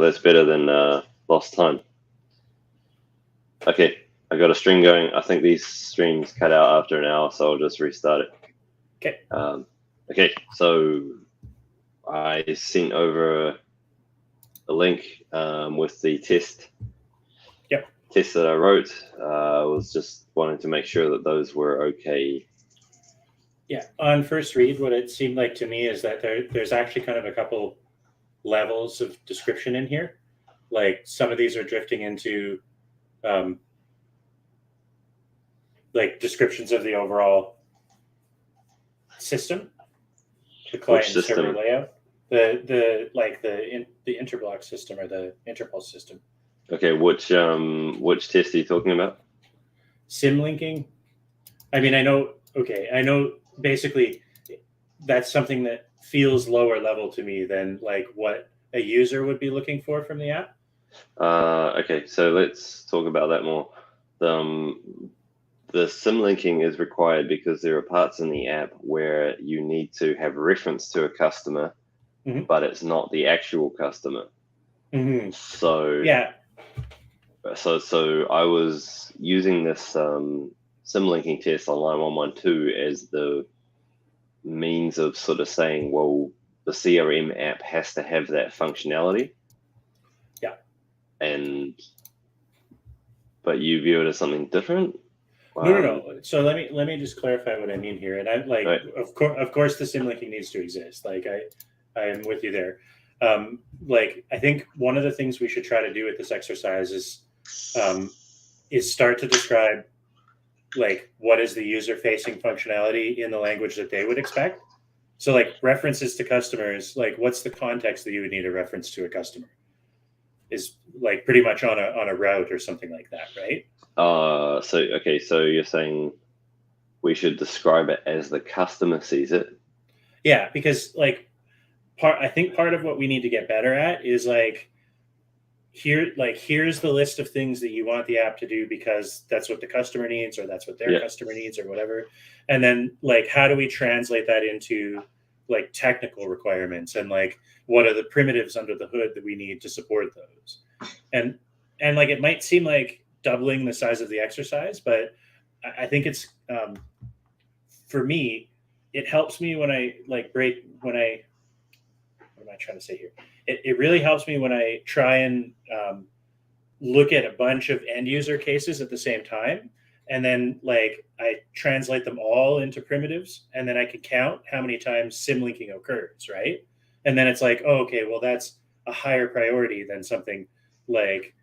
Well, that's better than lost time. Okay, I got a string going. I think these streams cut out after an hour, so I'll just restart it. Okay. Okay, so I sent over a link with the test that I wrote. I was just wanting to make sure that those were okay. Yeah, on first read, what it seemed like to me is that there's actually kind of a couple levels of description in here. Like some of these are drifting into like descriptions of the overall system, the client and server layout, the interblock system or the interpulse system. Okay, which test are you talking about? Sim linking. I mean, I know basically that's something that feels lower level to me than like what a user would be looking for from the app. Okay, so let's talk about that more. The sim linking is required because there are parts in the app where you need to have reference to a customer, but it's not the actual customer. So yeah. So I was using this sim linking test on line 112 as the means of sort of saying, well, the CRM app has to have that functionality. Yeah. But you view it as something different? No. So let me just clarify what I mean here. And I like, right. of course, the sim linking needs to exist. Like I am with you there. Like I think one of the things we should try to do with this exercise is start to describe like what is the user facing functionality in the language that they would expect. So like references to customers, like what's the context that you would need a reference to a customer? Is like pretty much on a route or something like that, right? So you're saying we should describe it as the customer sees it? Yeah, because like I think part of what we need to get better at is like here's the list of things that you want the app to do because that's what the customer needs or that's what their customer needs or whatever. And then like how do we translate that into like technical requirements and like what are the primitives under the hood that we need to support those? And like it might seem like doubling the size of the exercise, but I think it's for me, it helps me when I like what am I trying to say here? It really helps me when I try and look at a bunch of end user cases at the same time. And then like I translate them all into primitives and then I can count how many times sim linking occurs, right? And then it's like, oh, okay, well, that's a higher priority than something like,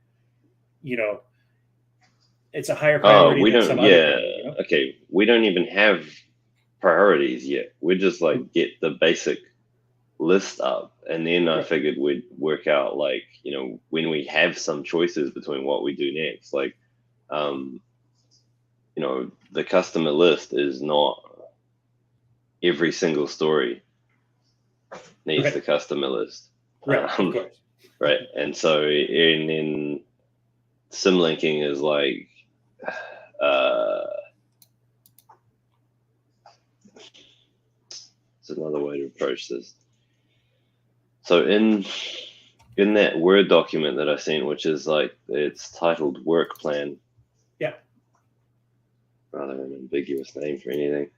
it's a higher priority than some other thing, Okay, we don't even have priorities yet. We just like get the basic list up, and then I figured we'd work out like when we have some choices between what we do next, like the customer list is not every single story needs the customer list, right? Of course, right? And so in sim linking is like it's another way to approach this. So in that Word document that I sent, which is like it's titled work plan, rather than an ambiguous name for anything,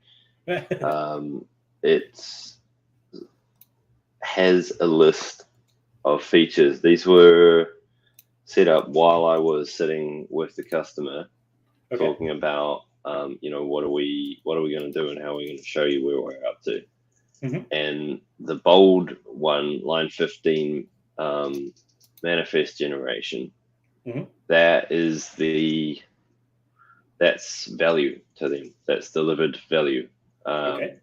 it has a list of features. These were set up while I was sitting with the customer, talking about what are we going to do and how are we going to show you where we're up to. And the bold one, line 15, manifest generation, that's value to them. That's delivered value. The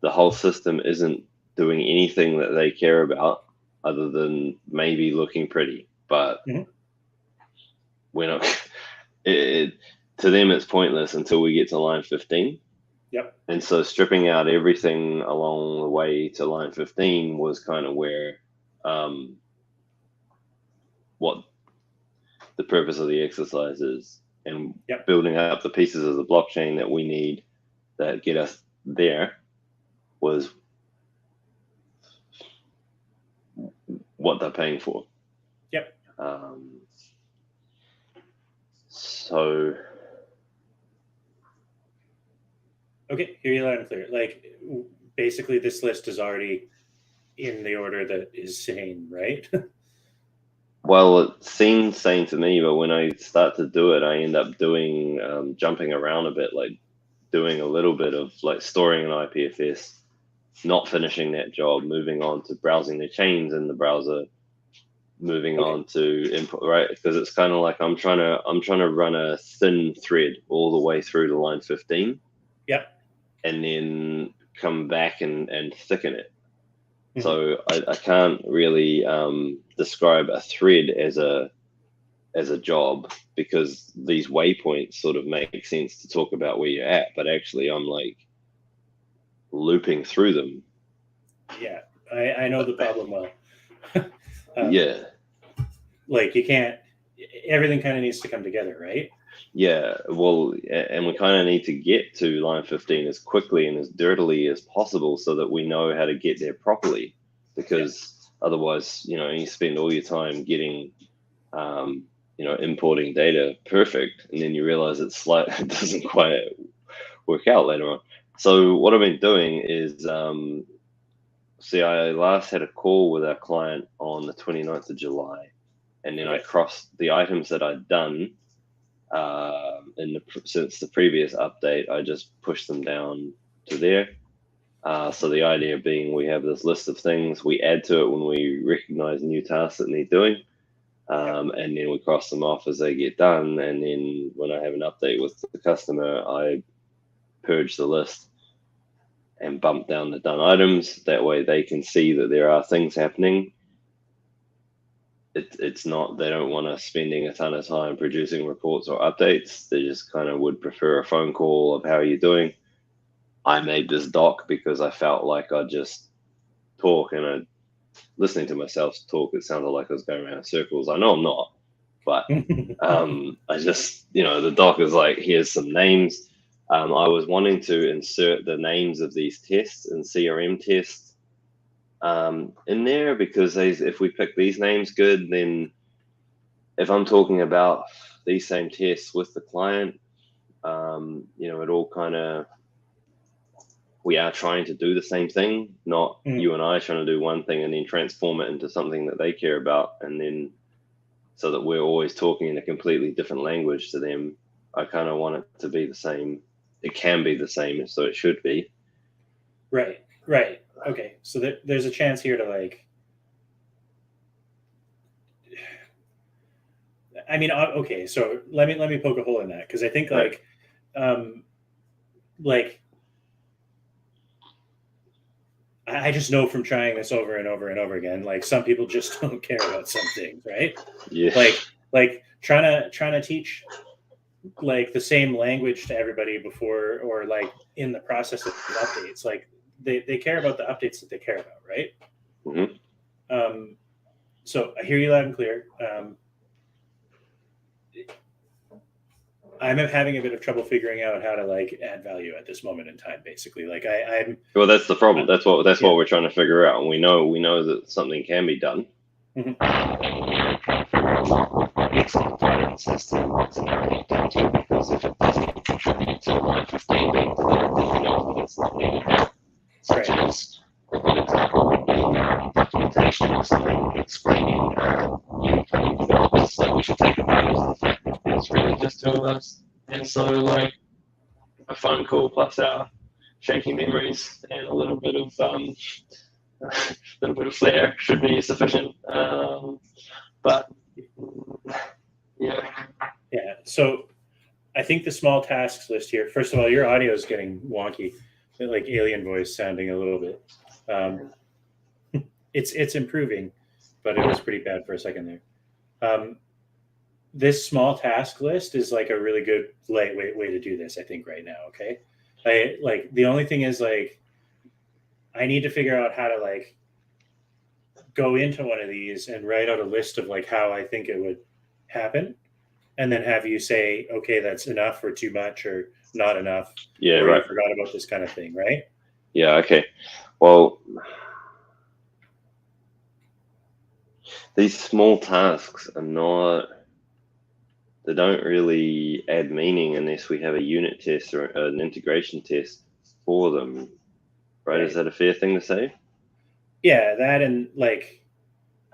whole system isn't doing anything that they care about other than maybe looking pretty, but we're not. To them, it's pointless until we get to line 15. And so stripping out everything along the way to line 15 was kind of where what the purpose of the exercise is, and building up the pieces of the blockchain that we need that get us there was what they're paying for. Yep. So. Okay, hear you loud and clear. Like, basically, this list is already in the order that is sane, right? Well, it seems sane to me, but when I start to do it, I end up doing jumping around a bit, like doing a little bit of like storing an IPFS, not finishing that job, moving on to browsing the chains in the browser, moving on to input, right? Because it's kind of like I'm trying to run a thin thread all the way through to line 15. Yep. And then come back and thicken it. Mm-hmm. So I can't really describe a thread as a job, because these waypoints sort of make sense to talk about where you're at, but actually I'm like looping through them. Yeah, I know the problem well. Yeah. Like, you can't, everything kind of needs to come together, right? Yeah, well, and we kind of need to get to line 15 as quickly and as dirtily as possible so that we know how to get there properly, because otherwise, you spend all your time getting, importing data perfect, and then you realize it doesn't quite work out later on. So what I've been doing is, I last had a call with our client on the 29th of July, and then I crossed the items that I'd done. Since the previous update, I just pushed them down to there. So the idea being, we have this list of things we add to it when we recognize new tasks that need doing, and then we cross them off as they get done. And then when I have an update with the customer, I purge the list and bump down the done items. That way they can see that there are things happening. It's not, they don't want us spending a ton of time producing reports or updates. They just kind of would prefer a phone call of, how are you doing? I made this doc because I felt like I'd just talk, and listening to myself talk, it sounded like I was going around in circles. I know I'm not, but I just, the doc is like, here's some names. I was wanting to insert the names of these tests and CRM tests in there, because if we pick these names good, then if I'm talking about these same tests with the client, it all kind of, we are trying to do the same thing, not you and I trying to do one thing and then transform it into something that they care about, and then so that we're always talking in a completely different language to them. I kind of want it to be the same. It can be the same, so it should be. Right. Okay, so there's a chance here to, like, I mean, okay, so let me poke a hole in that, because I think, like, I just know from trying this over and over and over again, like, some people just don't care about some things, right? Yeah. Like trying to teach, like, the same language to everybody before, or like in the process of updates, like they care about the updates that they care about, right? Mm-hmm. So I hear you loud and clear. I'm having a bit of trouble figuring out how to, like, add value at this moment in time. Basically, like, I'm. Well, that's the problem. That's what we're trying to figure out. And we know that something can be done. Mm-hmm. It's a compliance system. It's an architecture, because if it doesn't contribute to line 15 being delivered, then we know that it's not needed. Such as a good example would be documentation or something explaining new coming developments. Like, we should take advantage of the fact that it's really just two of us, and so, like, a phone call plus our shaky memories and a little bit of flair should be sufficient. But yeah. So I think the small tasks list here. First of all, your audio is getting wonky, like alien voice sounding a little bit. It's improving, but it was pretty bad for a second there. This small task list is, like, a really good lightweight way to do this, I think, right now. Okay. The only thing is, like, I need to figure out how to, like, go into one of these and write out a list of, like, how I think it would happen, and then have you say, okay, that's enough or too much or not enough. Yeah, or right. You forgot about this kind of thing, right? Yeah. Okay. Well, these small tasks are not, they don't really add meaning unless we have a unit test or an integration test for them, right? Is that a fair thing to say? Yeah, that and like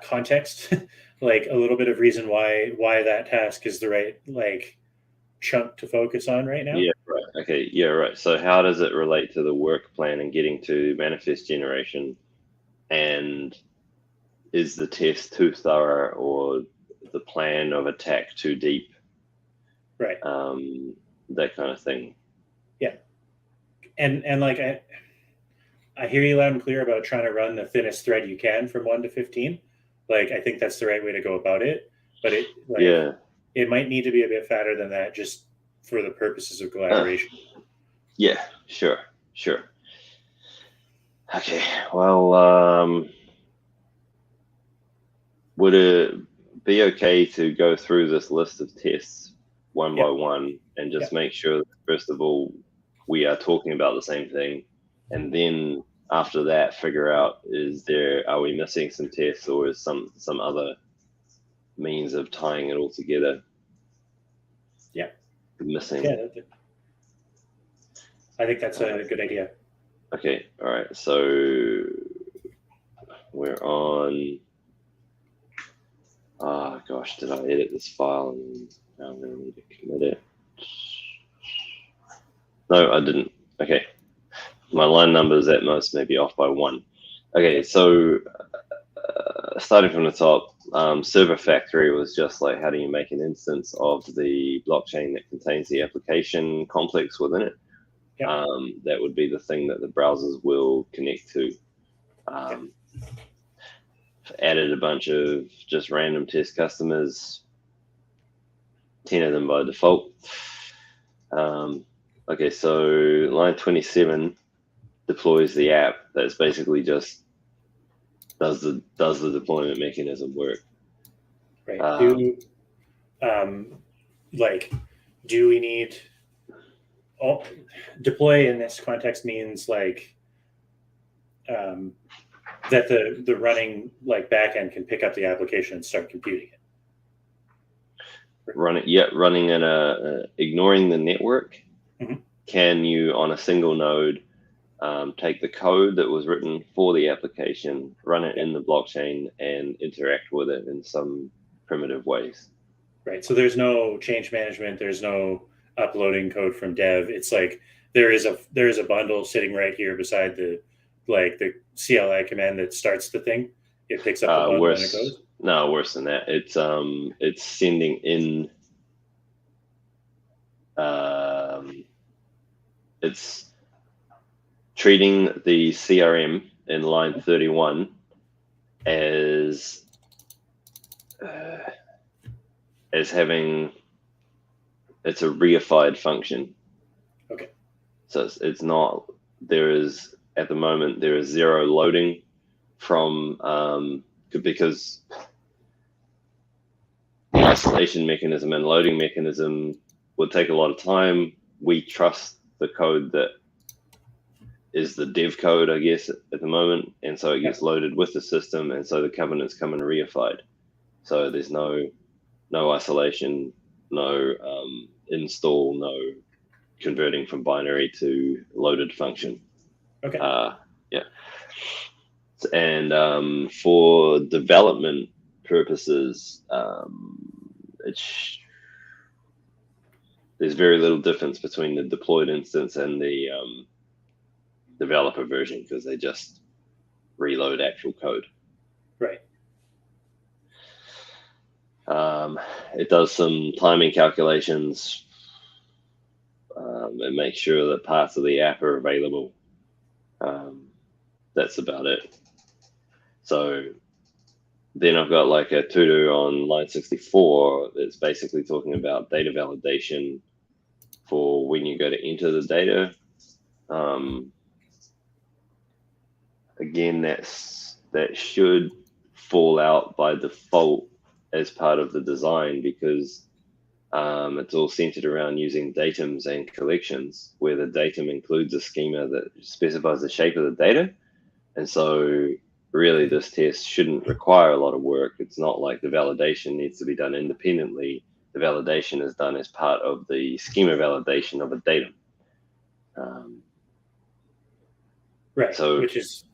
context, like a little bit of reason why that task is the right like chunk to focus on right now. Yeah, right. Okay, yeah, right. So how does it relate to the work plan and getting to manifest generation? And is the test too thorough or the plan of attack too deep? Right. That kind of thing. Yeah. And like I hear you loud and clear about trying to run the thinnest thread you can from 1 to 15. Like I think that's the right way to go about it. But it might need to be a bit fatter than that just for the purposes of collaboration. Yeah, sure. Okay, well, would it be okay to go through this list of tests one by one and just make sure that, first of all, we are talking about the same thing, and then after that figure out, are we missing some tests, or is some other means of tying it all together missing? I think that's a good idea. Okay, all right, so we're on, oh gosh, did I edit this file and now I'm going to need to commit it? No, I didn't. Okay, my line numbers at most may be off by 1. Okay, so starting from the top, server factory was just like, how do you make an instance of the blockchain that contains the application complex within it? That would be the thing that the browsers will connect to. Added a bunch of just random test customers, 10 of them by default. Okay, so line 27 deploys the app. That's basically just does the deployment mechanism work. Right. Do we need deploy in this context means like that the running like backend can pick up the application and start computing it. Running in ignoring the network. Can you, on a single node, take the code that was written for the application, run it in the blockchain, and interact with it in some primitive ways? Right. So there's no change management. There's no uploading code from dev. It's like there is a bundle sitting right here beside the CLI command that starts the thing. It picks up the bundle and it goes. No, worse than that. It's sending in. It's treating the CRM in line 31 as having, it's a reified function. Okay. So it's not, at the moment, there is 0 loading from, because the isolation mechanism and loading mechanism would take a lot of time. We trust the code that is the dev code, I guess, at the moment. And so it gets loaded with the system. And so the covenants come in reified. So there's no isolation, no install, no converting from binary to loaded function. Okay. Yeah. And for development purposes, there's very little difference between the deployed instance and the developer version, because they just reload actual code. Right. It does some timing calculations and makes sure that parts of the app are available. That's about it. So then I've got like a to-do on line 64 that's basically talking about data validation for when you go to enter the data. Again, that should fall out by default as part of the design, because it's all centered around using datums and collections, where the datum includes a schema that specifies the shape of the data. And so really this test shouldn't require a lot of work. It's not like the validation needs to be done independently. The validation is done as part of the schema validation of a datum. Right. So, which is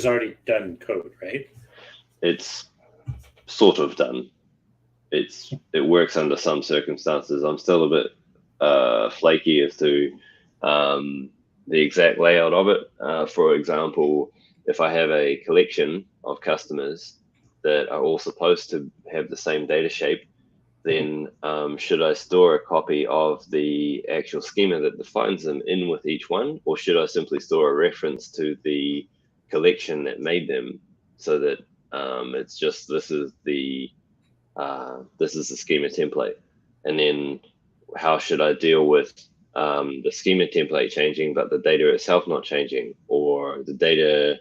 already done code, right? It's sort of done. It works under some circumstances. I'm still a bit flaky as to the exact layout of it. For example, if I have a collection of customers that are all supposed to have the same data shape, then should I store a copy of the actual schema that defines them in with each one, or should I simply store a reference to the collection that made them, so that it's just this is the schema template? And then how should I deal with the schema template changing but the data itself not changing, or the data,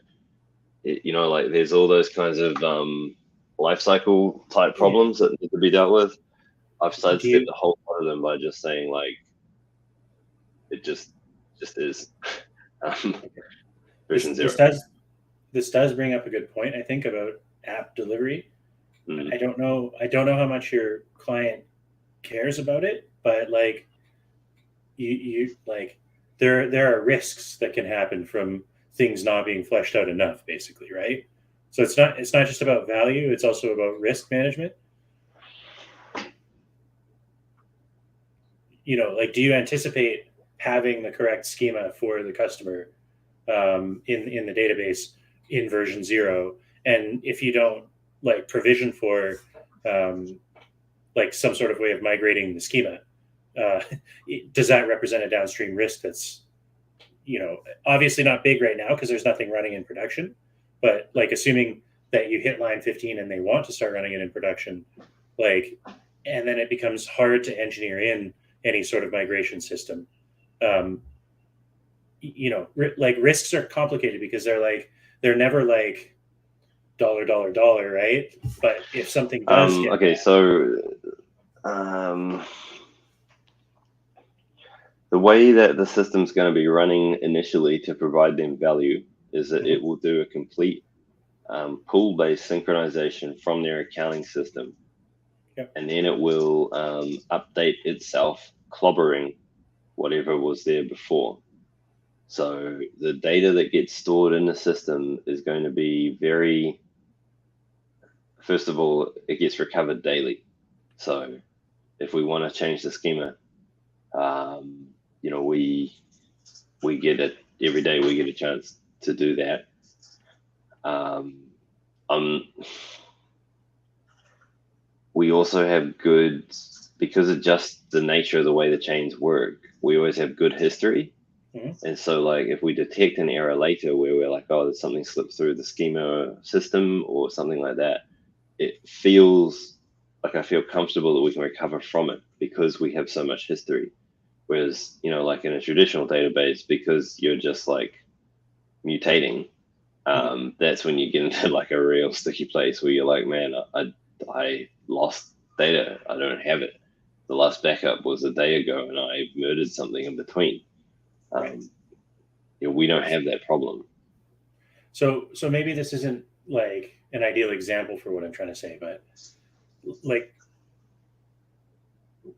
like there's all those kinds of life cycle type problems that need to be dealt with. I've sidestepped the whole lot of them by just saying, like, it just is version 0. This does bring up a good point, I think, about app delivery. I don't know how much your client cares about it, but like you like there are risks that can happen from things not being fleshed out enough, basically, right? So it's not just about value, it's also about risk management. Like, do you anticipate having the correct schema for the customer in the database in version 0? And if you don't, like, provision for like some sort of way of migrating the schema, does that represent a downstream risk that's obviously not big right now because there's nothing running in production, but like assuming that you hit line 15 and they want to start running it in production, like, and then it becomes hard to engineer in any sort of migration system. Like, risks are complicated because they're never like dollar, right? But if something does the way that the system's going to be running initially to provide them value is that it will do a complete pool-based synchronization from their accounting system. Yep. And then it will update itself, clobbering whatever was there before. So the data that gets stored in the system is going to be first of all, it gets recovered daily. So if we want to change the schema, we get it every day. We get a chance to do that. We also have good, because of just the nature of the way the chains work, we always have good history. And so, like, if we detect an error later where we're like, oh, there's something slipped through the schema system or something like that, it feels like I feel comfortable that we can recover from it because we have so much history. Whereas, like in a traditional database, because you're just like mutating, that's when you get into like a real sticky place where you're like, man, I lost data. I don't have it. The last backup was a day ago and I murdered something in between. We don't have that problem. So maybe this isn't like an ideal example for what I'm trying to say, but like,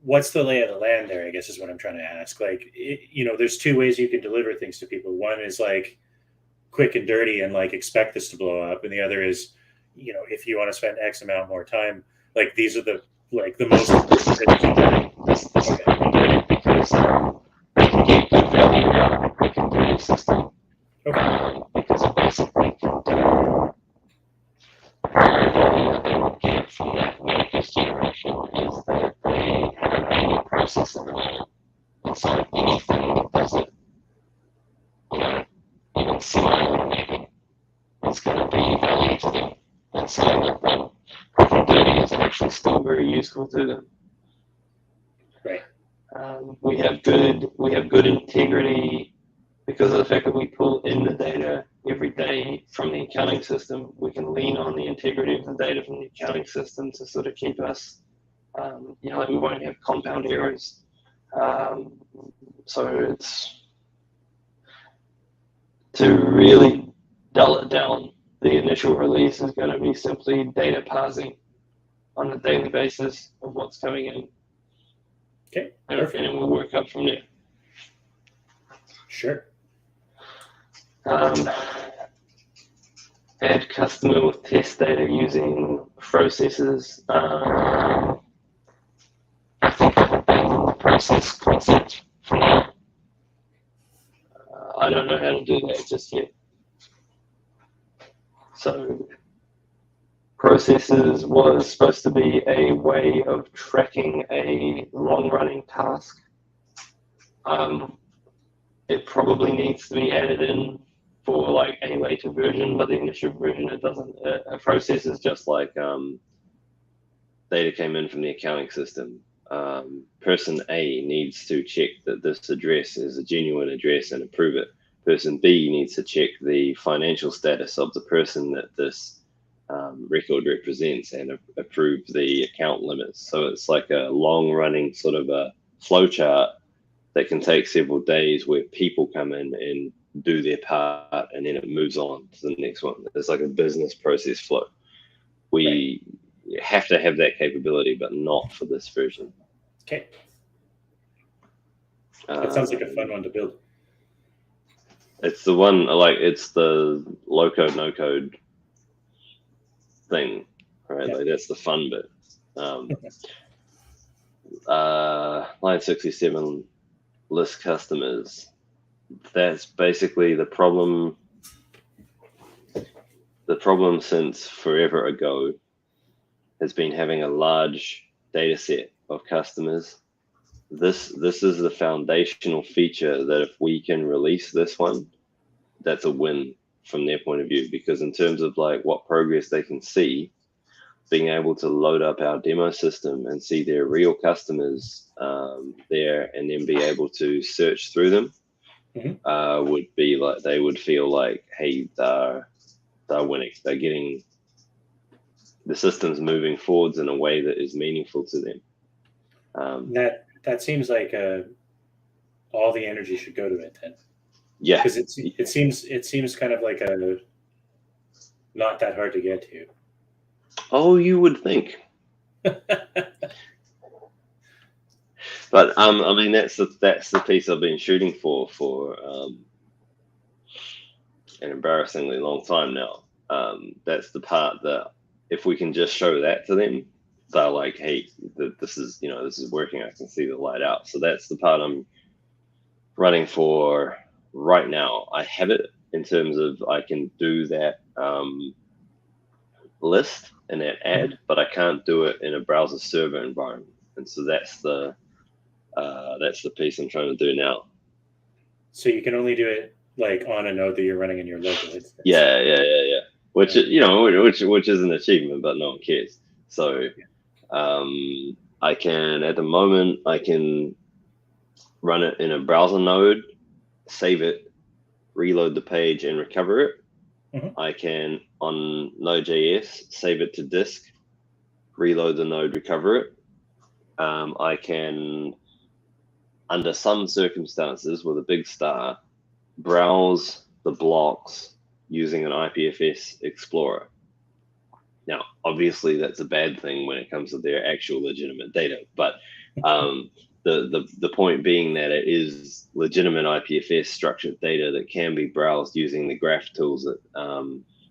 what's the lay of the land there, I guess, is what I'm trying to ask. Like, there's two ways you can deliver things to people. One is like quick and dirty and like expect this to blow up. And the other is, if you want to spend X amount more time, like these are the most important things. Okay. Because it basically can do that they will get from that notice generation is that they have an AE process in the middle. And so anything that does it, even slightly, it's going to be value to them. And so that quick and dirty is actually still very useful to them. Right. We have good integrity. Because of the fact that we pull in the data every day from the accounting system, we can lean on the integrity of the data from the accounting system to sort of keep us, we won't have compound errors. So it's to really dull it down. the initial release is going to be simply data parsing on a daily basis of what's coming in. Okay, perfect. And we'll work up from there. Sure. Add customer with test data using processes. I think I would bang on the process concept for now. I don't know how to do that just yet. So processes was supposed to be a way of tracking a long-running task. It probably needs to be added in for like a later version, but the initial version it doesn't. A process is just like data came in from the accounting system. Person A needs to check that this address is a genuine address and approve it. Person B needs to check the financial status of the person that this record represents and approve the account limits. So it's like a long-running sort of a flow chart that can take several days where people come in and do their part and then it moves on to the next one. It's like a business process flow. We have to have that capability, but not for this version. Okay. That sounds like a fun one to build. It's the one, like, it's the low code, no code thing, right? Yeah. Like, that's the fun bit. Line 67, list customers. That's basically the problem. The problem since forever ago has been having a large data set of customers. This is the foundational feature that if we can release this one, that's a win from their point of view, because in terms of like what progress they can see, being able to load up our demo system and see their real customers there and then be able to search through them would be like, they would feel like, hey, they're winning. They're getting the system's moving forwards in a way that is meaningful to them. That seems like all the energy should go to it then. Yeah, because it seems kind of like a not that hard to get to. Oh, you would think. But I mean, that's the piece I've been shooting for an embarrassingly long time now. That's the part that if we can just show that to them, they're like, hey, this is working. I can see the light out. So that's the part I'm running for right now. I have it in terms of I can do that list and that ad, but I can't do it in a browser server environment. And so that's the piece I'm trying to do now. So you can only do it like on a node that you're running in your local instance. Yeah. Which is an achievement, but no one cares. So I can, at the moment, I can run it in a browser node, save it, reload the page, and recover it. I can, on Node.js, save it to disk, reload the node, recover it. I can, under some circumstances, with a big star, browse the blocks using an IPFS Explorer. Now, obviously, that's a bad thing when it comes to their actual legitimate data, but the point being that it is legitimate IPFS structured data that can be browsed using the graph tools that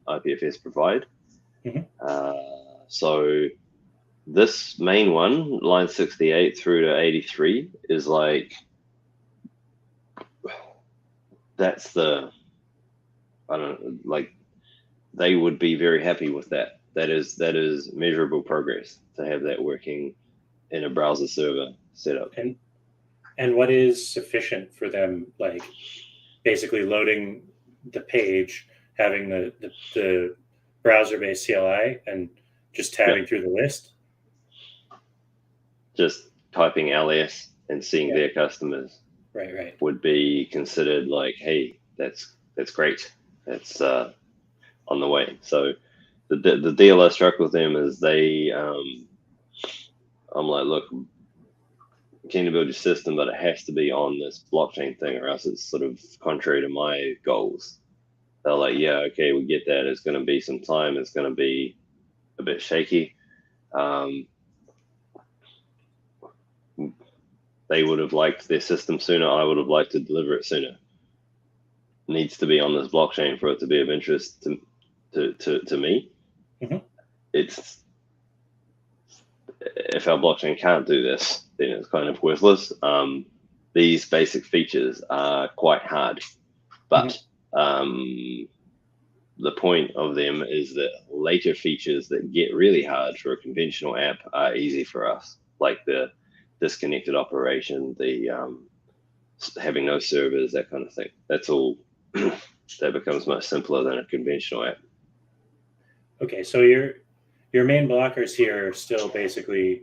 IPFS provide. So this main one, line 68 through to 83, is like, that's the, I don't know, like, they would be very happy with that. That is measurable progress to have that working in a browser server setup. And what is sufficient for them? Like basically loading the page, having the browser-based CLI, and just tabbing through the list. Just typing LS and seeing their customers. Right. Would be considered like, hey, that's great. That's on the way. So the deal I struck with them is they, I'm like, look, keen to build your system, but it has to be on this blockchain thing, or else it's sort of contrary to my goals. they're like, yeah, okay, we get that. It's going to be some time. It's going to be a bit shaky. They would have liked their system sooner. I would have liked to deliver it sooner. It needs to be on this blockchain for it to be of interest to me. Mm-hmm. It's if our blockchain can't do this, then it's kind of worthless. These basic features are quite hard, but the point of them is that later features that get really hard for a conventional app are easy for us, like the disconnected operation, the having no servers, that kind of thing. That's all. That becomes much simpler than a conventional app. Okay, so your main blockers here are still basically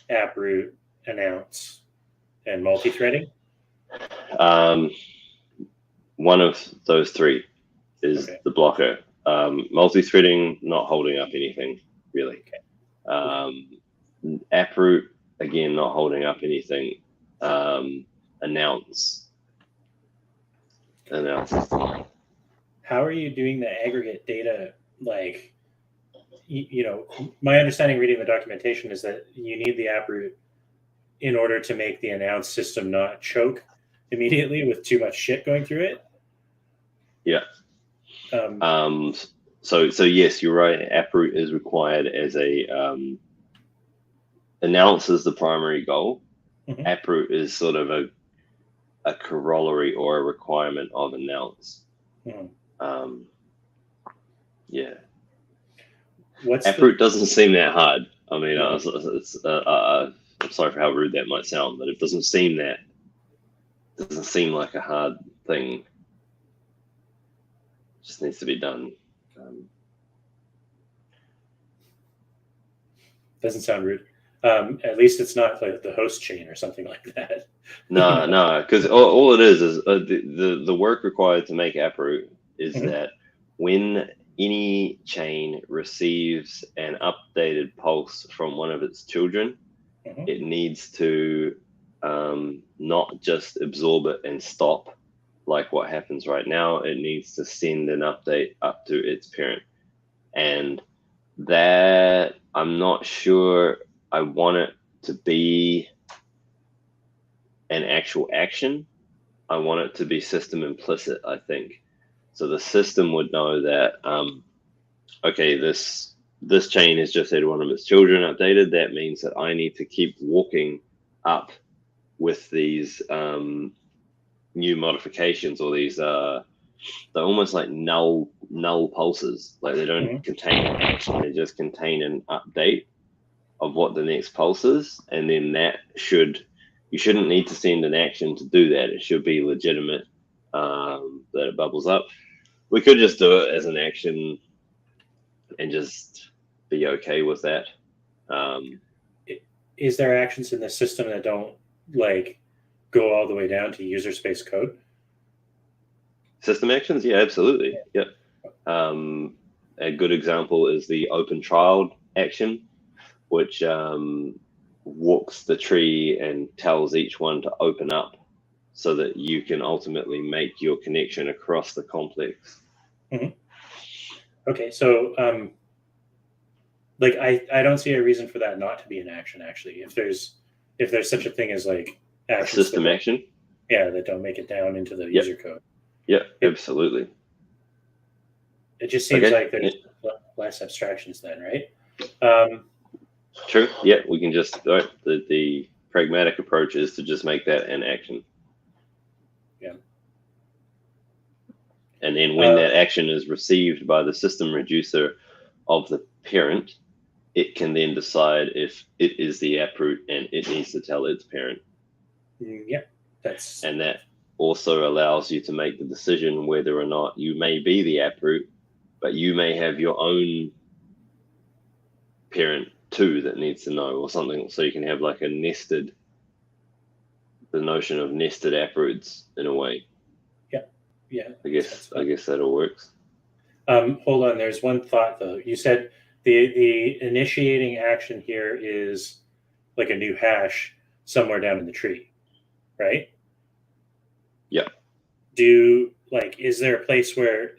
app root, announce, and multi-threading. One of those three is the blocker. Multi-threading, not holding up anything really. App root, again, not holding up anything. Announce. How are you doing the aggregate data? Like, my understanding reading the documentation is that you need the app root in order to make the announce system not choke immediately with too much shit going through it. Yeah. So yes, you're right. AppRoot is required as a announce is the primary goal. Mm-hmm. AppRoot is sort of a corollary or a requirement of announce. Mm-hmm. Yeah. AppRoot doesn't seem that hard. I mean, I'm sorry for how rude that might sound, but it doesn't seem like a hard thing. It just needs to be done. Doesn't sound rude. At least it's not like the host chain or something like that. No, because all it is the work required to make AppRoot is that when any chain receives an updated pulse from one of its children, it needs to not just absorb it and stop like what happens right now. It needs to send an update up to its parent. And that, I'm not sure I want it to be an actual action. I want it to be system implicit, I think. So the system would know that, okay, this chain has just had one of its children updated. That means that I need to keep walking up with these new modifications, or these they're almost like null pulses. Like they don't contain an action, they just contain an update of what the next pulse is, and then you shouldn't need to send an action to do that. It should be legitimate that it bubbles up. We could just do it as an action and just be okay with that. Is there actions in the system that don't like go all the way down to user space code? System actions? Yeah, absolutely. Yeah. A good example is the open child action, which walks the tree and tells each one to open up so that you can ultimately make your connection across the complex. Okay, so like I don't see a reason for that not to be an action, actually. If there's such a thing as like a system action, that don't make it down into the user code. Yeah, absolutely. It just seems like there's less abstractions then, right? True. Yeah, we can just the pragmatic approach is to just make that an action. Yeah. And then when that action is received by the system reducer of the parent, it can then decide if it is the AppRoot and it needs to tell its parent. Yeah, and that also allows you to make the decision whether or not you may be the AppRoot, but you may have your own parent too that needs to know, or something. So you can have like the notion of nested AppRoots in a way. Yeah. I guess that all works. Hold on. There's one thought though. You said the initiating action here is like a new hash somewhere down in the tree, right? Yeah. Do like, is there a place where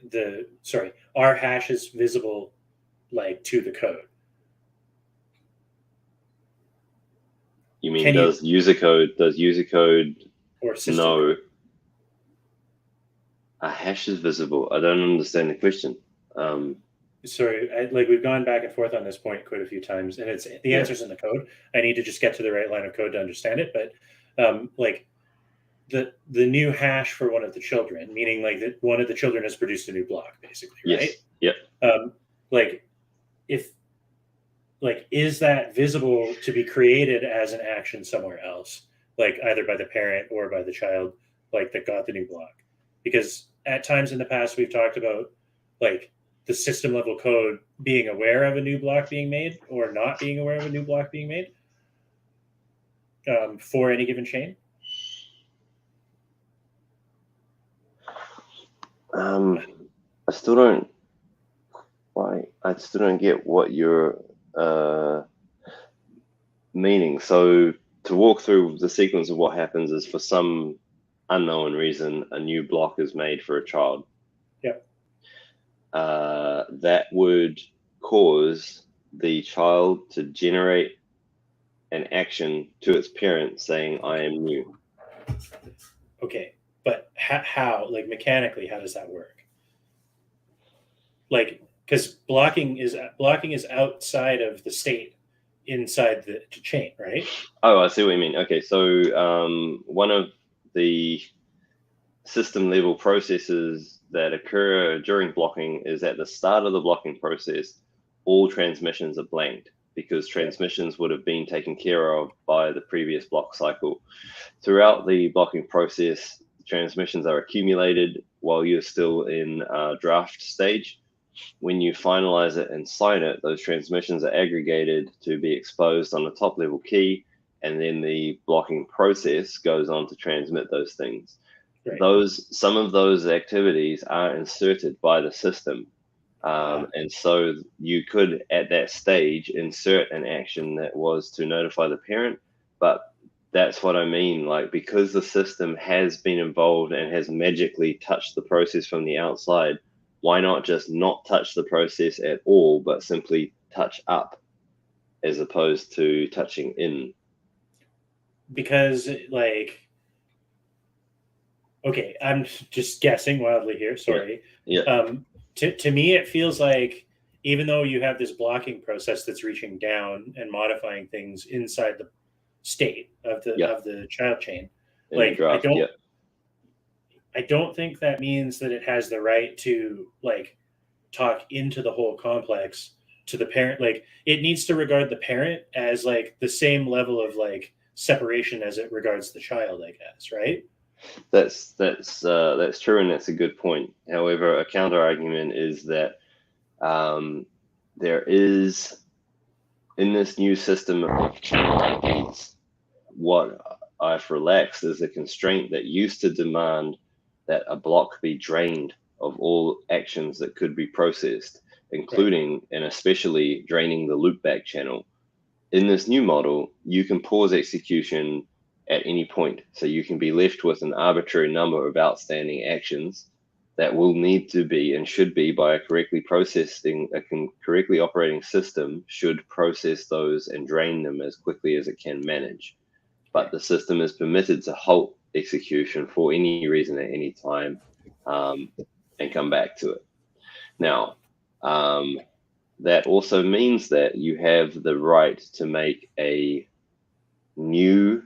are hashes visible like to the code? You mean does user code or system know code? a hash is visible? I don't understand the question. Sorry, we've gone back and forth on this point quite a few times, and it's the answer's in the code. I need to just get to the right line of code to understand it. But like the new hash for one of the children, meaning like that one of the children has produced a new block, basically, right? Yes. Yep. Like if like is that visible to be created as an action somewhere else, like either by the parent or by the child, like that got the new block? Because at times in the past we've talked about like the system level code being aware of a new block being made or not being aware of a new block being made for any given chain. I still don't get what you're meaning. So to walk through the sequence of what happens is, for some unknown reason, a new block is made for a child. Yep. That would cause the child to generate an action to its parent saying, I am new. Okay, but how, like mechanically, how does that work? Like, because blocking is outside of the state, inside the chain, right? Oh, I see what you mean. Okay, so one of the system level processes that occur during blocking is at the start of the blocking process, all transmissions are blanked because transmissions would have been taken care of by the previous block cycle. Throughout the blocking process, transmissions are accumulated while you're still in draft stage. When you finalize it and sign it, those transmissions are aggregated to be exposed on the top level key, and then the blocking process goes on to transmit those things. Right. Some of those activities are inserted by the system. And so you could, at that stage, insert an action that was to notify the parent. But that's what I mean. Like, because the system has been involved and has magically touched the process from the outside, why not just not touch the process at all, but simply touch up as opposed to touching in? Because, like, okay, I'm just guessing wildly here. Sorry. Yeah. To me, it feels like even though you have this blocking process that's reaching down and modifying things inside the state of the child chain, like I don't think that means that it has the right to like talk into the whole complex to the parent. Like, it needs to regard the parent as like the same level of like separation as it regards the child, I guess, right? That's true, and that's a good point. However, a counter argument is that there is, in this new system of channel IPs, what I've relaxed is a constraint that used to demand that a block be drained of all actions that could be processed, including and especially draining the loopback channel. In this new model, you can pause execution at any point. So you can be left with an arbitrary number of outstanding actions that will need to be and should be, by a correctly operating system, should process those and drain them as quickly as it can manage. But the system is permitted to halt execution for any reason at any time and come back to it. Now, that also means that you have the right to make a new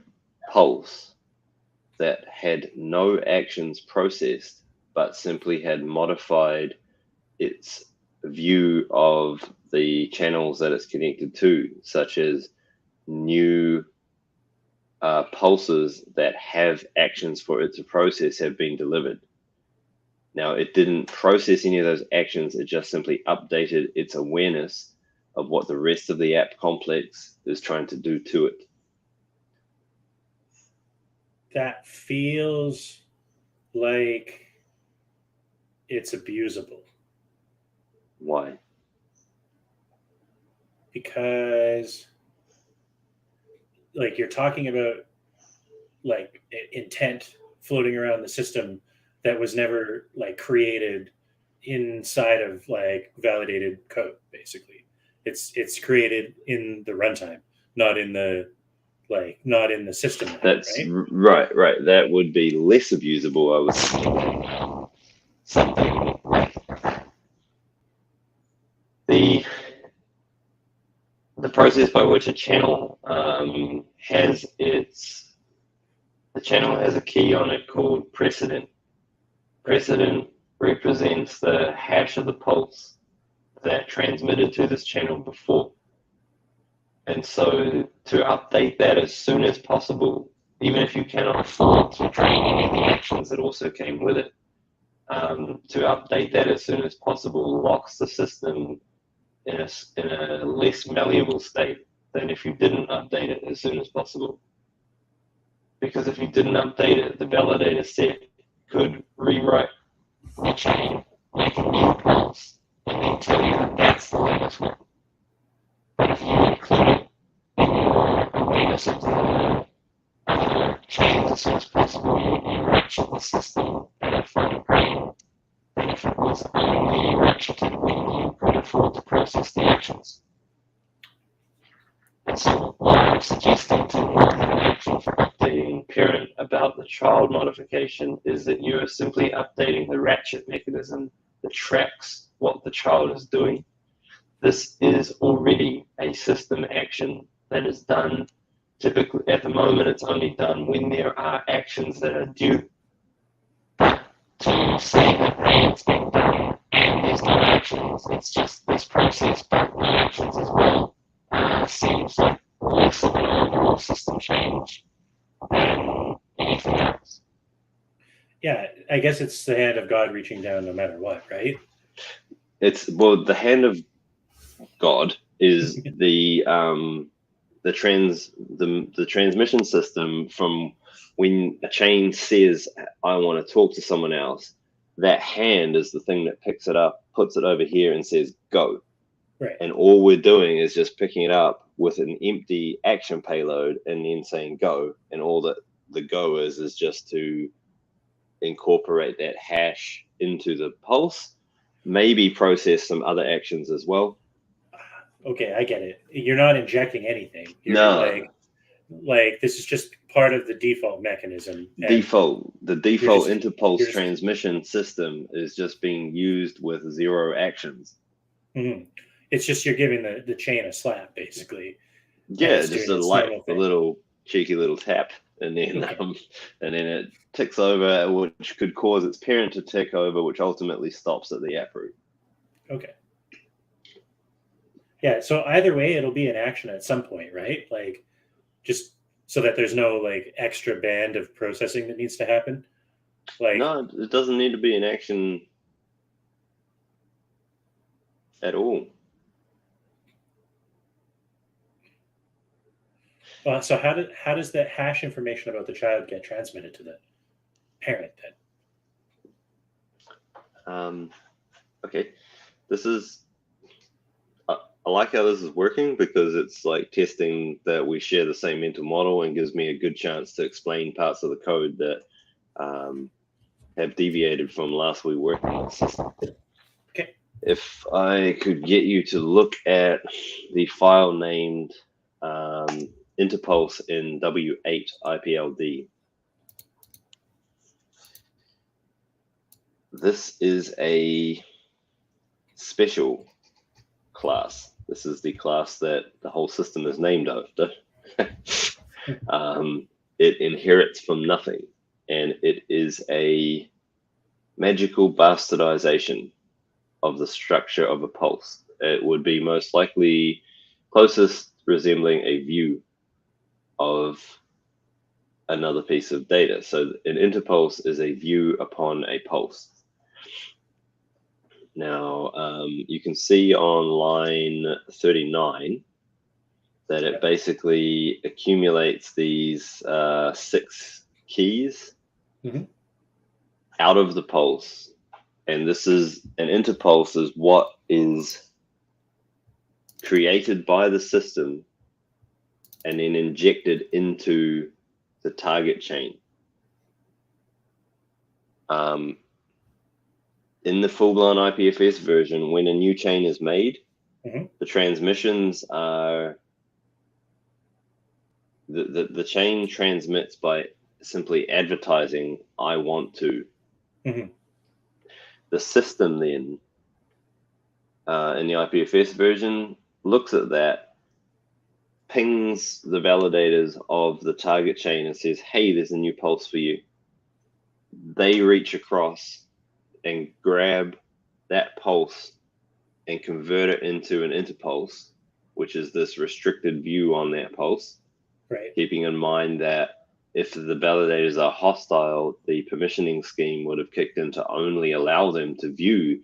pulse that had no actions processed, but simply had modified its view of the channels that it's connected to, such as new pulses that have actions for it to process have been delivered. Now, it didn't process any of those actions. It just simply updated its awareness of what the rest of the app complex is trying to do to it. That feels like it's abusable. Why? Because, like, you're talking about like intent floating around the system that was never like created inside of like validated code. Basically, it's created in the runtime, not in the system. That's right. Right. That would be less abusable, I would say. Something like the process by which a channel has the channel has a key on it called precedent. Precedent represents the hash of the pulse that transmitted to this channel before. And so to update that as soon as possible, even if you cannot afford to drain any of the actions that also came with it, to update that as soon as possible locks the system in a less malleable state than if you didn't update it as soon as possible. Because if you didn't update it, the validator set could rewrite the chain, make a new pulse, and then tell you that that's the limit one. But if you include it in your awareness of the other chains as soon as possible, you ratchet the system at a fine grain than if it was only ratcheted when you could afford to process the actions. And so what I'm suggesting to work an action for updating parent about the child modification is that you are simply updating the ratchet mechanism that tracks what the child is doing. This is already a system action that is done. Typically, at the moment, it's only done when there are actions that are due. But to say that it's been done and there's no actions, it's just this process, but no actions as well, seems like less of an overall system change than anything else. Yeah, I guess it's the hand of God reaching down no matter what, right? The hand of God is the transmission system from when a chain says, I want to talk to someone else. That hand is the thing that picks it up, puts it over here, and says, go. Right. And all we're doing is just picking it up with an empty action payload and then saying go. And all that the go is just to incorporate that hash into the pulse, maybe process some other actions as well. Okay, I get it. You're not injecting anything. No. Like this is just part of the default mechanism. The default interpulse transmission system is just being used with 0 actions. Mm-hmm. It's just you're giving the chain a slap, basically. Yeah, just a little cheeky little tap, and then and then it ticks over, which could cause its parent to tick over, which ultimately stops at the app root. Okay. Yeah, so either way, it'll be an action at some point, right? Like, just so that there's no like extra band of processing that needs to happen. Like, no, it doesn't need to be an action at all. So how does that hash information about the child get transmitted to the parent then? Okay, this is. I like how this is working because it's like testing that we share the same mental model and gives me a good chance to explain parts of the code that have deviated from last we worked on the system. Okay. If I could get you to look at the file named interpulse in W8 IPLD. This is a special class. This is the class that the whole system is named after. It inherits from nothing, and it is a magical bastardization of the structure of a pulse. It would be most likely closest resembling a view of another piece of data. So an interpulse is a view upon a pulse. Now, you can see on line 39 that it basically accumulates these 6 keys out of the pulse. And this is an interpulse is what is created by the system and then injected into the target chain. In the full-blown IPFS version, when a new chain is made, the transmissions are the chain transmits by simply advertising "I want to." The system then, in the IPFS version, looks at that, pings the validators of the target chain and says, "Hey, there's a new pulse for you." They reach across and grab that pulse and convert it into an interpulse, which is this restricted view on that pulse. Right. Keeping in mind that if the validators are hostile, the permissioning scheme would have kicked in to only allow them to view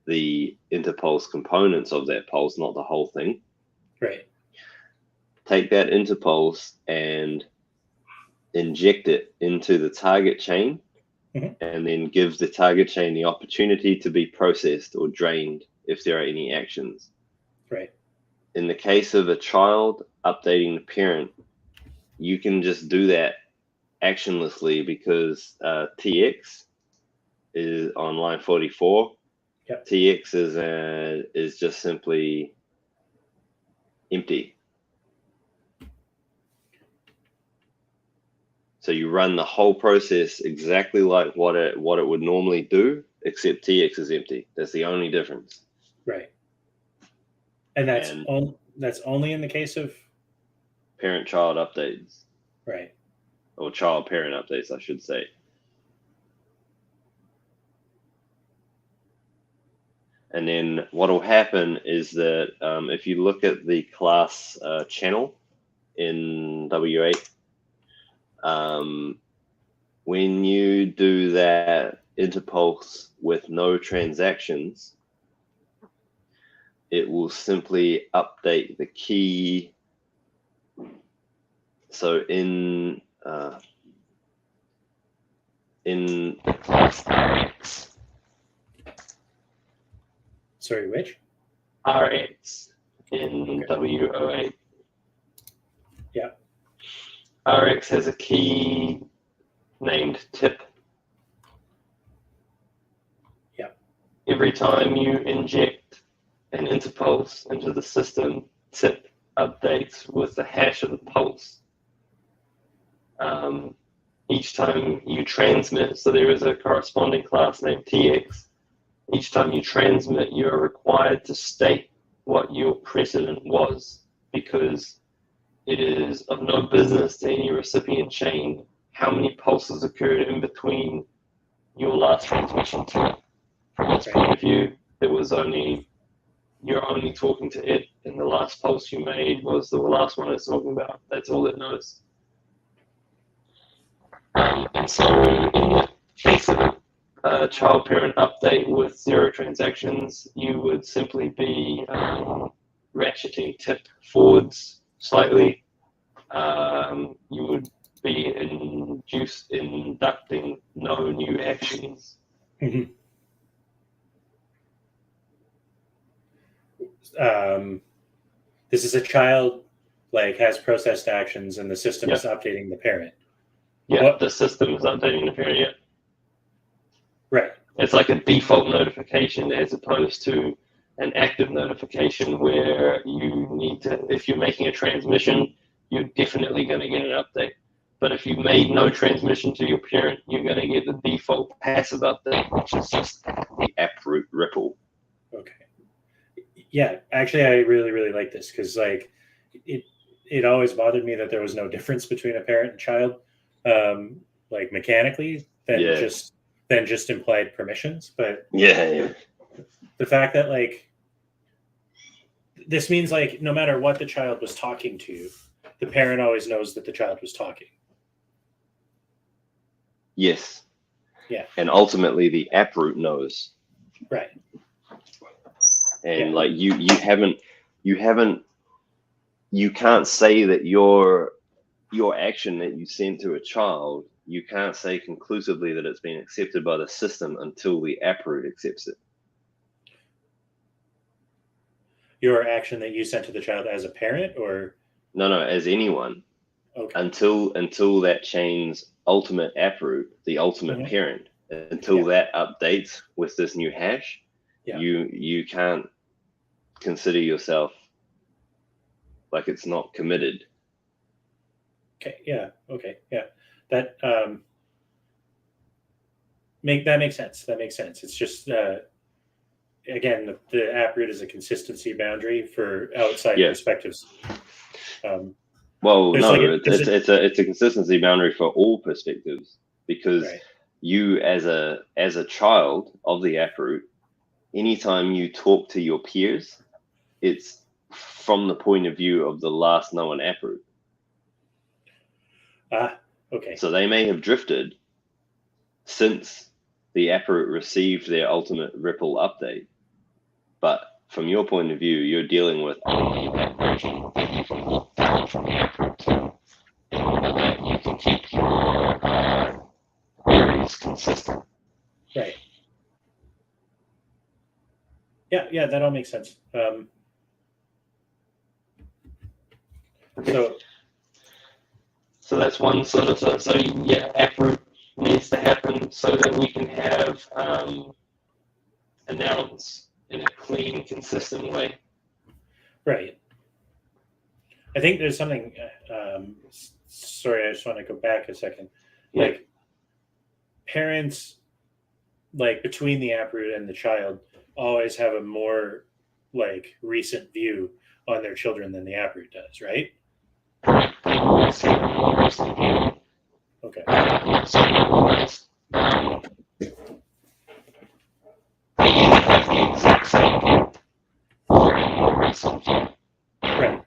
the interpulse components of that pulse, not the whole thing. Right. Take that interpulse and inject it into the target chain, and then give the target chain the opportunity to be processed or drained if there are any actions. Right. In the case of a child updating the parent, you can just do that actionlessly because TX is on line 44. Yep. TX is just simply empty. So you run the whole process exactly like what it would normally do, except TX is empty. That's the only difference. Right. And that's only in the case of parent-child updates. Right. Or child-parent updates, I should say. And then what will happen is that if you look at the class channel in W8, when you do that interpulse with no transactions, it will simply update the key. So in the class RX. Sorry, which? RX in W08. Yeah. RX has a key named tip. Yeah. Every time you inject an interpulse into the system, tip updates with the hash of the pulse. Each time you transmit, so there is a corresponding class named TX. Each time you transmit, you are required to state what your precedent was, because it is of no business to any recipient chain how many pulses occurred in between your last transmission to it. From its point of view, you're only talking to it, and the last pulse you made was the last one it's talking about. That's all it knows. And so in the case of a child-parent update with 0 transactions, you would simply be ratcheting tip forwards slightly. You would be inducting no new actions. This is a child has processed actions, and the system is updating the parent. Yeah, the system is updating the parent. Yeah. Right. It's like a default notification as opposed to an active notification where you need to, if you're making a transmission, you're definitely going to get an update. But if you made no transmission to your parent, you're going to get the default passive update, which is just the AppRoot ripple. Okay. Yeah, actually, I really, really like this because it always bothered me that there was no difference between a parent and child, mechanically than just implied permissions. But the fact that this means no matter what the child was talking to, the parent always knows that the child was talking. Yes. Yeah. And ultimately the AppRoot knows. Right. And you can't say that your action that you send to a child, you can't say conclusively that it's been accepted by the system until the AppRoot accepts it. Your action that you sent to the child as a parent, or no, as anyone. Okay. Until that chain's ultimate AppRoot, the ultimate parent, until that updates with this new hash, you can't consider yourself like it's not committed. Okay. Yeah. Okay. Yeah. That makes sense. That makes sense. It's just again, the AppRoot is a consistency boundary for outside perspectives. Well, no, it's a consistency boundary for all perspectives, because you as a child of the AppRoot, anytime you talk to your peers, it's from the point of view of the last known AppRoot. Okay. So they may have drifted since the AppRoot received their ultimate Ripple update, but from your point of view, you're dealing with only that version that you've looked down from the AppRoot to, that you can keep your queries consistent. Right. Yeah, that all makes sense. So that's one sort of so AppRoot needs to happen so that we can have announce in a clean, consistent way. Right. I think there's something. Sorry, I just want to go back a second. Like parents, like between the AppRoot and the child, always have a more like recent view on their children than the AppRoot does, right? They always have a more recent view. Okay. So they have the exact same view for a more recent view. Right.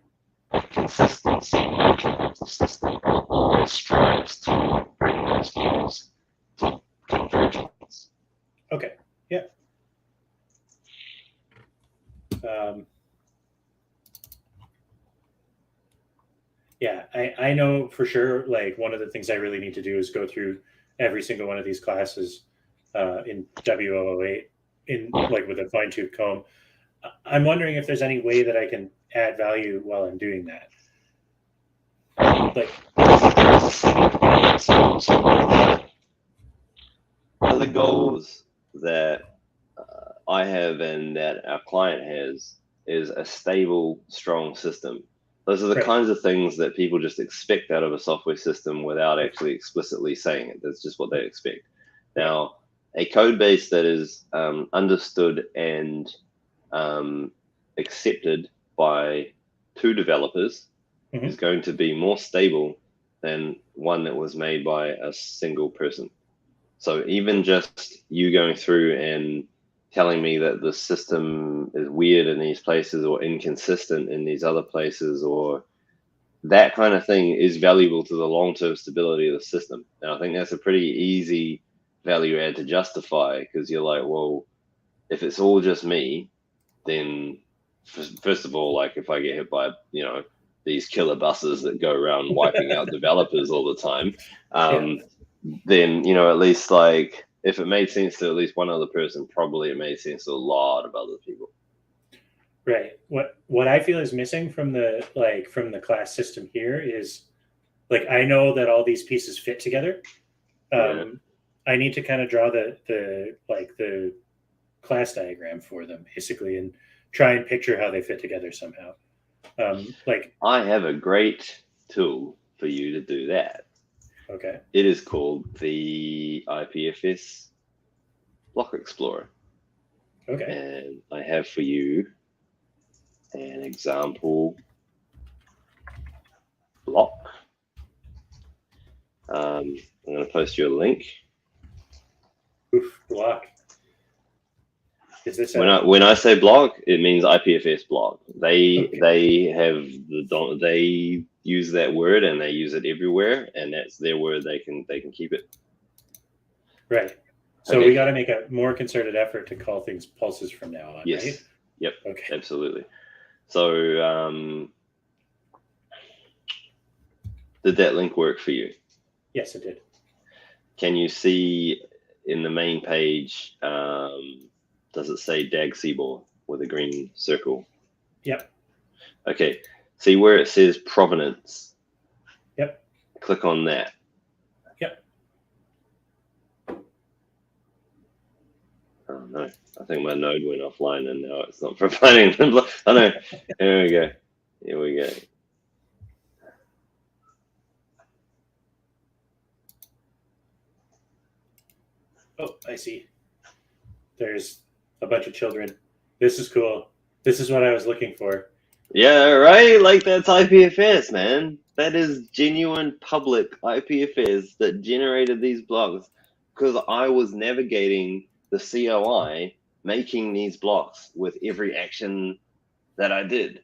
But consistency of the system always strives to bring those views to convergence. Okay. Yeah. Yeah, I know for sure, like one of the things I really need to do is go through every single one of these classes in W008 in like with a fine-tooth comb. I'm wondering if there's any way that I can add value while I'm doing that. Like one of the goals that I have and that our client has is a stable, strong system. Those are the kinds of things that people just expect out of a software system without actually explicitly saying it. That's just what they expect. Now, a code base that is understood and accepted by two developers is going to be more stable than one that was made by a single person. So even just you going through and telling me that the system is weird in these places or inconsistent in these other places, or that kind of thing is valuable to the long-term stability of the system. And I think that's a pretty easy value add to justify, because you're like, well, if it's all just me, then first of all, like if I get hit by, these killer buses that go around wiping out developers all the time, then, at least like, if it made sense to at least one other person, probably it made sense to a lot of other people. Right. What I feel is missing from the class system here is, like, I know that all these pieces fit together. I need to kind of draw the class diagram for them basically and try and picture how they fit together somehow. I have a great tool for you to do that. Okay. It is called the IPFS Block Explorer. Okay. And I have for you an example block. I'm going to post you a link. Oof, block. Is this when I say block, it means IPFS block. They use that word and they use it everywhere, and that's their word. They can keep it. Right. So we got to make a more concerted effort to call things pulses from now on. Yes. Right? Yep. Okay. Absolutely. So did that link work for you? Yes, it did. Can you see in the main page? Does it say DAG CBOR with a green circle? Yep. Okay. See where it says provenance? Yep. Click on that. Yep. Oh no, I think my node went offline and now it's not providing them. Oh no, here we go. Here we go. Oh, I see. There's a bunch of children. This is cool. This is what I was looking for. Yeah, right? Like that's IPFS, man. That is genuine public IPFS that generated these blocks because I was navigating the COI making these blocks with every action that I did.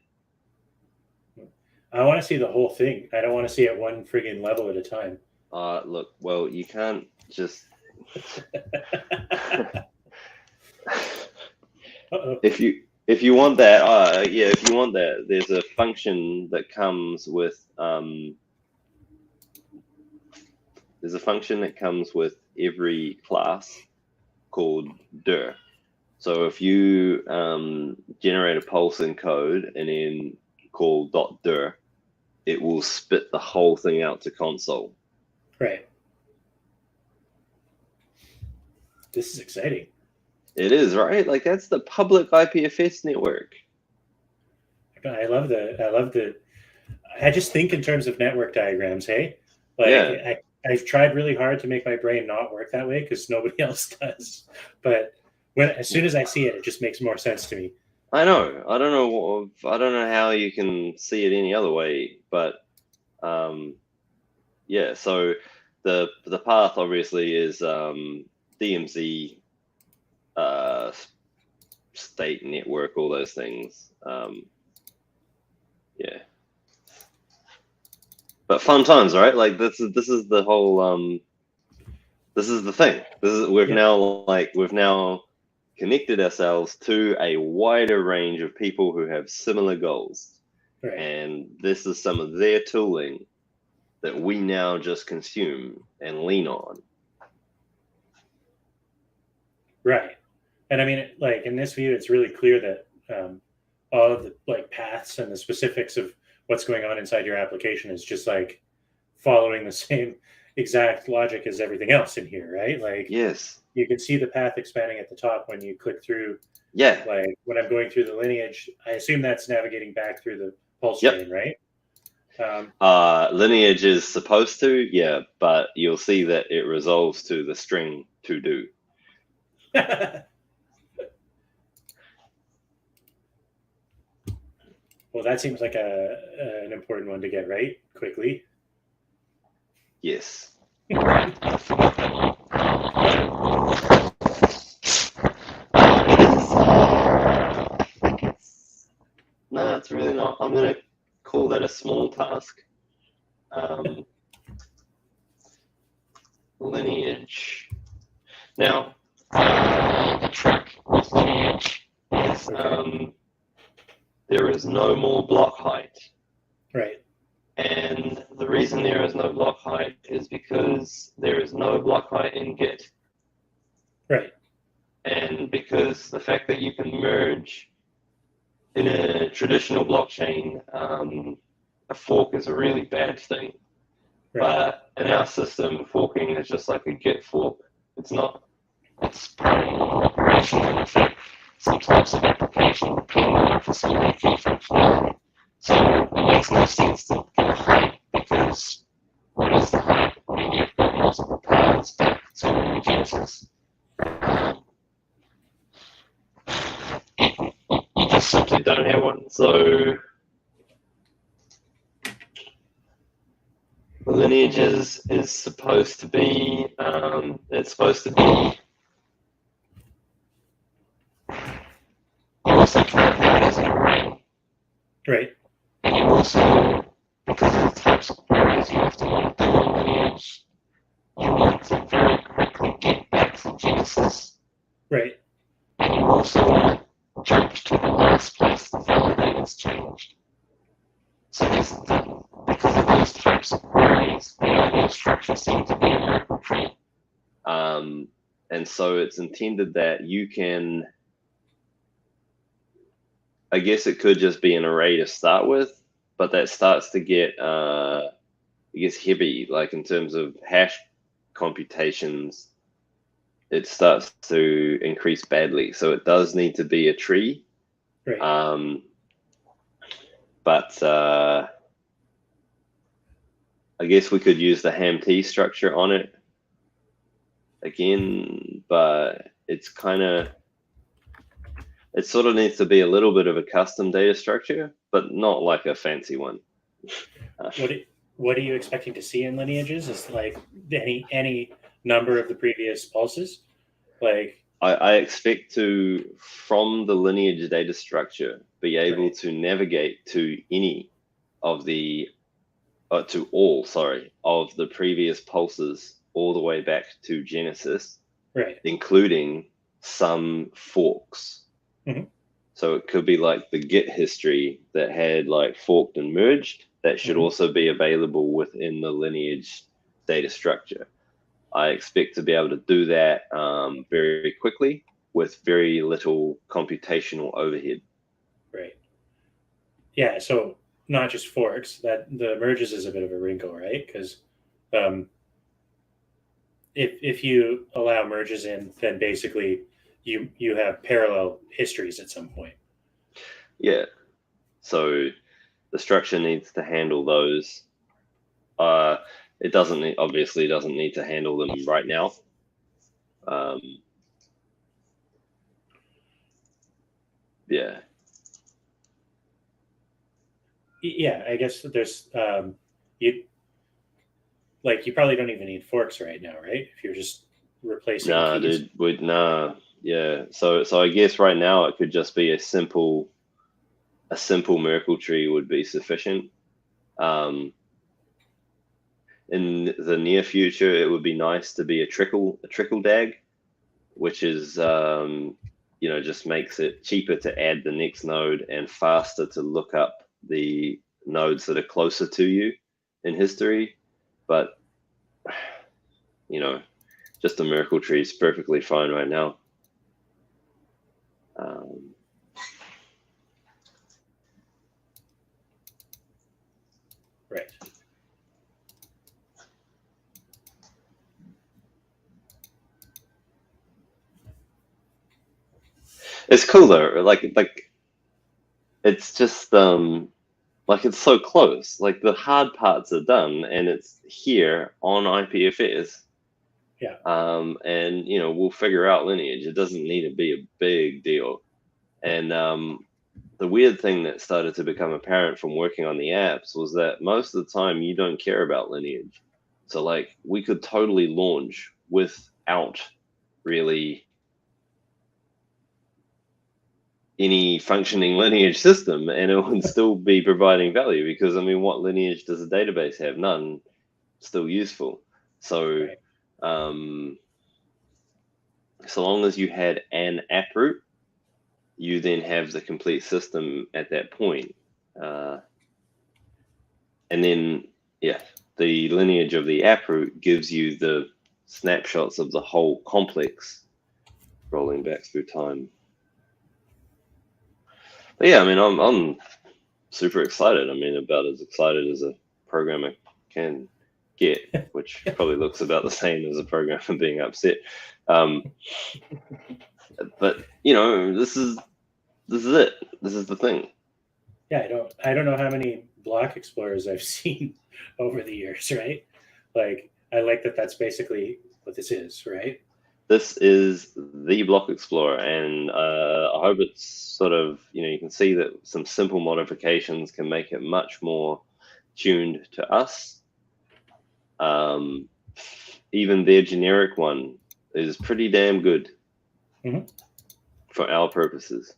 I want to see the whole thing. I don't want to see it one friggin' level at a time. Look, well, you can't just if you want that, yeah, if you want that, there's a function that comes with every class called dir. So if you generate a pulse in code and then call .dir, it will spit the whole thing out to console. Right. This is exciting. It is, right? Like that's the public IPFS network. I love the I just think in terms of network diagrams, hey? Like yeah. I've tried really hard to make my brain not work that way because nobody else does. But as soon as I see it, it just makes more sense to me. I know. I don't know how you can see it any other way, but yeah. So the path obviously is DMZ, state network, all those things. Yeah. But fun times, right? Like this is the whole this is the thing. We've now connected ourselves to a wider range of people who have similar goals. Right. And this is some of their tooling that we now just consume and lean on. Right. And I mean, like in this view, it's really clear that all of the like paths and the specifics of what's going on inside your application is just like following the same exact logic as everything else in here, right? Like, yes, you can see the path expanding at the top when you click through. Yeah. Like when I'm going through the lineage, I assume that's navigating back through the pulse chain, right? Lineage is supposed to, yeah, but you'll see that it resolves to the string to do. Well, that seems like an important one to get right quickly. Yes. No, it's really not. I'm going to call that a small task. Lineage. Now, the trick with lineage is there is no more block height. Right. And the reason there is no block height is because there is no block height in Git. Right. And because the fact that you can merge in a traditional blockchain, a fork is a really bad thing. Right. But in our system, forking is just like a Git fork. It's not. It's parallel operation, and in fact, some types of application depend on it for some of the key functionality. So it makes no sense to get a height because what is the height when you've got multiple paths back to Genesis? You just simply don't have one. So lineages is supposed to be, it's supposed to be, you also can't have it as an array. Right. And you also, because of the types of queries you have to want to do on lineage, you want to very quickly get back to Genesis. Right. And you also want to jump to the last place the validator is changed. So because of those types of queries, the ideal structure seems to be a Merkle tree. And so it's intended that you can, I guess it could just be an array to start with, but that starts to get, it gets heavy, like in terms of hash computations. it starts to increase badly. So it does need to be a tree. Right. But I guess we could use the ham-t structure on it again, but it sort of needs to be a little bit of a custom data structure, but not like a fancy one. What are you expecting to see in lineages? Is like any number of the previous pulses? Like I expect to, from the lineage data structure, be able right. to navigate to any of the to all, sorry, of the previous pulses all the way back to Genesis, Right. including some forks. Mm-hmm. So it could be like the Git history that had like forked and merged. That should Mm-hmm. also be available within the lineage data structure. I expect to be able to do that very quickly with very little computational overhead. Right. Yeah. So not just forks. That the merges is a bit of a wrinkle, right? Because um, if you allow merges in, then basically you have parallel histories at some point. Yeah. So the structure needs to handle those. It obviously doesn't need to handle them right now. Yeah. Yeah, I guess there's you you probably don't even need forks right now, right? If you're just replacing Nah, keys. dude. Nah. Yeah. So I guess right now it could just be a simple Merkle tree would be sufficient. Um, in the near future, it would be nice to be a trickle DAG, which is just makes it cheaper to add the next node and faster to look up the nodes that are closer to you in history. But just a Merkle tree is perfectly fine right now. Right. It's cool though. Like it's just like it's so close. Like the hard parts are done, and it's here on IPFS. Yeah. And we'll figure out lineage. It doesn't need to be a big deal. And the weird thing that started to become apparent from working on the apps was that most of the time you don't care about lineage. So like we could totally launch without really any functioning lineage system, and it would still be providing value, because I mean, what lineage does a database have? None. Still useful. So Right. so long as you had an app root, you then have the complete system at that point. And then, yeah, the lineage of the app root gives you the snapshots of the whole complex rolling back through time. But yeah, I mean, I'm super excited. I mean, about as excited as a programmer can get, which probably looks about the same as a programmer being upset. But this is it. This is the thing. Yeah, I don't know how many block explorers I've seen over the years, right? Like I like that that's basically what this is, right? This is the block explorer, and I hope it's sort of, you can see that some simple modifications can make it much more tuned to us. Even their generic one is pretty damn good for our purposes.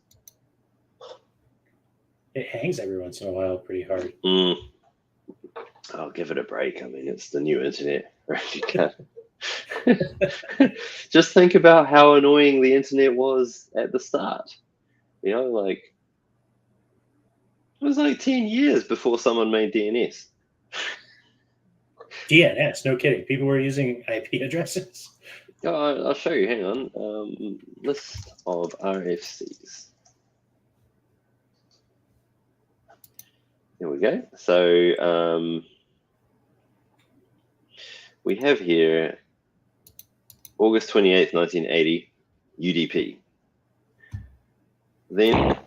It hangs every once in a while pretty hard. I'll give it a break. I mean, it's the new internet. Right? You can't. Just think about how annoying the internet was at the start. Like it was like 10 years before someone made DNS. DNS, no kidding. People were using IP addresses. I'll show you. Hang on. List of RFCs. There we go. So we have here August 28th, 1980, UDP. Then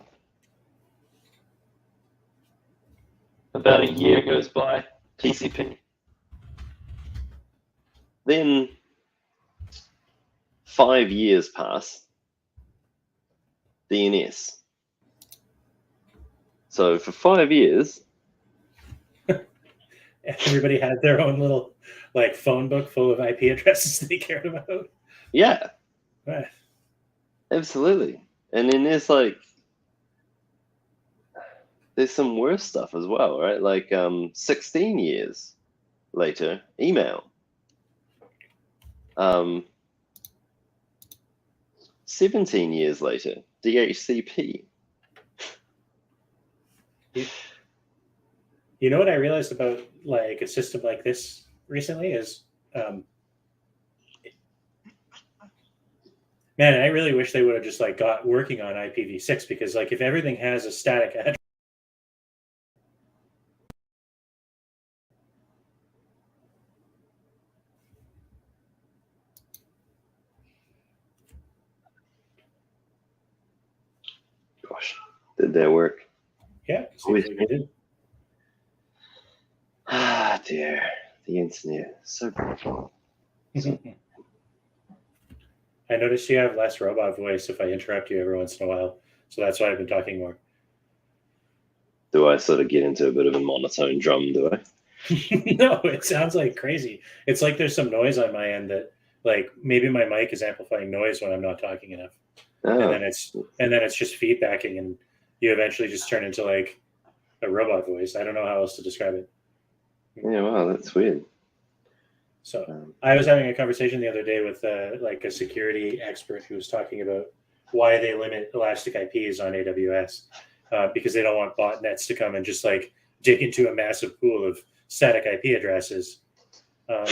about a year goes by, TCP. Then 5 years pass, DNS. So for 5 years, everybody had their own little like phone book full of IP addresses they cared about. yeah, Right. absolutely. And then there's some worse stuff as well, right? Like 16 years later, email. 17 years later, DHCP. You know what I realized about like a system like this recently is, man, I really wish they would have just like got working on IPv6, because like if everything has a static address. Gosh, did that work? Yeah, seems like it did. Ah, dear. The internet. So beautiful. I noticed you have less robot voice if I interrupt you every once in a while. So that's why I've been talking more. Do I sort of get into a bit of a monotone drum, do I? No, it sounds like crazy. It's like there's some noise on my end that like maybe my mic is amplifying noise when I'm not talking enough. Oh. And then it's just feedbacking, and you eventually just turn into like a robot voice. I don't know how else to describe it. Yeah, wow, that's weird. So I was having a conversation the other day with like a security expert who was talking about why they limit elastic IPs on AWS, because they don't want botnets to come and just like dig into a massive pool of static IP addresses. And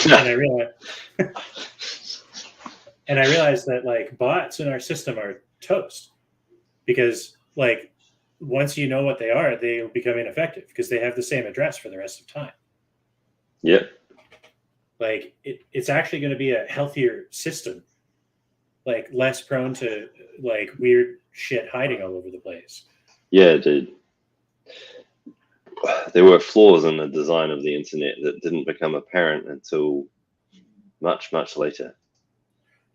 I realized that like bots in our system are toast, because like once you know what they are, they become ineffective because they have the same address for the rest of time. Yep. Like it's actually going to be a healthier system, like less prone to like weird shit hiding all over the place. Yeah, dude. There were flaws in the design of the internet that didn't become apparent until much, much later.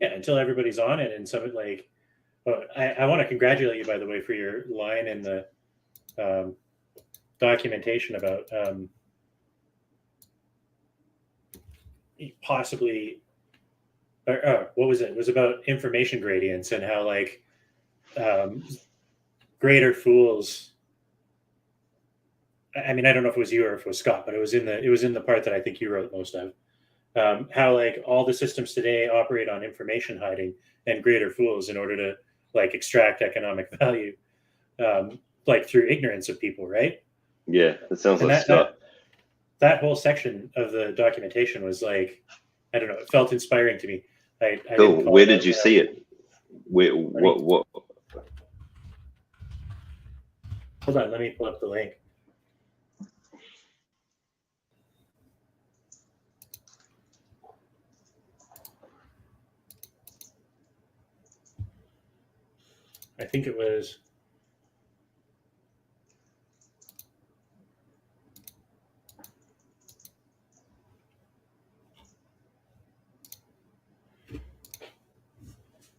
Yeah, until everybody's on it. And so like, I want to congratulate you, by the way, for your line in the documentation about possibly, what was it? It was about information gradients and how like greater fools. I mean, I don't know if it was you or if it was Scott, but it was in the part that I think you wrote most of. How like all the systems today operate on information hiding and greater fools in order to like extract economic value, like through ignorance of people, right? Yeah, it sounds like Scott. That whole section of the documentation was like, I don't know, it felt inspiring to me. Cool. Where did you see it? What? Hold on, let me pull up the link. I think it was.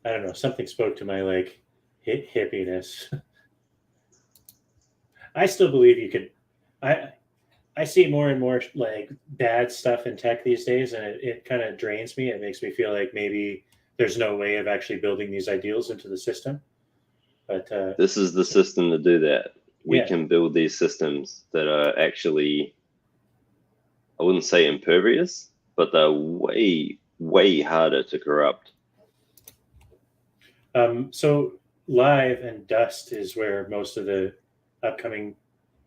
I don't know. Something spoke to my like hippiness. I still believe you could. I see more and more like bad stuff in tech these days, and it kind of drains me. It makes me feel like maybe there's no way of actually building these ideals into the system. But this is the system to do that. We can build these systems that are actually, I wouldn't say impervious, but they're way, way harder to corrupt. So Live and Dust is where most of the upcoming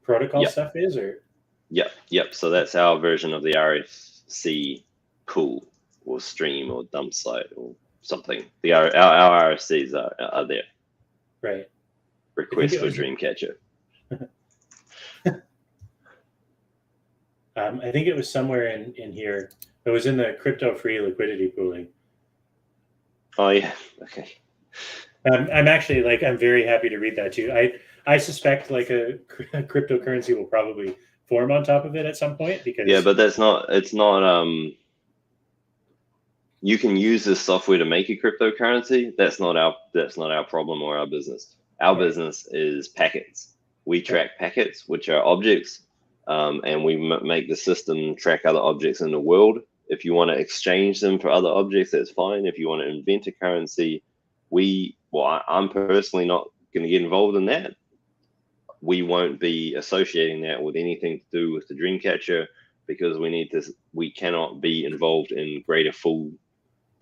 protocol stuff is, or? Yep. So that's our version of the RFC pool or stream or dump site or something. Our RFCs are there. Right. Request for Dreamcatcher. I think it was somewhere in here. It was in the crypto free liquidity pooling. Oh yeah. Okay. I'm actually like, I'm very happy to read that too. I suspect like a cryptocurrency will probably form on top of it at some point because Yeah, but it's not you can use this software to make a cryptocurrency. That's not our problem or our business. Our business is packets. We track packets, which are objects, and we make the system track other objects in the world. If you want to exchange them for other objects, that's fine. If you want to invent a currency, I'm personally not going to get involved in that. We won't be associating that with anything to do with the Dreamcatcher because we cannot be involved in greater fool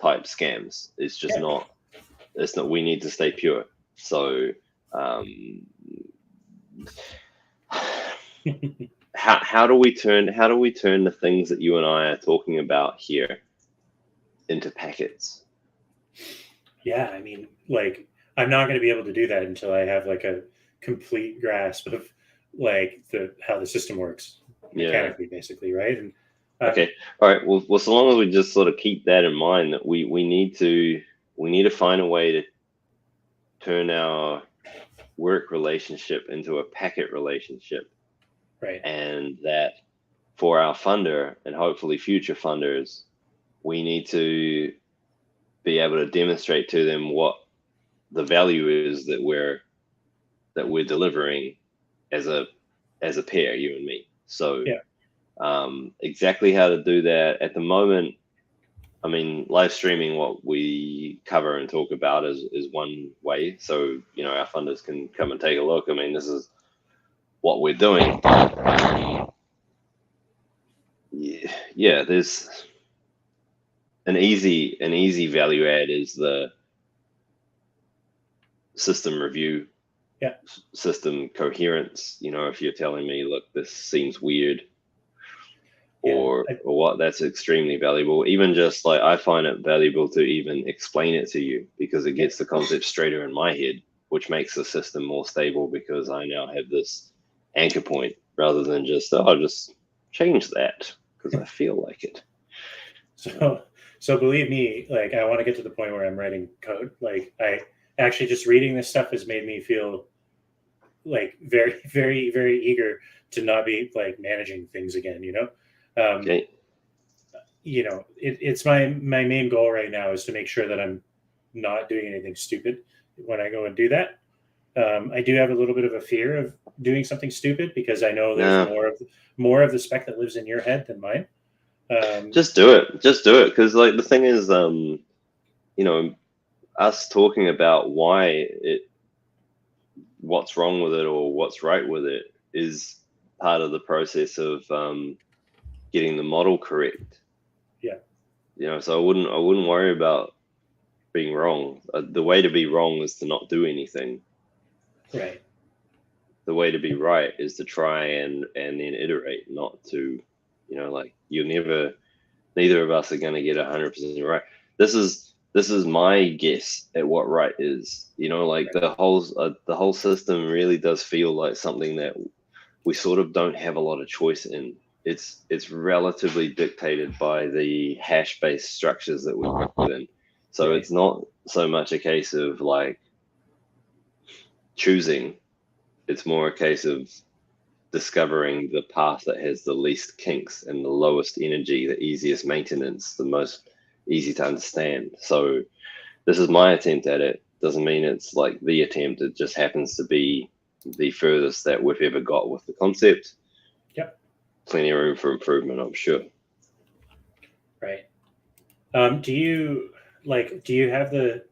type scams. It's just not. It's not. We need to stay pure. So, how do we turn the things that you and I are talking about here into packets? Yeah, I mean, like, I'm not going to be able to do that until I have like a complete grasp of like how the system works mechanically, basically, right? And okay, all right. Well, so long as we just sort of keep that in mind, that we need to find a way to turn our work relationship into a packet relationship, right? And that for our funder and hopefully future funders, we need to be able to demonstrate to them what the value is that we're delivering as a pair, you and me. So exactly how to do that at the moment, I mean, live streaming what we cover and talk about is one way. So, our funders can come and take a look. I mean, this is what we're doing. Yeah, there's an easy value add is the system review, system coherence. If you're telling me, look, this seems weird, or what, that's extremely valuable. Even just like, I find it valuable to even explain it to you because it gets the concept straighter in my head, which makes the system more stable because I now have this anchor point rather than just, I'll just change that because I feel like it. So believe me, like, I want to get to the point where I'm writing code. Like, I actually just reading this stuff has made me feel like very, very, very eager to not be like managing things again, Okay. It's my main goal right now is to make sure that I'm not doing anything stupid when I go and do that. I do have a little bit of a fear of doing something stupid because I know there's more of the spec that lives in your head than mine. Just do it. Because like the thing is, us talking about what's wrong with it or what's right with it is part of the process of getting the model correct. So I wouldn't worry about being wrong. The way to be wrong is to not do anything. Right. The way to be right is to try and then iterate, not to, like, neither of us are going to get 100% right. This is my guess at what right is. Like the whole system really does feel like something that we sort of don't have a lot of choice in. It's relatively dictated by the hash-based structures that we work within. So it's not so much a case of like choosing. It's more a case of discovering the path that has the least kinks and the lowest energy, the easiest maintenance, the most easy to understand. So this is my attempt at it. Doesn't mean it's like the attempt. It just happens to be the furthest that we've ever got with the concept. Yep. Plenty of room for improvement, I'm sure. Right. Do you have the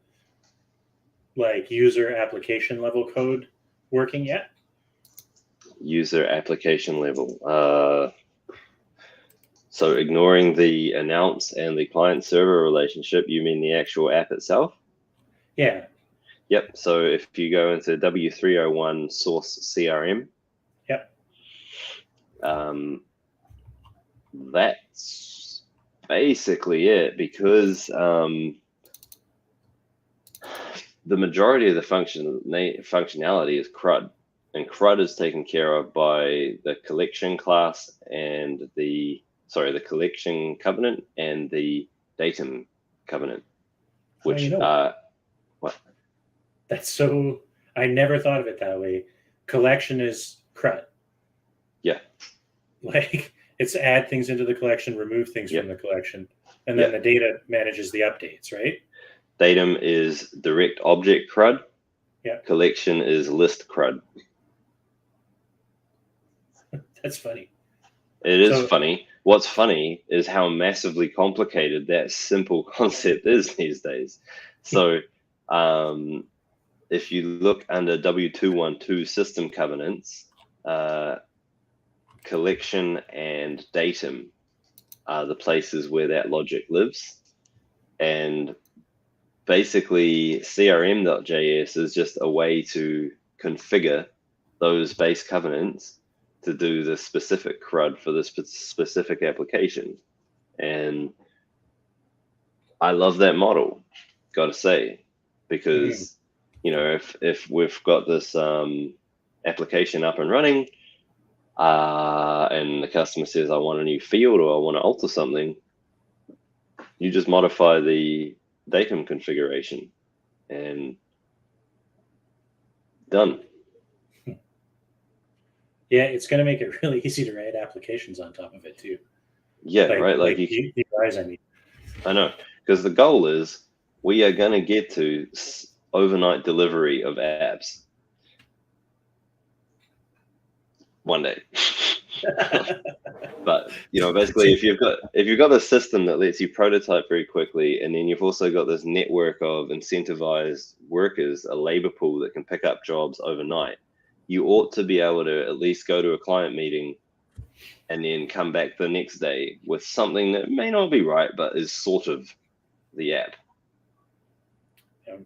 like user application level code working yet? User application level. So ignoring the announce and the client server relationship, you mean the actual app itself? Yeah. Yep. So if you go into W301 source CRM, that's basically it, because the majority of the functionality is CRUD, and CRUD is taken care of by the collection class and the collection covenant and the datum covenant. which what? That's so. I never thought of it that way. Collection is CRUD. Yeah. Like it's add things into the collection, remove things from the collection, and then the data manages the updates, right? Datum is direct object CRUD. Yeah. Collection is list CRUD. That's funny. It is funny. What's funny is how massively complicated that simple concept is these days. So if you look under W212 system covenants, collection and datum are the places where that logic lives. And basically CRM.js is just a way to configure those base covenants to do the specific CRUD for this specific application. And I love that model, gotta say, because you know, if we've got this application up and running, and the customer says, I want a new field or I want to alter something, you just modify the datum configuration and done. Yeah, it's going to make it really easy to write applications on top of it too. Yeah, right. Like I know, because the goal is we are going to get to overnight delivery of apps one day. But you know, basically, if you've got a system that lets you prototype very quickly, and then you've also got this network of incentivized workers, a labor pool that can pick up jobs overnight, you ought to be able to at least go to a client meeting and then come back the next day with something that may not be right, but is sort of the app. Yeah.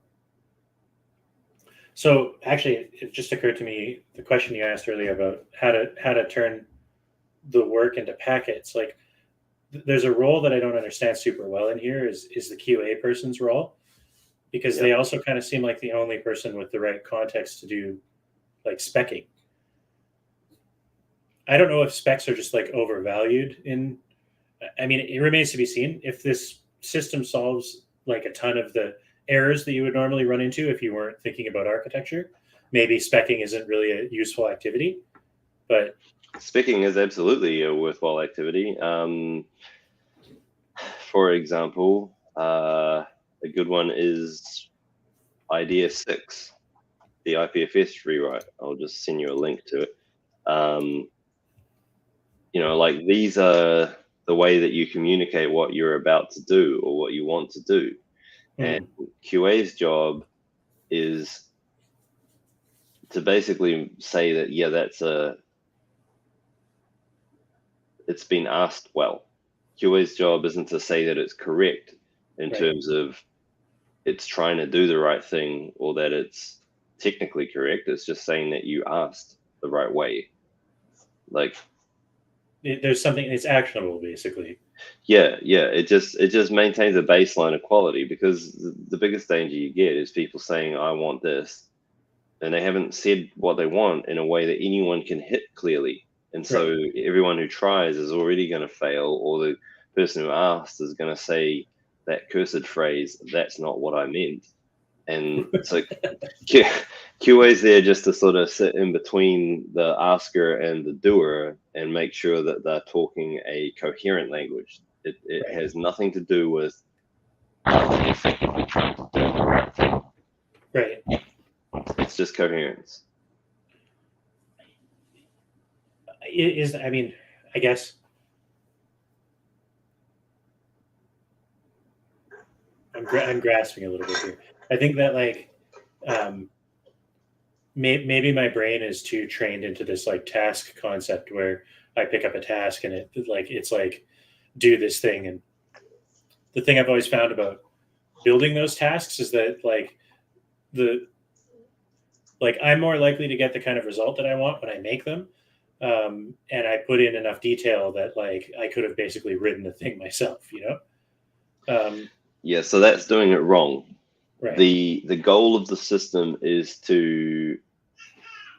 So actually, it just occurred to me, the question you asked earlier about how to turn the work into packets. Like there's a role that I don't understand super well in here is the QA person's role, because they also kind of seem like the only person with the right context to do like specking. I don't know if specs are just like overvalued I mean, it remains to be seen if this system solves like a ton of the errors that you would normally run into if you weren't thinking about architecture. Maybe specking isn't really a useful activity, but specking is absolutely a worthwhile activity. For example, a good one is Idea 6, the IPFS rewrite. I'll just send you a link to it. You know, like these are the way that you communicate what you're about to do or what you want to do. And QA's job is to basically say that, yeah, it's been asked well. QA's job isn't to say that it's correct in terms of it's trying to do the right thing or that it's technically correct. It's just saying that you asked the right way. Like there's something, it's actionable basically. Yeah. It just maintains a baseline of quality, because the biggest danger you get is people saying, I want this, and they haven't said what they want in a way that anyone can hit clearly. And so everyone who tries is already going to fail, or the person who asked is going to say that cursed phrase, that's not what I meant. And so QA is there just to sort of sit in between the asker and the doer and make sure that they're talking a coherent language. It has nothing to do with effectively trying to do the right thing. Right. It's just coherence. I mean, I guess I'm grasping a little bit here. I think that like maybe my brain is too trained into this like task concept where I pick up a task and it's like do this thing. And the thing I've always found about building those tasks is that I'm more likely to get the kind of result that I want when I make them. And I put in enough detail that like I could have basically written the thing myself, you know? Yeah, so that's doing it wrong. Right. The goal of the system is to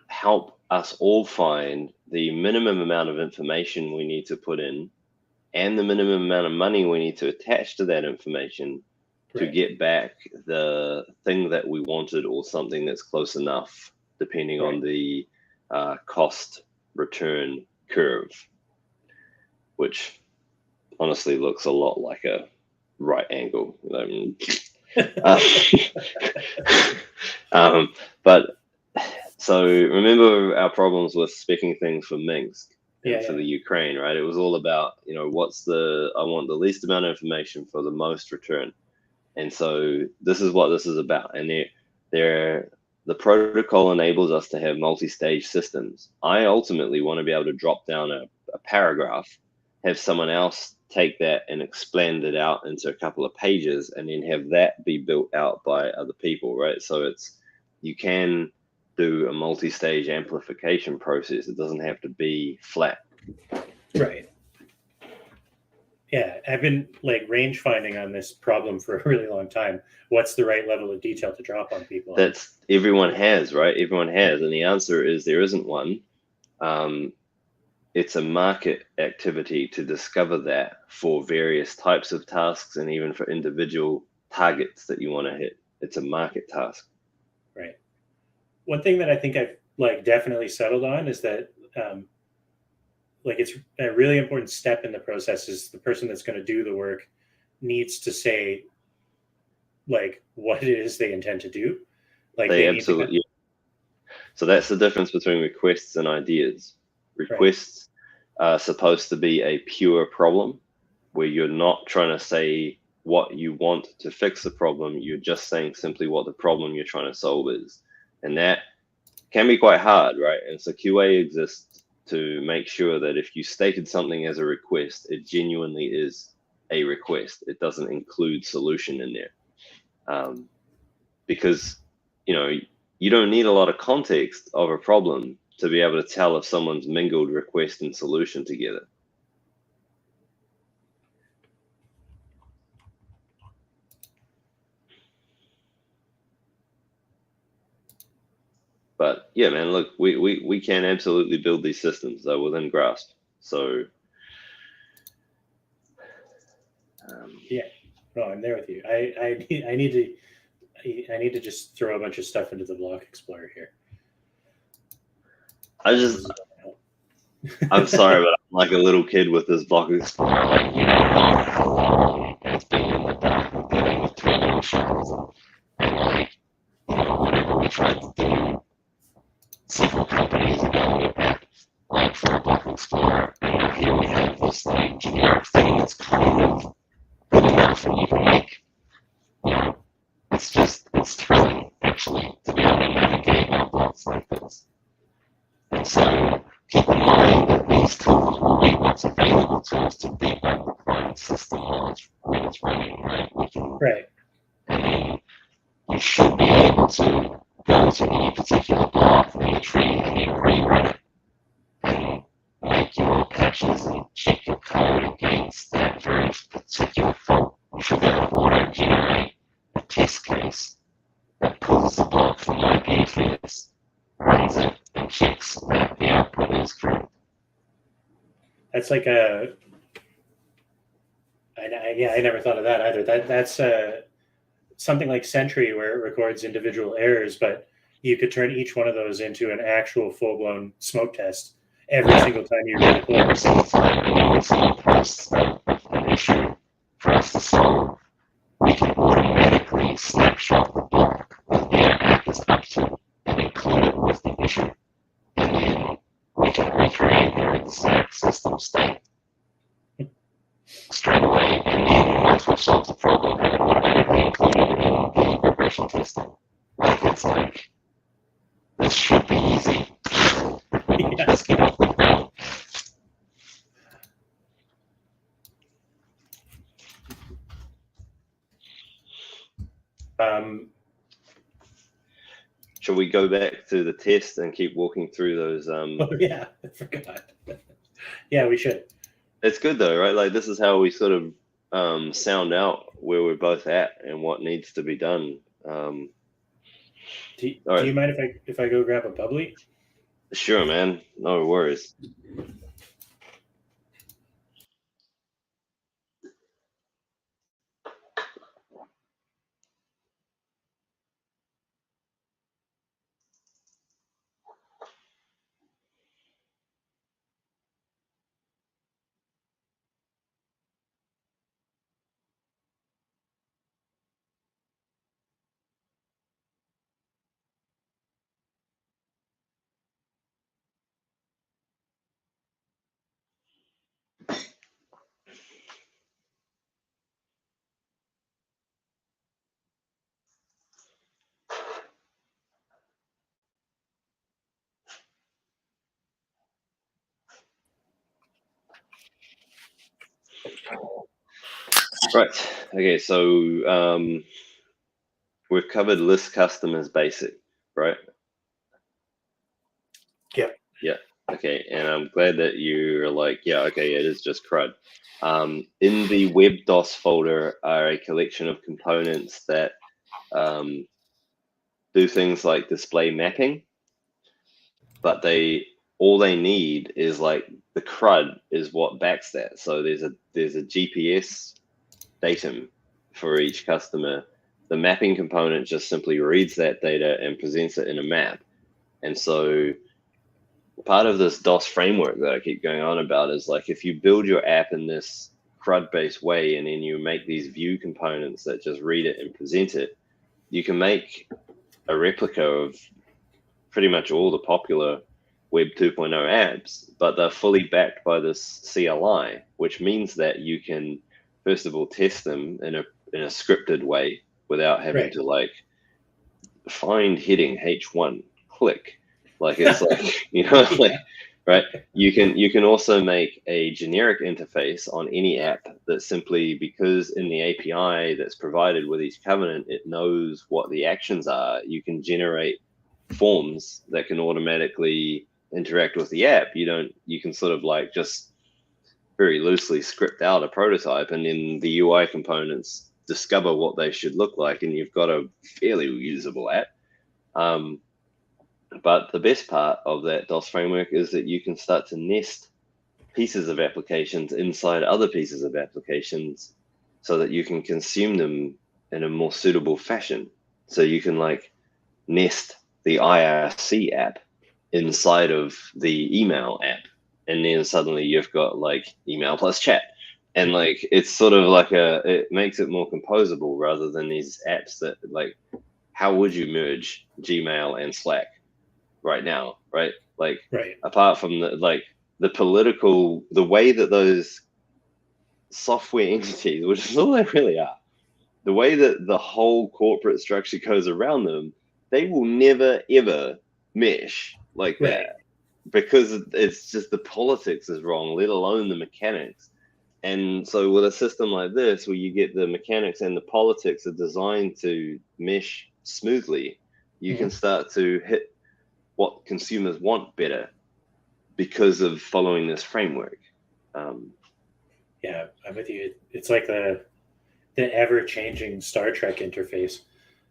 help us all find the minimum amount of information we need to put in and the minimum amount of money we need to attach to that information to get back the thing that we wanted or something that's close enough, depending on the cost return curve, which honestly looks a lot like a right angle. But so remember our problems with speccing things for Minsk and for the Ukraine, right? It was all about, I want the least amount of information for the most return. And so this is what this is about. And the protocol enables us to have multi-stage systems. I ultimately want to be able to drop down a paragraph, have someone else take that and expand it out into a couple of pages, and then have that be built out by other people, right? So you can do a multi-stage amplification process. It doesn't have to be flat. Right. Yeah, I've been range finding on this problem for a really long time. What's the right level of detail to drop on people? That's everyone has, right? Everyone has. And the answer is there isn't one. It's a market activity to discover that for various types of tasks and even for individual targets that you want to hit. It's a market task. Right. One thing that I think I've definitely settled on is that it's a really important step in the process is the person that's going to do the work needs to say what it is they intend to do. They absolutely. So that's the difference between requests and ideas. Requests are supposed to be a pure problem where you're not trying to say what you want to fix the problem. You're just saying simply what the problem you're trying to solve is. And that can be quite hard, right? And so QA exists to make sure that if you stated something as a request, it genuinely is a request. It doesn't include solution in there. Because, you don't need a lot of context of a problem to be able to tell if someone's mingled request and solution together. But yeah, man, look, we can absolutely build these systems though within Grasp. So yeah, no, I'm there with you. I need to just throw a bunch of stuff into the Block Explorer here. I'm sorry, but I'm like a little kid with this Block Explorer. It's been in the back of getting with Twitter shows and whatever we tried to do several companies ago for a Block Explorer, and here we have this generic thing that's kind of good enough, and you can make, it's thrilling actually to be able to navigate on blocks like this. And so keep in mind that these tools will be what's available to us to debug the client system when it's running, right? And then you should be able to go to any particular block in the tree and then rerun it and make your patches and check your code against that very particular fault. You should be able to auto-generate a test case that pulls the block from the interface, runs it, and checks that the output is correct. That's I never thought of that either. That's something like Sentry where it records individual errors, but you could turn each one of those into an actual full-blown smoke test every single time you run it. Every single time we see an issue for us to solve, we can automatically snapshot the block that the attack is up to and include it with the issue. And then we can recreate their exact system state straight away. And then once we've solved the problem, have it automatically included in the regression testing. This should be easy. Just get off the ground. Shall we go back to the test and keep walking through those? Oh yeah, I forgot. Yeah, we should. It's good though, right? This is how we sort of sound out where we're both at and what needs to be done. Do you mind if I go grab a bubbly? Sure, man. No worries. Right. Okay. So we've covered list customers basic, right? Yeah. Yeah. Okay. And I'm glad that you're like, yeah, okay, it is just CRUD. In the web DOS folder are a collection of components that do things like display mapping, but all they need is like the CRUD is what backs that. So there's a GPS datum for each customer. The mapping component just simply reads that data and presents it in a map. And so part of this DOS framework that I keep going on about is like if you build your app in this CRUD based way and then you make these view components that just read it and present it, you can make a replica of pretty much all the popular Web 2.0 apps, but they're fully backed by this CLI, which means that you can, first of all, test them in a scripted way without having to like find heading H1, click. Like it's like, like, right? You can also make a generic interface on any app that simply, because in the API that's provided with each covenant, it knows what the actions are. You can generate forms that can automatically interact with the app. You can sort of like just very loosely script out a prototype, and then the UI components discover what they should look like, and you've got a fairly usable app. But the best part of that DOS framework is that you can start to nest pieces of applications inside other pieces of applications so that you can consume them in a more suitable fashion. So you can like nest the IRC app inside of the email app, and then suddenly you've got like email plus chat, and like it's sort of like it makes it more composable rather than these apps that like, how would you merge Gmail and Slack right now, right? Like apart from the way that those software entities, which is all they really are, the way that the whole corporate structure goes around them, they will never ever mesh like that, because it's just the politics is wrong, let alone the mechanics. And so with a system like this, where you get the mechanics and the politics are designed to mesh smoothly, you can start to hit what consumers want better because of following this framework. Yeah, I'm with you. It's like the ever-changing Star Trek interface.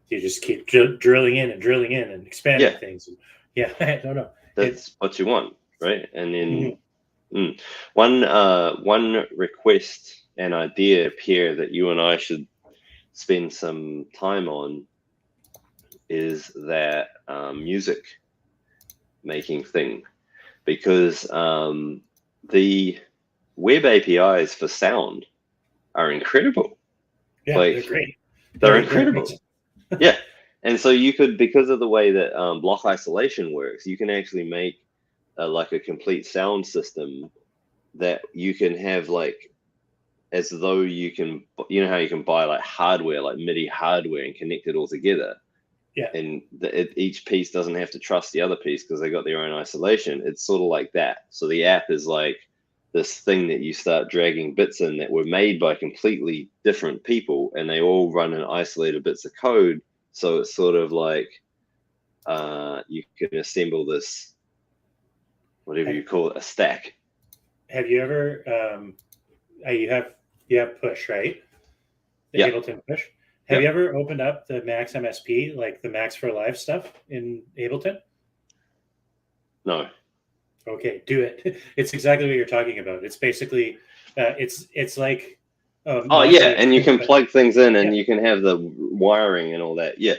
You just keep drilling in and expanding things. Yeah, I don't know. That's what you want, right? And then one request and idea, Pierre, that you and I should spend some time on is that music making thing, because the web APIs for sound are incredible. Yeah, like, they're great. They're incredible. Yeah. And so you could, because of the way that block isolation works, you can actually make like a complete sound system that you can have like, as though you can, how you can buy like hardware, like MIDI hardware, and connect it all together. Yeah. And each piece doesn't have to trust the other piece because they got their own isolation. It's sort of like that. So the app is like this thing that you start dragging bits in that were made by completely different people, and they all run in isolated bits of code. So it's sort of like you can assemble this, whatever you call it, a stack. Have you ever you have push, right? The Ableton push. Have you ever opened up the Max MSP, like the Max for Live stuff in Ableton? No. Okay, do it. It's exactly what you're talking about. It's basically it's like and you can plug things in, and you can have the wiring and all that. Yeah.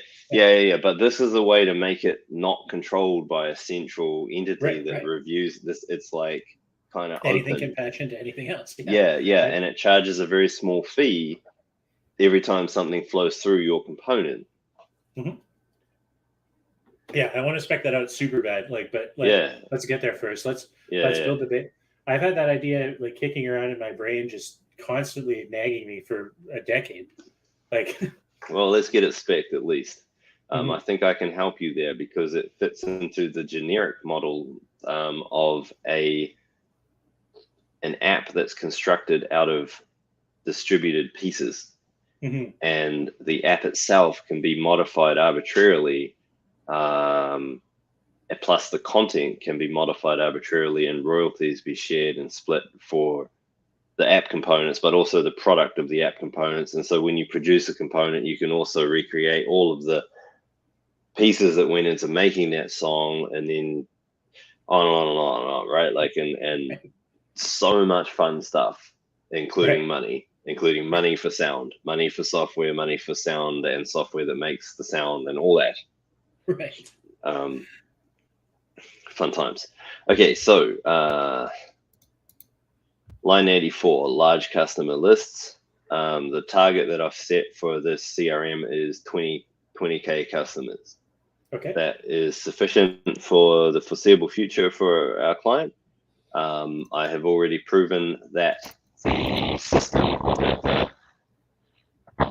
But this is a way to make it not controlled by a central entity that reviews this. It's like kind of anything open. Can patch into anything else. Yeah, and it charges a very small fee every time something flows through your component. Yeah, I want to spec that out super bad. Let's get there first. Let's build the bit. I've had that idea like kicking around in my brain, just constantly nagging me for a decade. Well, let's get it spec'd at least. I think I can help you there because it fits into the generic model of an app that's constructed out of distributed pieces. Mm-hmm. And the app itself can be modified arbitrarily, plus the content can be modified arbitrarily, and royalties be shared and split for the app components, but also the product of the app components. And so when you produce a component, you can also recreate all of the pieces that went into making that song, and then on and on and on and on, right? Like, and so much fun stuff, including money for sound, money for software, money for sound, and software that makes the sound, and all that. Right. Fun times. Okay, so line 84, large customer lists. The target that I've set for this CRM is 20K customers. Okay. That is sufficient for the foreseeable future for our client. I have already proven that the system, the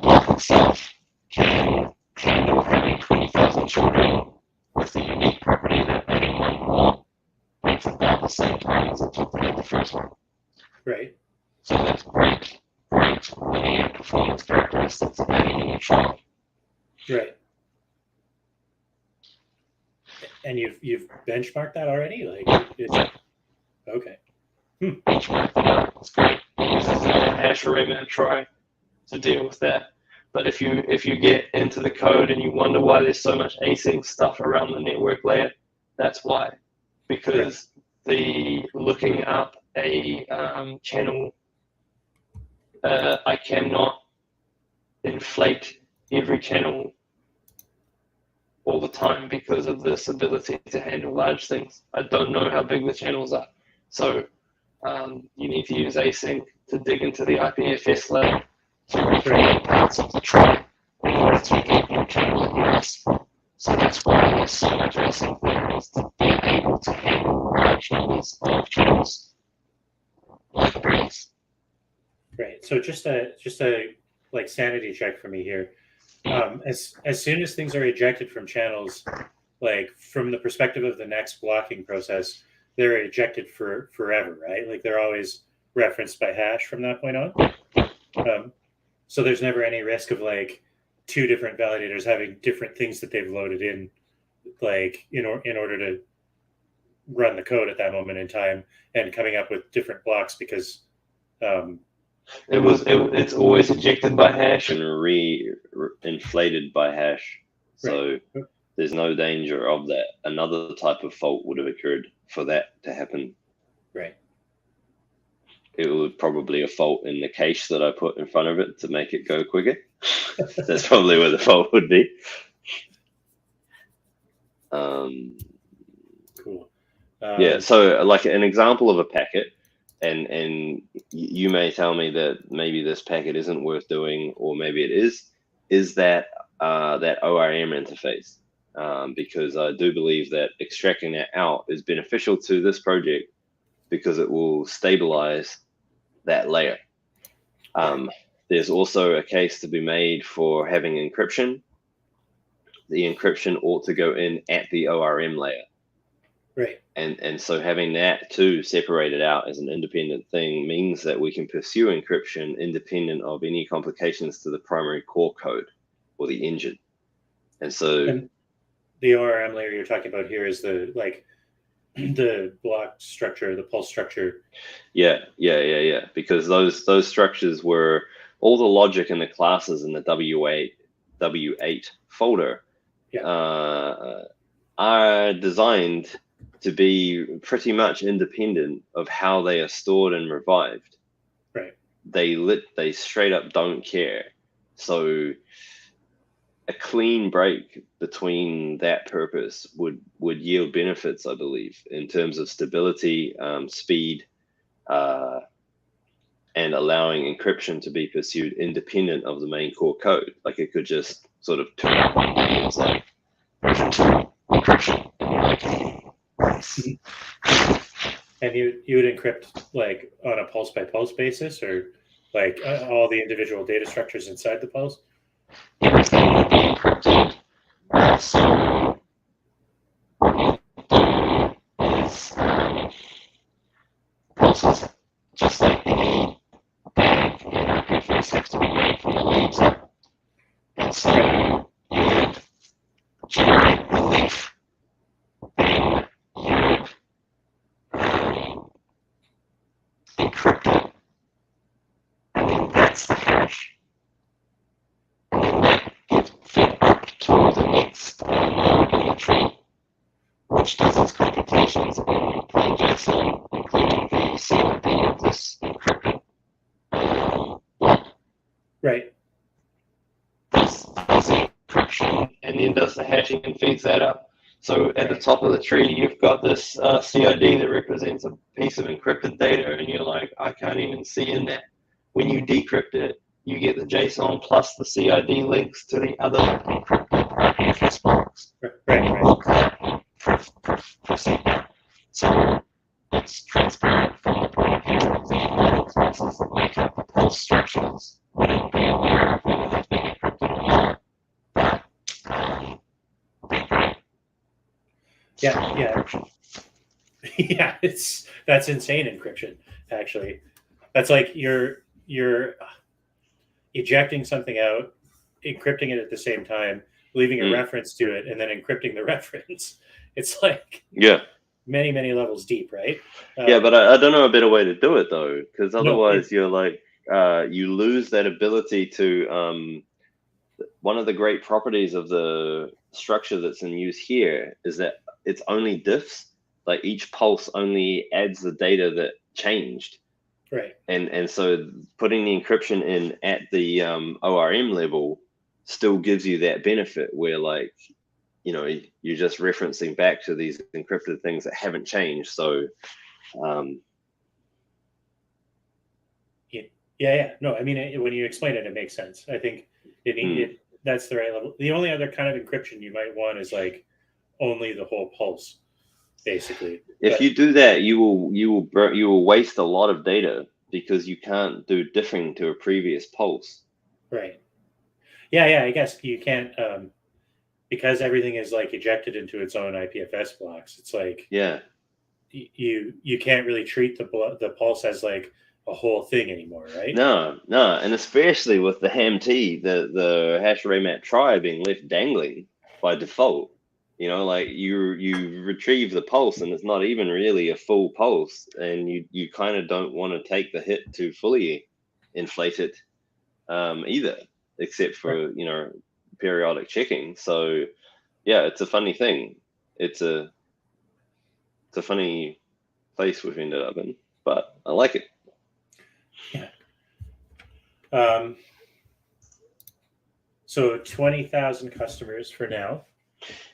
block itself, can handle having 20,000 children with the unique property that anyone will with about the same time as it took to get the first one. Right. So that's great linear performance characteristics of any new child. Right. And you've benchmarked that already? Like, Yeah. Okay. Benchmark that out. It's great. It uses a hash array and try to deal with that. But if you get into the code and you wonder why there's so much async stuff around the network layer, that's why. Because the looking up a channel, I cannot inflate every channel all the time because of this ability to handle large things. I don't know how big the channels are. So you need to use async to dig into the IPFS layer to recreate parts of the try in order to get your channel at US. So that's why there's so much async there, is to be able to handle large numbers of channels like a breeze. Right. So just a like sanity check for me here. As soon as things are ejected from channels, like from the perspective of the next blocking process, they're ejected for forever, right? Like they're always referenced by hash from that point on. So there's never any risk of like two different validators having different things that they've loaded in, like in order to run the code at that moment in time and coming up with different blocks because it's always ejected by hash and inflated by hash. So there's no danger of that. Another type of fault would have occurred for that to happen. Right. It was probably a fault in the cache that I put in front of it to make it go quicker. That's probably where the fault would be. Cool. Yeah, so like an example of a packet, and you may tell me that maybe this packet isn't worth doing, or maybe it is that that ORM interface, because I do believe that extracting that out is beneficial to this project because it will stabilize that layer. There's also a case to be made for having encryption. The encryption ought to go in at the ORM layer. Right. And so having that too separated out as an independent thing means that we can pursue encryption independent of any complications to the primary core code or the engine. And so the ORM layer you're talking about here is the the block structure, the pulse structure. Yeah. Because those structures were all the logic in the classes in the W8 folder are designed to be pretty much independent of how they are stored and revived. Right. They straight up don't care. So a clean break between that purpose would yield benefits, I believe, in terms of stability, speed, and allowing encryption to be pursued independent of the main core code. Like it could just sort of turn up one day. It's like version 2 encryption. And you would encrypt like on a pulse by pulse basis, or like all the individual data structures inside the pulse? Everything would be encrypted. So what you do is pulses, just like any bank, packet first have to be read from the ledger. And so you would generate the leaf, then you would encrypt it, and then that's the hash. And then that gets fed up to the next node in the tree, which does its computations in plain JSON, including the CRM of this encrypted block. Right. Does the encryption and then does the hashing and feeds that up. So at the top of the tree, you've got this CID that represents a piece of encrypted data, and you're like, I can't even see in that. When you decrypt it, you get the JSON plus the CID links to the other encrypted RPFS blocks. Right. Look that and proceed that. So it's transparent from the point of view of the influences that make up the pulse structures. We don't be aware of whether they've been encrypted or not. But be great. Yeah. Yeah, that's insane encryption, actually. That's like you're ejecting something out, encrypting it at the same time, leaving a reference to it, and then encrypting the reference. It's like many levels deep, right? Yeah, but I don't know a better way to do it though, because otherwise you're like you lose that ability to one of the great properties of the structure that's in use here is that it's only diffs. Like each pulse only adds the data that changed. Right. And so putting the encryption in at the ORM level still gives you that benefit where, like, you know, you're just referencing back to these encrypted things that haven't changed. So yeah. No, I mean, when you explain it, it makes sense. I think that's the right level. The only other kind of encryption you might want is like only the whole pulse, basically. If you do that, you will waste a lot of data because you can't do diffing to a previous pulse. Right. Yeah. I guess you can't because everything is like ejected into its own IPFS blocks. It's like you can't really treat the pulse as like a whole thing anymore, right? No, and especially with the HAMT, the hash array map trie being left dangling by default. You know, like you retrieve the pulse and it's not even really a full pulse, and you kind of don't want to take the hit to fully inflate it either, except for periodic checking. So yeah, it's a funny thing. It's a funny place we've ended up in, but I like it. Yeah. So 20,000 customers for now.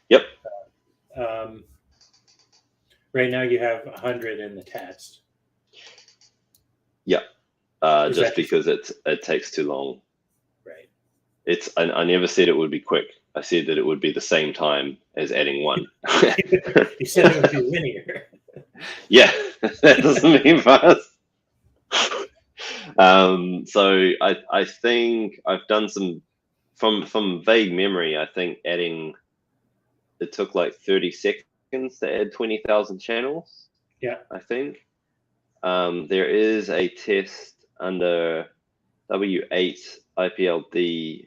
Yep. Right now you have 100 in the test. Yeah. Just because it takes too long. Right. I never said it would be quick. I said that it would be the same time as adding one. You said it would be linear. Yeah, that doesn't mean fast. So I think I've done some from vague memory. I think it took like 30 seconds to add 20,000 channels. Yeah, I think there is a test under W8 IPLD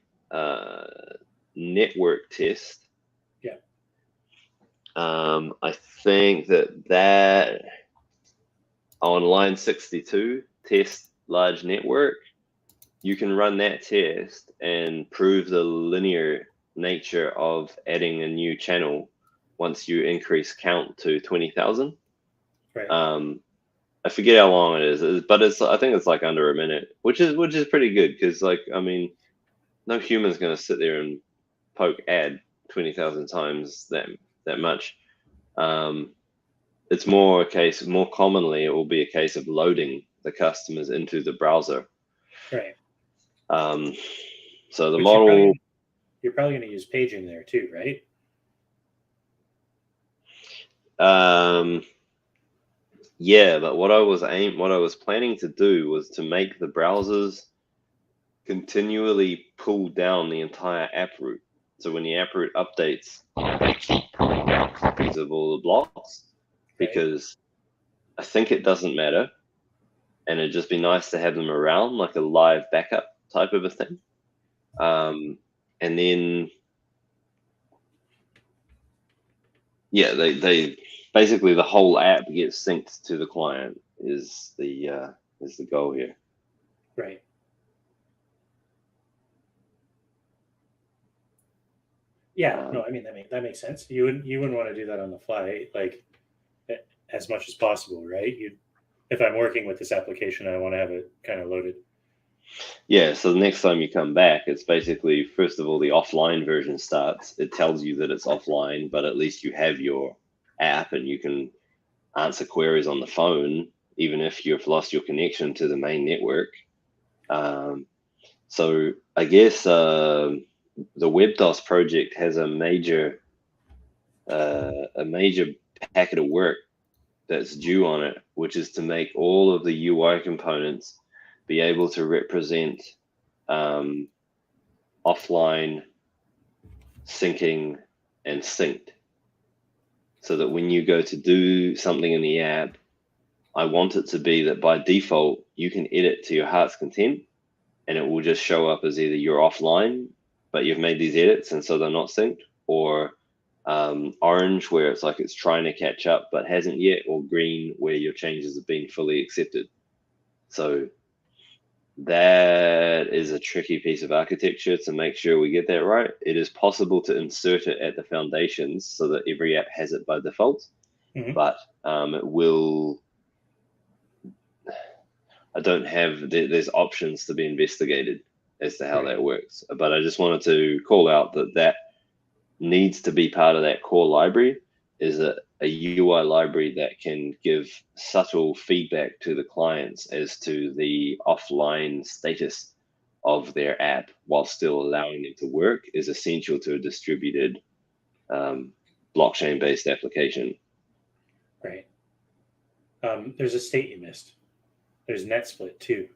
network test. Yeah. I think that on line 62 test large network, you can run that test and prove the linear nature of adding a new channel once you increase count to 20,000. Right. I forget how long it is, but I think it's like under a minute, which is pretty good because, like, I mean, no human's going to sit there and poke add 20,000 times that much. It's more commonly it will be a case of loading the customers into the browser. Right. So the model. You're probably going to use paging there too, right? Yeah, but what I was planning to do was to make the browsers continually pull down the entire app root. So when the app root updates, they keep pulling down copies of all the blocks, because I think it doesn't matter. and it'd just be nice to have them around, like a live backup type of a thing. And then, yeah, they basically the whole app gets synced to the client is the goal here. Right. Yeah. No, I mean that makes sense. You wouldn't want to do that on the fly, like as much as possible, right? If I'm working with this application, I want to have it kind of loaded. Yeah, so the next time you come back, it's basically, first of all, the offline version starts. It tells you that it's offline, but at least you have your app and you can answer queries on the phone, even if you've lost your connection to the main network. So I guess the WebDOS project has a major packet of work that's due on it, which is to make all of the UI components be able to represent offline syncing and synced, so that when you go to do something in the app, I want it to be that by default you can edit to your heart's content, and it will just show up as either you're offline but you've made these edits and so they're not synced, or orange where it's like it's trying to catch up but hasn't yet, or green where your changes have been fully accepted. So that is a tricky piece of architecture to make sure we get that right. It is possible to insert it at the foundations so that every app has it by default, but it will. I don't have. There's options to be investigated as to how that works, but I just wanted to call out that needs to be part of that core library. Is a UI library that can give subtle feedback to the clients as to the offline status of their app while still allowing it to work is essential to a distributed blockchain-based application. Right. There's a state you missed. There's NetSplit too.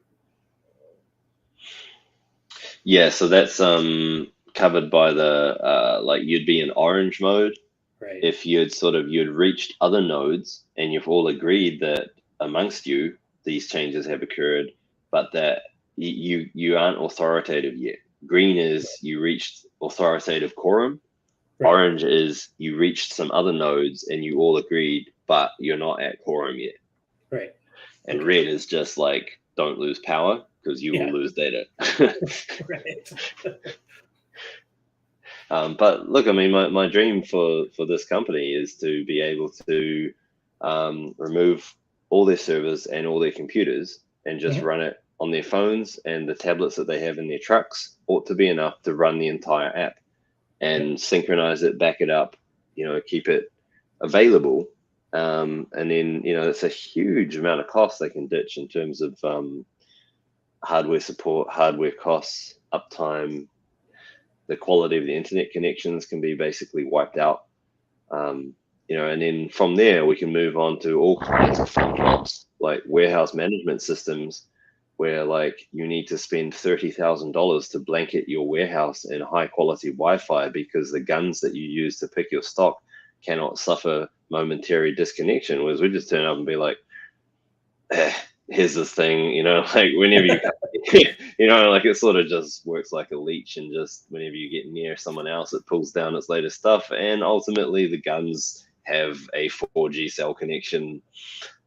Yeah, so that's covered by the like you'd be in orange mode. Right. If you'd reached other nodes and you've all agreed that amongst you these changes have occurred, but that you aren't authoritative yet. Green is you reached authoritative quorum. Right. Orange is you reached some other nodes and you all agreed, but you're not at quorum yet. Right. And red is just like don't lose power because you will lose data. Right. But look, I mean, my dream for this company is to be able to remove all their servers and all their computers and just run it on their phones, and the tablets that they have in their trucks ought to be enough to run the entire app and synchronize it, back it up, keep it available. And then, it's a huge amount of cost they can ditch in terms of hardware support, hardware costs, uptime. The quality of the internet connections can be basically wiped out, and then from there we can move on to all kinds of fun jobs like warehouse management systems, where like you need to spend $30,000 to blanket your warehouse in high quality Wi-Fi because the guns that you use to pick your stock cannot suffer momentary disconnection. Whereas we just turn up and be like, here's this thing, like whenever you like it sort of just works like a leech, and just whenever you get near someone else it pulls down its latest stuff, and ultimately the guns have a 4G cell connection,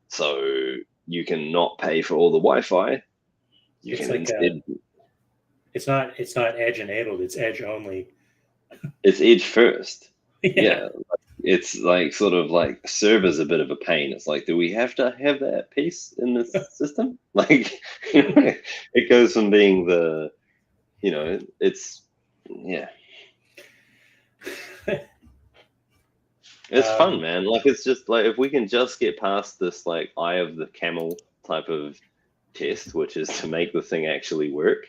so you can not pay for all the Wi-Fi. You can instead it's not edge enabled, it's edge only. It's edge first. Yeah. It's like sort of like server's a bit of a pain. It's like, do we have to have that piece in this system? Like, it goes from being the, it's, yeah. It's fun, man. Like, it's just like, if we can just get past this, like, eye of the camel type of test, which is to make the thing actually work,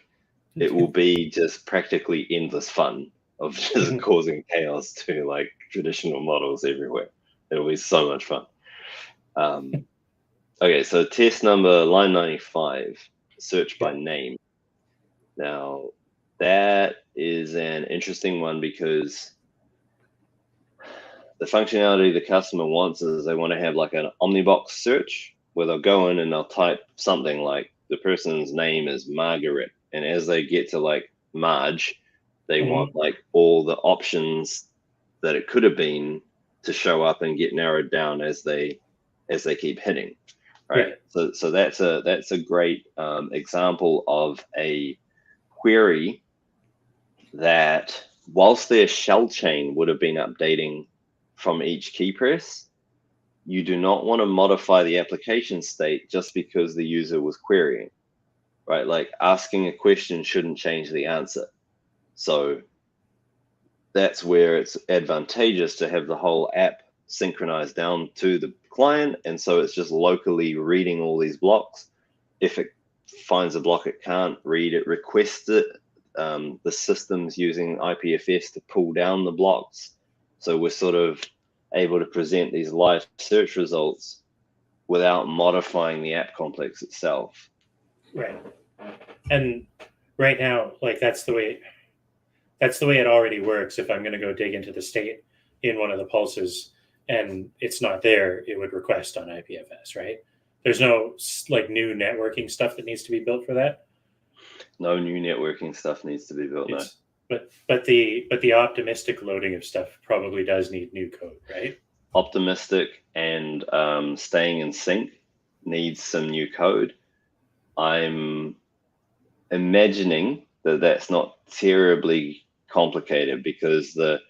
it will be just practically endless fun of just causing chaos to like traditional models everywhere. It'll be so much fun. Okay, so test number line 95, search by name. Now that is an interesting one because the functionality the customer wants is they want to have like an omnibox search where they'll go in and they'll type something like the person's name is Margaret, and as they get to like Marge, they want like all the options that it could have been to show up and get narrowed down as they keep hitting, right? So that's a great example of a query that, whilst their shell chain would have been updating from each key press, you do not want to modify the application state just because the user was querying, right? Like asking a question shouldn't change the answer. So that's where it's advantageous to have the whole app synchronized down to the client. And so it's just locally reading all these blocks. If it finds a block it can't read, it requests it. The system's using IPFS to pull down the blocks. So we're sort of able to present these live search results without modifying the app complex itself. Right. And right now, like that's the way it already works. If I'm going to go dig into the state in one of the pulses and it's not there, it would request on IPFS, right? There's no like new networking stuff that needs to be built for that. No new networking stuff needs to be built. No. But the optimistic loading of stuff probably does need new code, right? Optimistic and staying in sync needs some new code. I'm imagining that that's not terribly complicated, because the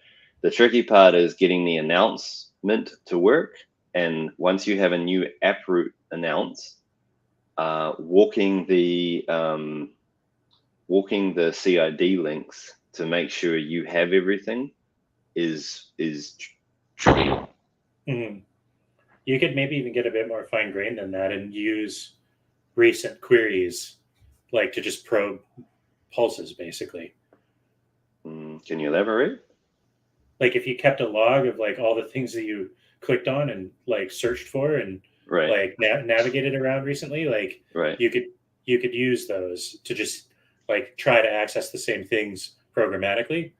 tricky part is getting the announcement to work. And once you have a new app route announced, walking the CID links to make sure you have everything is tricky. Mm-hmm. You could maybe even get a bit more fine grained than that and use recent queries, like to just probe pulses, basically. Can you elaborate? Like if you kept a log of like all the things that you clicked on and like searched for and like navigated around recently, like you could use those to just like try to access the same things programmatically.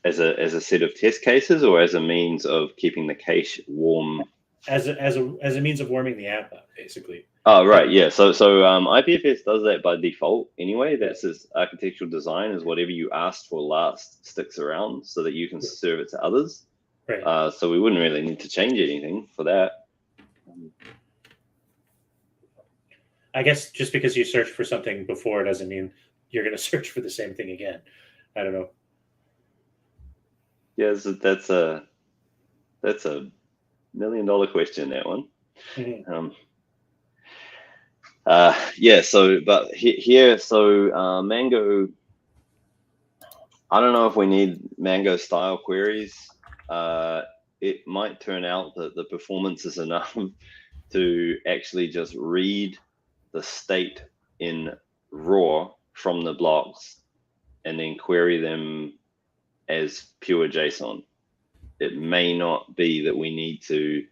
As a set of test cases, or as a means of keeping the cache warm? As a means of warming the app up, basically. Oh, right, yeah. So IPFS does that by default anyway. That's its architectural design, is whatever you asked for last sticks around so that you can serve it to others. Right. So we wouldn't really need to change anything for that. I guess just because you search for something before doesn't mean you're going to search for the same thing again. I don't know. Yeah, that's a $1 million question, that one. Mm-hmm. Mango, I don't know if we need Mango style queries. It might turn out that the performance is enough to actually just read the state in raw from the blocks and then query them as pure JSON. It may not be that we need to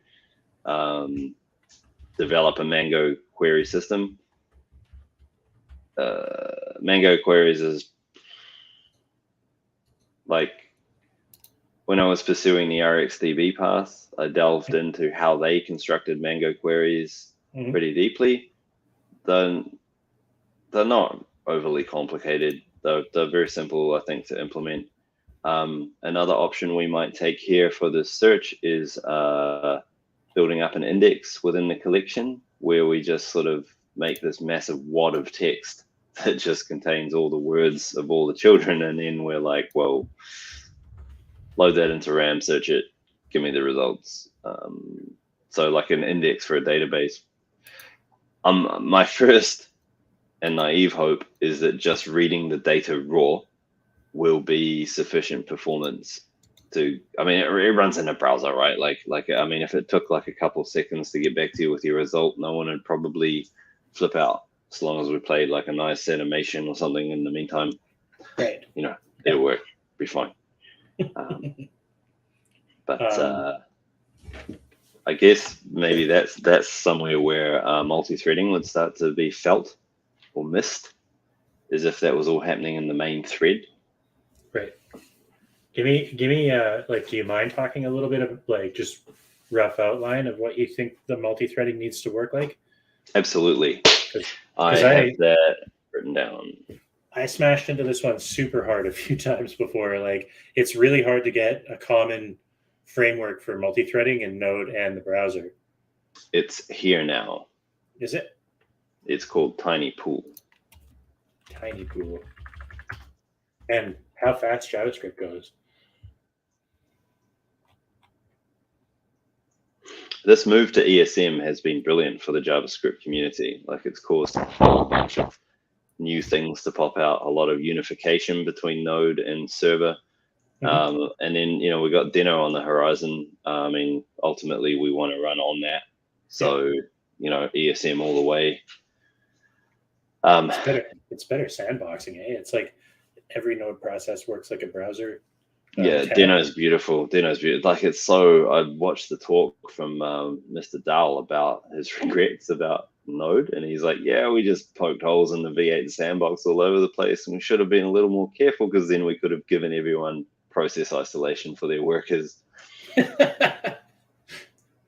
develop a Mango query system. Mango queries is like, when I was pursuing the RxDB path, I delved into how they constructed Mango queries pretty deeply. They're not overly complicated. They're very simple, I think, to implement. Another option we might take here for this search is building up an index within the collection, where we just sort of make this massive wad of text that just contains all the words of all the children, and then we're like, well, load that into RAM, search it, give me the results. So like an index for a database. My first and naive hope is that just reading the data raw will be sufficient performance to, I mean, it runs in a browser, right? Like, I mean, if it took like a couple seconds to get back to you with your result, no one would probably flip out, as long as we played like a nice animation or something in the meantime. Right. You know, it'll work, be fine. But I guess maybe that's somewhere where multi-threading would start to be felt or missed, as if that was all happening in the main thread. Right. Give me like, do you mind talking a little bit of like just rough outline of what you think the multi-threading needs to work like? Absolutely. I Because have that written down. I smashed into this one super hard a few times before. Like, it's really hard to get a common framework for multi-threading in Node and the browser. It's here now. Is it? It's called Tiny Pool. Tiny Pool. And how fast JavaScript goes. This move to ESM has been brilliant for the JavaScript community. Like, it's caused a whole bunch of new things to pop out, a lot of unification between Node and server. And then, we got Deno on the horizon. I mean, ultimately, we want to run on that. So, ESM all the way. It's better sandboxing, eh? It's like every Node process works like a browser. Deno's beautiful. Like, it's so. I watched the talk from Mr. Dahl about his regrets about Node, and he's like, "Yeah, we just poked holes in the V8 sandbox all over the place, and we should have been a little more careful because then we could have given everyone process isolation for their workers."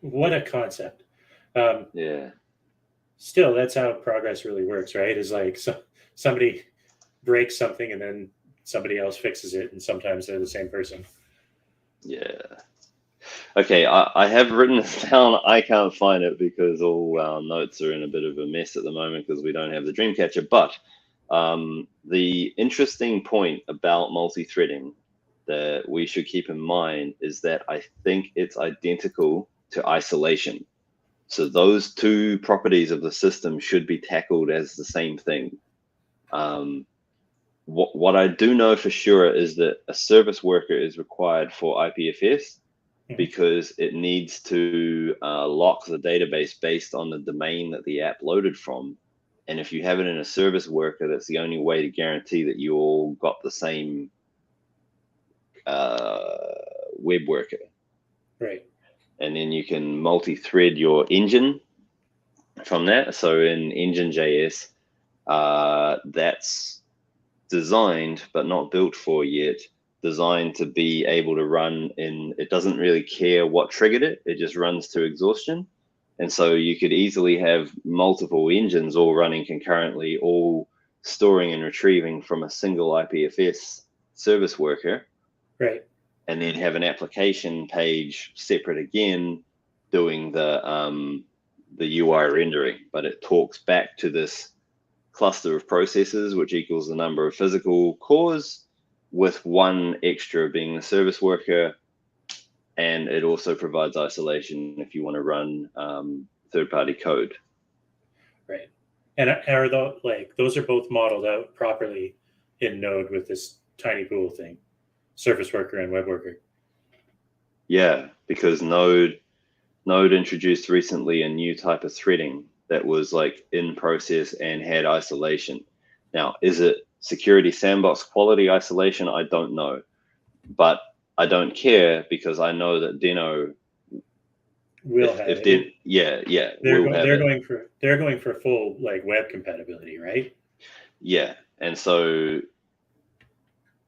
What a concept! Yeah. Still, that's how progress really works, right? Is like somebody breaks something and then somebody else fixes it, and sometimes they're the same person. Yeah. Okay, I have written this down. I can't find it because all our notes are in a bit of a mess at the moment because we don't have the Dreamcatcher. But the interesting point about multi-threading that we should keep in mind is that I think it's identical to isolation. So those two properties of the system should be tackled as the same thing. What I do know for sure is that a service worker is required for IPFS because it needs to lock the database based on the domain that the app loaded from. And if you have it in a service worker, that's the only way to guarantee that you all got the same web worker. Right. And then you can multi-thread your engine from that. So in engine.js, that's designed but not built for yet, designed to be able to run in, it doesn't really care what triggered it, it just runs to exhaustion. And so you could easily have multiple engines all running concurrently, all storing and retrieving from a single IPFS service worker. Right. And then have an application page separate again doing the UI rendering, but it talks back to this cluster of processes, which equals the number of physical cores, with one extra being the service worker. And it also provides isolation if you want to run third-party code. Right. And are those are both modeled out properly in Node with this tiny pool thing, service worker and web worker? Yeah, because Node introduced recently a new type of threading that was like in process and had isolation. Now, is it security sandbox quality isolation? I don't know, but I don't care because I know that Deno will have it. They're going for full like web compatibility, right? Yeah, and so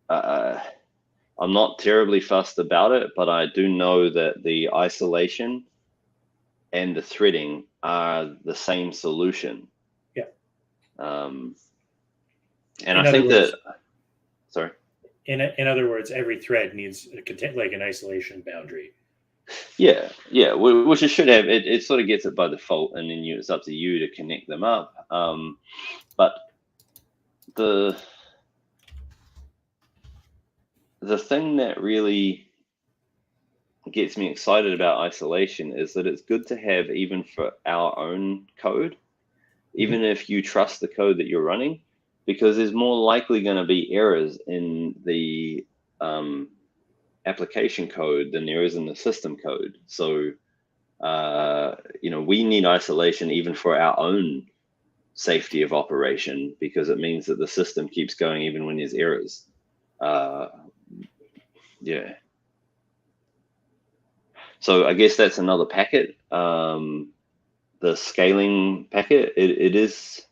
I'm not terribly fussed about it, but I do know that the isolation and the threading are the same solution. Yeah. And I think that, sorry. In other words, every thread needs like an isolation boundary. Yeah, which it should have. It sort of gets it by default, and then it's up to you to connect them up. But the thing that really gets me excited about isolation is that it's good to have even for our own code, even if you trust the code that you're running, because there's more likely going to be errors in the application code than there is in the system code. So, we need isolation even for our own safety of operation, because it means that the system keeps going even when there's errors. Yeah. So I guess that's another packet. The scaling packet, it's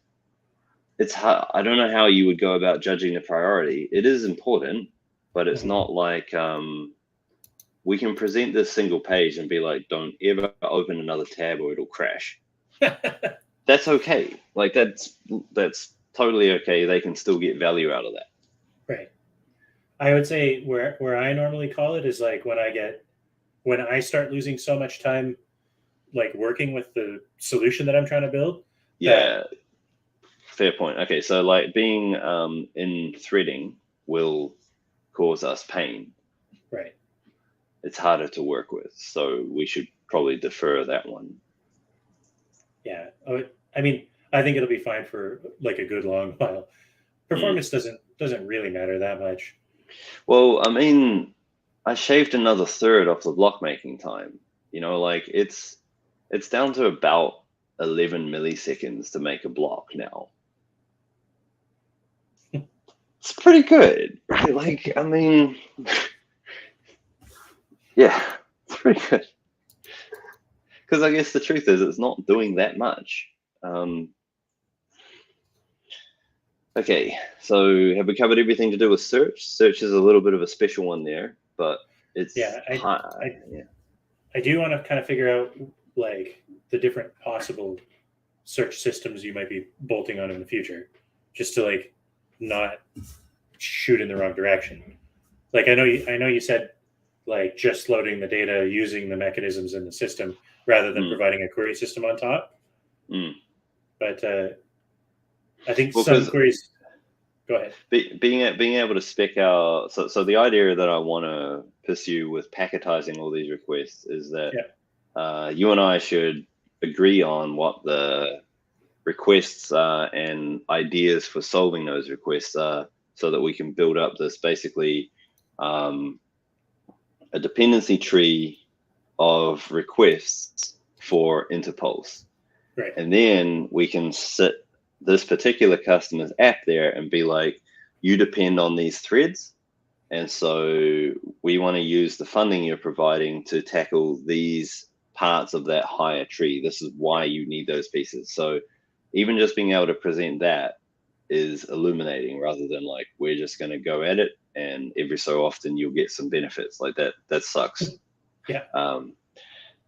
hard. I don't know how you would go about judging the priority. It is important, but it's not like we can present this single page and be like, don't ever open another tab or it'll crash. That's okay. Like that's totally okay. They can still get value out of that. Right. I would say where I normally call it is like when I start losing so much time like working with the solution that I'm trying to build. Yeah. Fair point. Okay, so like being in threading will cause us pain. Right. It's harder to work with, so we should probably defer that one. Yeah. I mean, I think it'll be fine for like a good long while. Performance doesn't really matter that much. Well, I mean, I shaved another third off the block making time. You know, like it's down to about 11 milliseconds to make a block now. It's pretty good, right? Like, I mean, yeah, it's pretty good. Because I guess the truth is it's not doing that much. Okay, so have we covered everything to do with search? Search is a little bit of a special one there, but it's I do want to kind of figure out like the different possible search systems you might be bolting on in the future, just to like not shoot in the wrong direction. Like I know you said like just loading the data using the mechanisms in the system rather than providing a query system on top. But I think some queries. Go ahead. Being able to spec out. So the idea that I want to pursue with packetizing all these requests is that you and I should agree on what the requests are and ideas for solving those requests are, so that we can build up this basically a dependency tree of requests for Interpulse. Right. And then we can sit this particular customer's app there and be like, you depend on these threads. And so we want to use the funding you're providing to tackle these parts of that higher tree. This is why you need those pieces. So even just being able to present that is illuminating, rather than like, we're just going to go at it and every so often you'll get some benefits. Like that sucks. Yeah.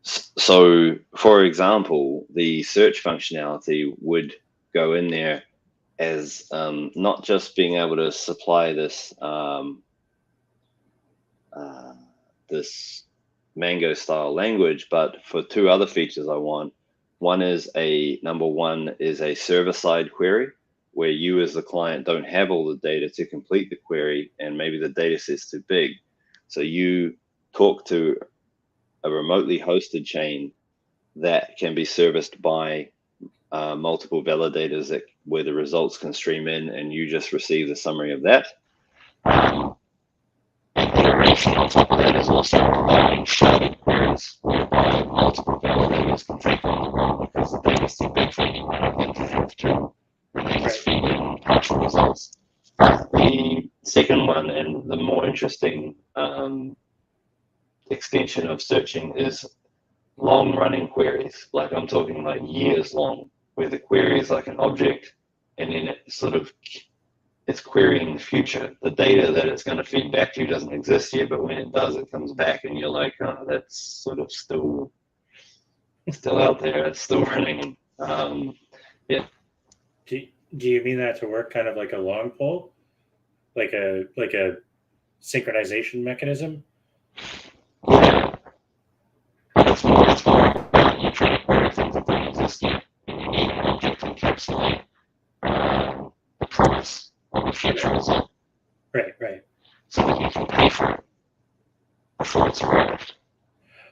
So for example, the search functionality would go in there as not just being able to supply this this Mango style language, but for two other features I want. One is a server side query, where you as the client don't have all the data to complete the query, and maybe the data set's too big. So you talk to a remotely hosted chain that can be serviced by multiple validators where the results can stream in and you just receive the summary of that. Iteration on top of that is also providing sharded queries whereby multiple validators can take on the role because the data is too big for any one of them to have to really just feed in partial results. The second one, and the more interesting extension of searching, is long running queries. Like I'm talking like years long, where the query is like an object and then it's querying the future. The data that it's going to feed back to you doesn't exist yet, but when it does, it comes back and you're like, oh, that's sort of still out there. It's still running. Yeah. Do you mean that to work kind of like a long pole, like a synchronization mechanism? Yeah. It's more you try to query things that don't exist yet, and you need an object to encapsulate the promise of the future result. Right. So that you can pay for it before it's arrived.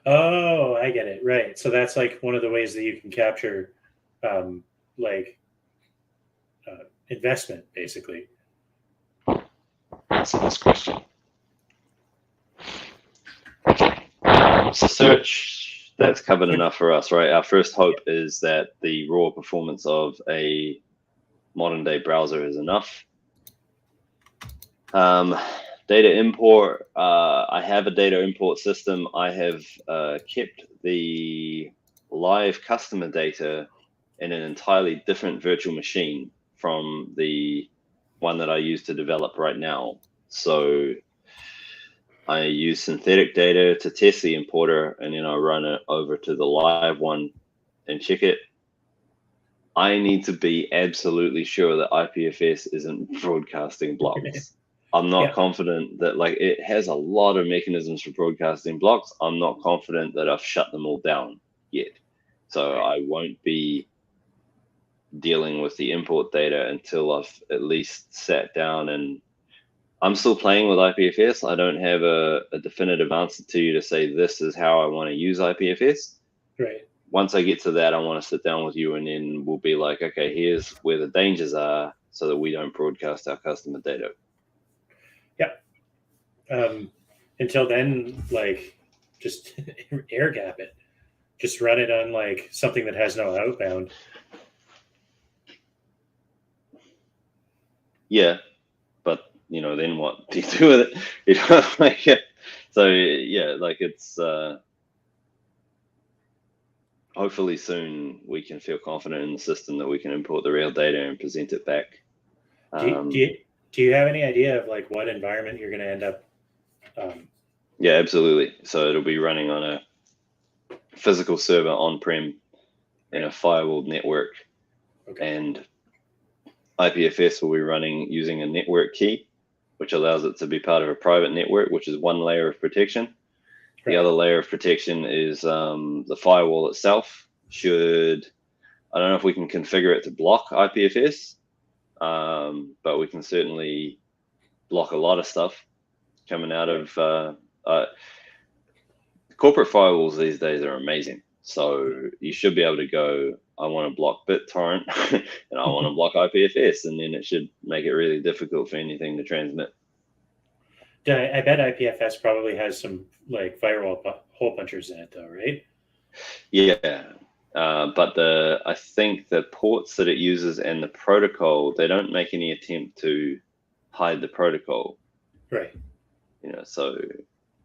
Oh, I get it. Right. So that's like one of the ways that you can capture investment, basically. Answer this question. Okay. So search, that's covered enough for us, right? Our first hope is that the raw performance of a modern day browser is enough. Data import, I have a data import system. I have kept the live customer data in an entirely different virtual machine from the one that I use to develop right now. So I use synthetic data to test the importer, and then I run it over to the live one and check it. I need to be absolutely sure that IPFS isn't broadcasting blocks. I'm not confident that, like, it has a lot of mechanisms for broadcasting blocks. I'm not confident that I've shut them all down yet. So I won't be dealing with the import data until I've at least sat down, and I'm still playing with IPFS. I don't have a definitive answer to you to say this is how I want to use IPFS. Right. Once I get to that, I want to sit down with you, and then we'll be like, okay, here's where the dangers are so that we don't broadcast our customer data. Until then, like, just air gap it. Just run it on like something that has no outbound. Yeah, but then what do you do with it? Like, so yeah, like it's hopefully soon we can feel confident in the system that we can import the real data and present it back. Do you have any idea of like what environment you're going to end up? Yeah, absolutely. So it'll be running on a physical server on-prem in a firewalled network, and IPFS will be running using a network key, which allows it to be part of a private network, which is one layer of protection. The other layer of protection is the firewall itself. I don't know if we can configure it to block IPFS, but we can certainly block a lot of stuff coming out of corporate firewalls these days are amazing. So you should be able to go, I want to block BitTorrent and I want to block IPFS, and then it should make it really difficult for anything to transmit. I bet IPFS probably has some like firewall hole punchers in it though, right? Yeah. But I think the ports that it uses and the protocol, they don't make any attempt to hide the protocol. Right. So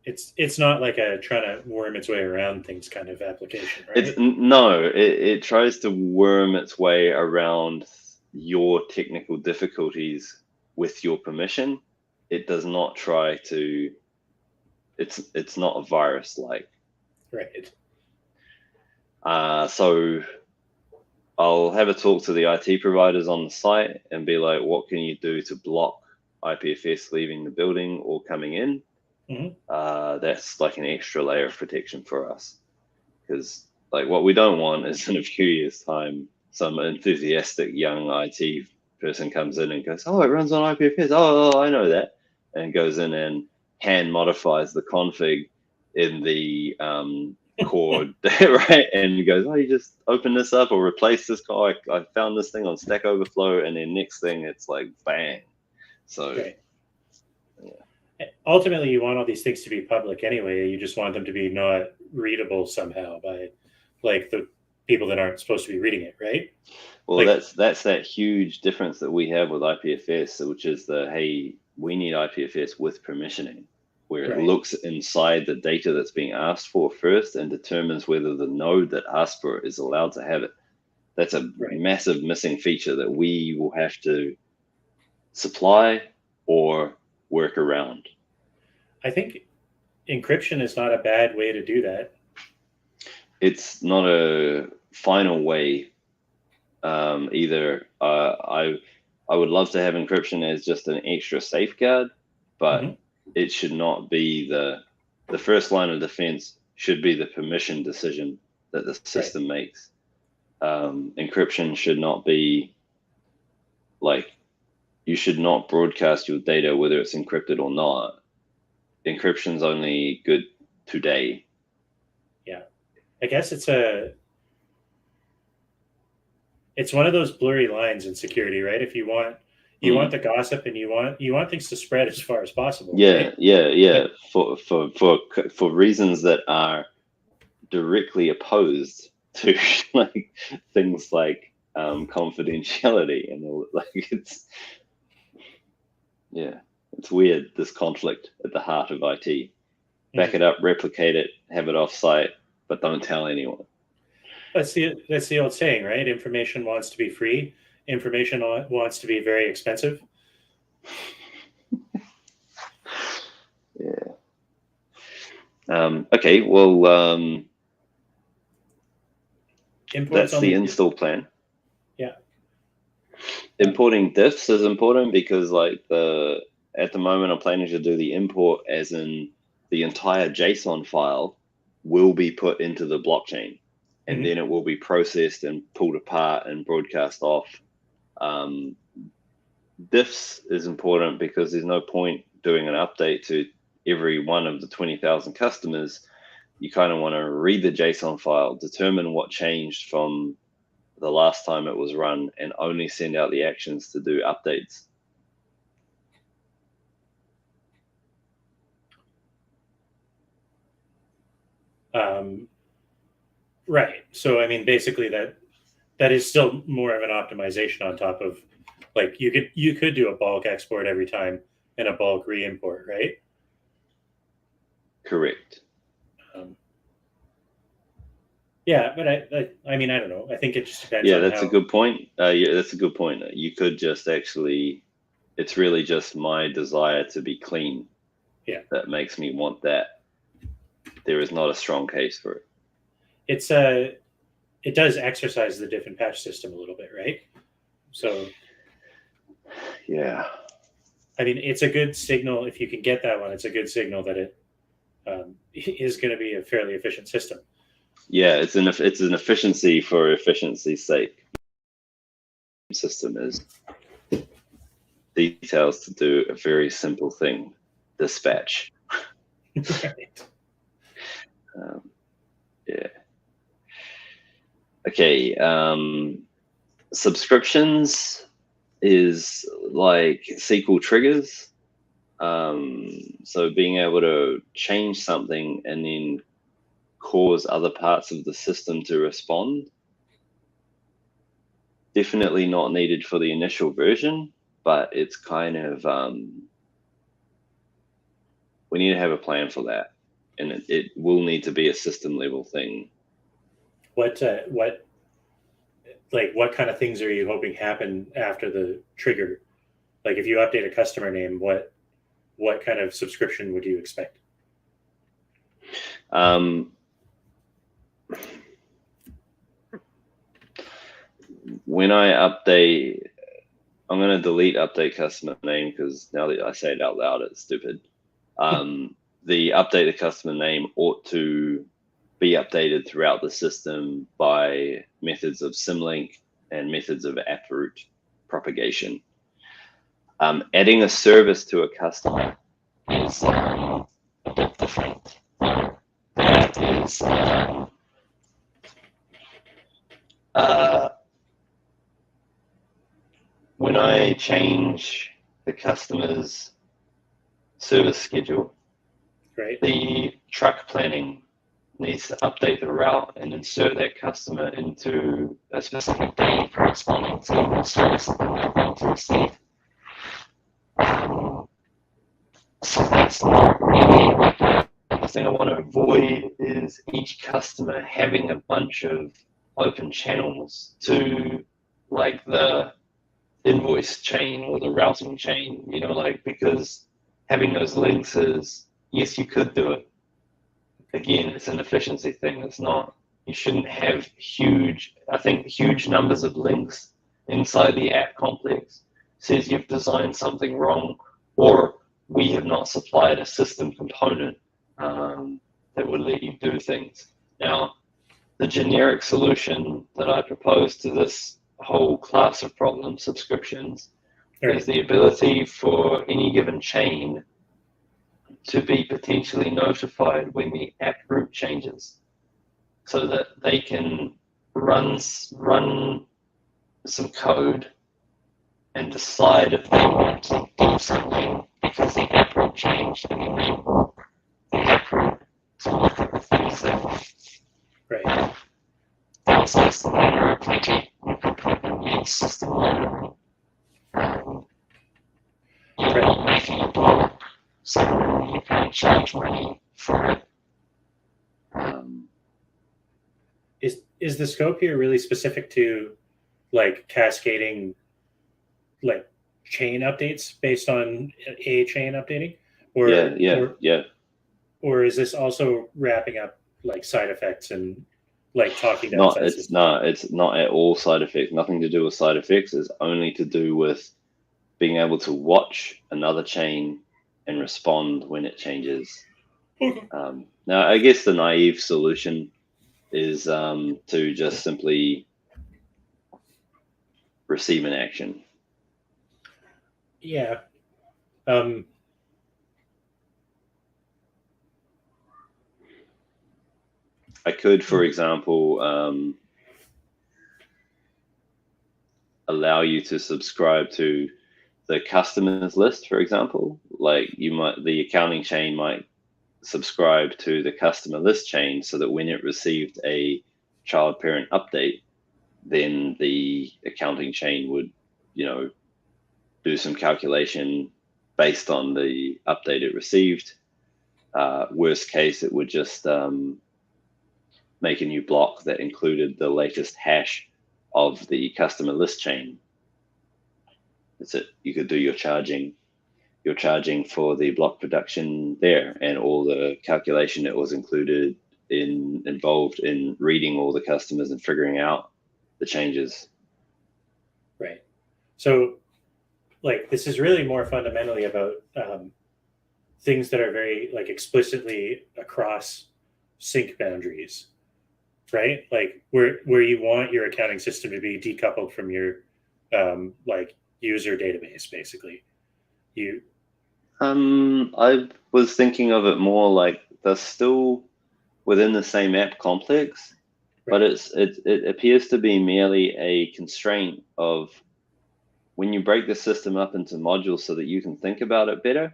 it's not like a trying to worm its way around things kind of application, right? It tries to worm its way around your technical difficulties with your permission. It does not try to. It's not a virus like. Right. So I'll have a talk to the IT providers on the site and be like, what can you do to block IPFS leaving the building or coming in? That's like an extra layer of protection for us, because like what we don't want is in a few years' time some enthusiastic young IT person comes in and goes, oh, it runs on IPFS, oh I know that, and goes in and hand modifies the config in the core right, and goes, oh, you just open this up or replace this core, I found this thing on Stack Overflow, and then next thing it's like bang. So ultimately you want all these things to be public anyway. You just want them to be not readable somehow by like the people that aren't supposed to be reading it, right? Well, like, that's that huge difference that we have with IPFS, which is hey, we need IPFS with permissioning, where it looks inside the data that's being asked for first and determines whether the node that asked for it is allowed to have it. That's a massive missing feature that we will have to supply or work around. I think encryption is not a bad way to do that. It's not a final way either. I would love to have encryption as just an extra safeguard, but it should not be the first line of defense. Should be the permission decision that the system makes. Encryption should not be like, you should not broadcast your data whether it's encrypted or not. Encryption's only good today. Yeah, I guess it's one of those blurry lines in security, right? If you want the gossip and you want things to spread as far as possible. Yeah, right? yeah. For reasons that are directly opposed to like things like confidentiality and all, like it's weird, this conflict at the heart of IT. Back it up, replicate it, have it off-site, but don't tell anyone. That's the old saying, right? Information wants to be free. Information wants to be very expensive. Yeah. Okay, well, Imports that's the only. install plan. Yeah. Importing diffs is important because at the moment I'm planning to do the import as in the entire JSON file will be put into the blockchain, and then it will be processed and pulled apart and broadcast off. Diffs is important because there's no point doing an update to every one of the 20,000 customers. You kind of want to read the JSON file, determine what changed from the last time it was run, and only send out the actions to do updates. Right. So, I mean, basically that is still more of an optimization on top of, like, you could do a bulk export every time and a bulk re-import, right? Correct. Yeah, but I mean, I don't know. I think it just depends Yeah, on that's how. a good point. Yeah, that's a good point. You could just actually, it's really just my desire to be clean. Yeah. That makes me want that. There is not a strong case for it. It does exercise the diff and patch system a little bit, right? So, yeah. I mean, it's a good signal if you can get that one. It's a good signal that it is going to be a fairly efficient system. Yeah, it's an efficiency for efficiency's sake. System is details to do a very simple thing: dispatch. Right. Yeah. Okay. Subscriptions is like SQL triggers. So being able to change something and then cause other parts of the system to respond. Definitely not needed for the initial version, but it's kind of we need to have a plan for that, and it will need to be a system level thing. What kind of things are you hoping happen after the trigger? Like, if you update a customer name, what kind of subscription would you expect? When I update, I'm going to delete update customer name because now that I say it out loud, it's stupid. The update the customer name ought to be updated throughout the system by methods of symlink and methods of AppRoot propagation. Adding a service to a customer is a bit different. That is when I change the customer's service schedule, Right. the truck planning needs to update the route and insert that customer into a specific day corresponding to the service that they're going to receive. So that's not really like the thing I want to avoid is each customer having a bunch of open channels to like the invoice chain or the routing chain, because having those links is, yes, you could do it. Again, it's an efficiency thing. It's not, you shouldn't have huge numbers of links inside the app complex says you've designed something wrong, or we have not supplied a system component that would let you do things. Now, the generic solution that I propose to this whole class of problem, subscriptions, is the ability for any given chain to be potentially notified when the app route changes, so that they can run some code and decide if they want to do something because the app route changed, and then they want the app route to look at the things that outside the library project you could put in the system library. You're not making a block, so you can't charge money for it. Is the scope here really specific to like cascading like chain updates based on a chain updating, or or is this also wrapping up like side effects and like talking to Not outside it's systems? no, it's not at all side effects. Nothing to do with side effects. It's only to do with being able to watch another chain and respond when it changes. Okay. Now, I guess the naive solution is to just simply receive an action. Yeah. I could, for example, allow you to subscribe to the customers list, for example. Like the accounting chain might subscribe to the customer list chain so that when it received a child parent update, then the accounting chain would, do some calculation based on the update it received. Worst case, it would just make a new block that included the latest hash of the customer list chain. That's it. You could do your charging for the block production there, and all the calculation that was involved in reading all the customers and figuring out the changes. Right. So, like, this is really more fundamentally about things that are very like explicitly across sync boundaries, right? Like where you want your accounting system to be decoupled from your like user database, basically. I was thinking of it more like they're still within the same app complex, Right. but it appears to be merely a constraint of when you break the system up into modules so that you can think about it better.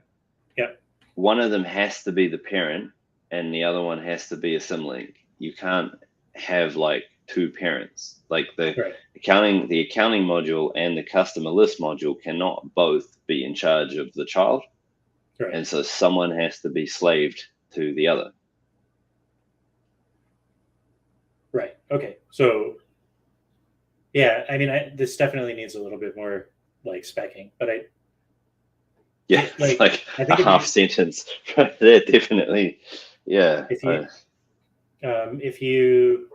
Yeah. One of them has to be the parent, and the other one has to be a symlink. You can't have like two parents. Like the Right. accounting module and the customer list module cannot both be in charge of the child. Right. And so someone has to be slaved to the other. Right. Okay. So, yeah, I mean, this definitely needs a little bit more like specking, but Yeah, it's like a half sentence right there, definitely. Yeah. If you,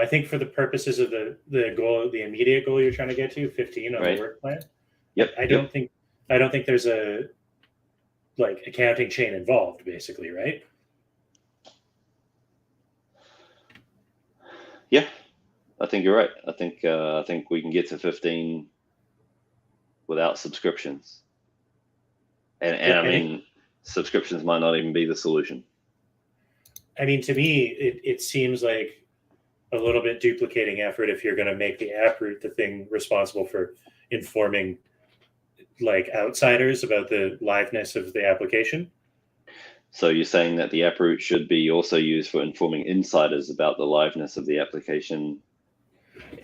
I think for the purposes of the goal, the immediate goal you're trying to get to, 15 on right. the work plan. Yep. I don't think there's a like accounting chain involved, basically, right? Yeah, I think you're right. I think we can get to 15 without subscriptions, and Yeah, I mean, subscriptions might not even be the solution. I mean, to me, it seems like a little bit duplicating effort if you're going to make the app root the thing responsible for informing like outsiders about the liveness of the application. So you're saying that the app root should be also used for informing insiders about the liveness of the application?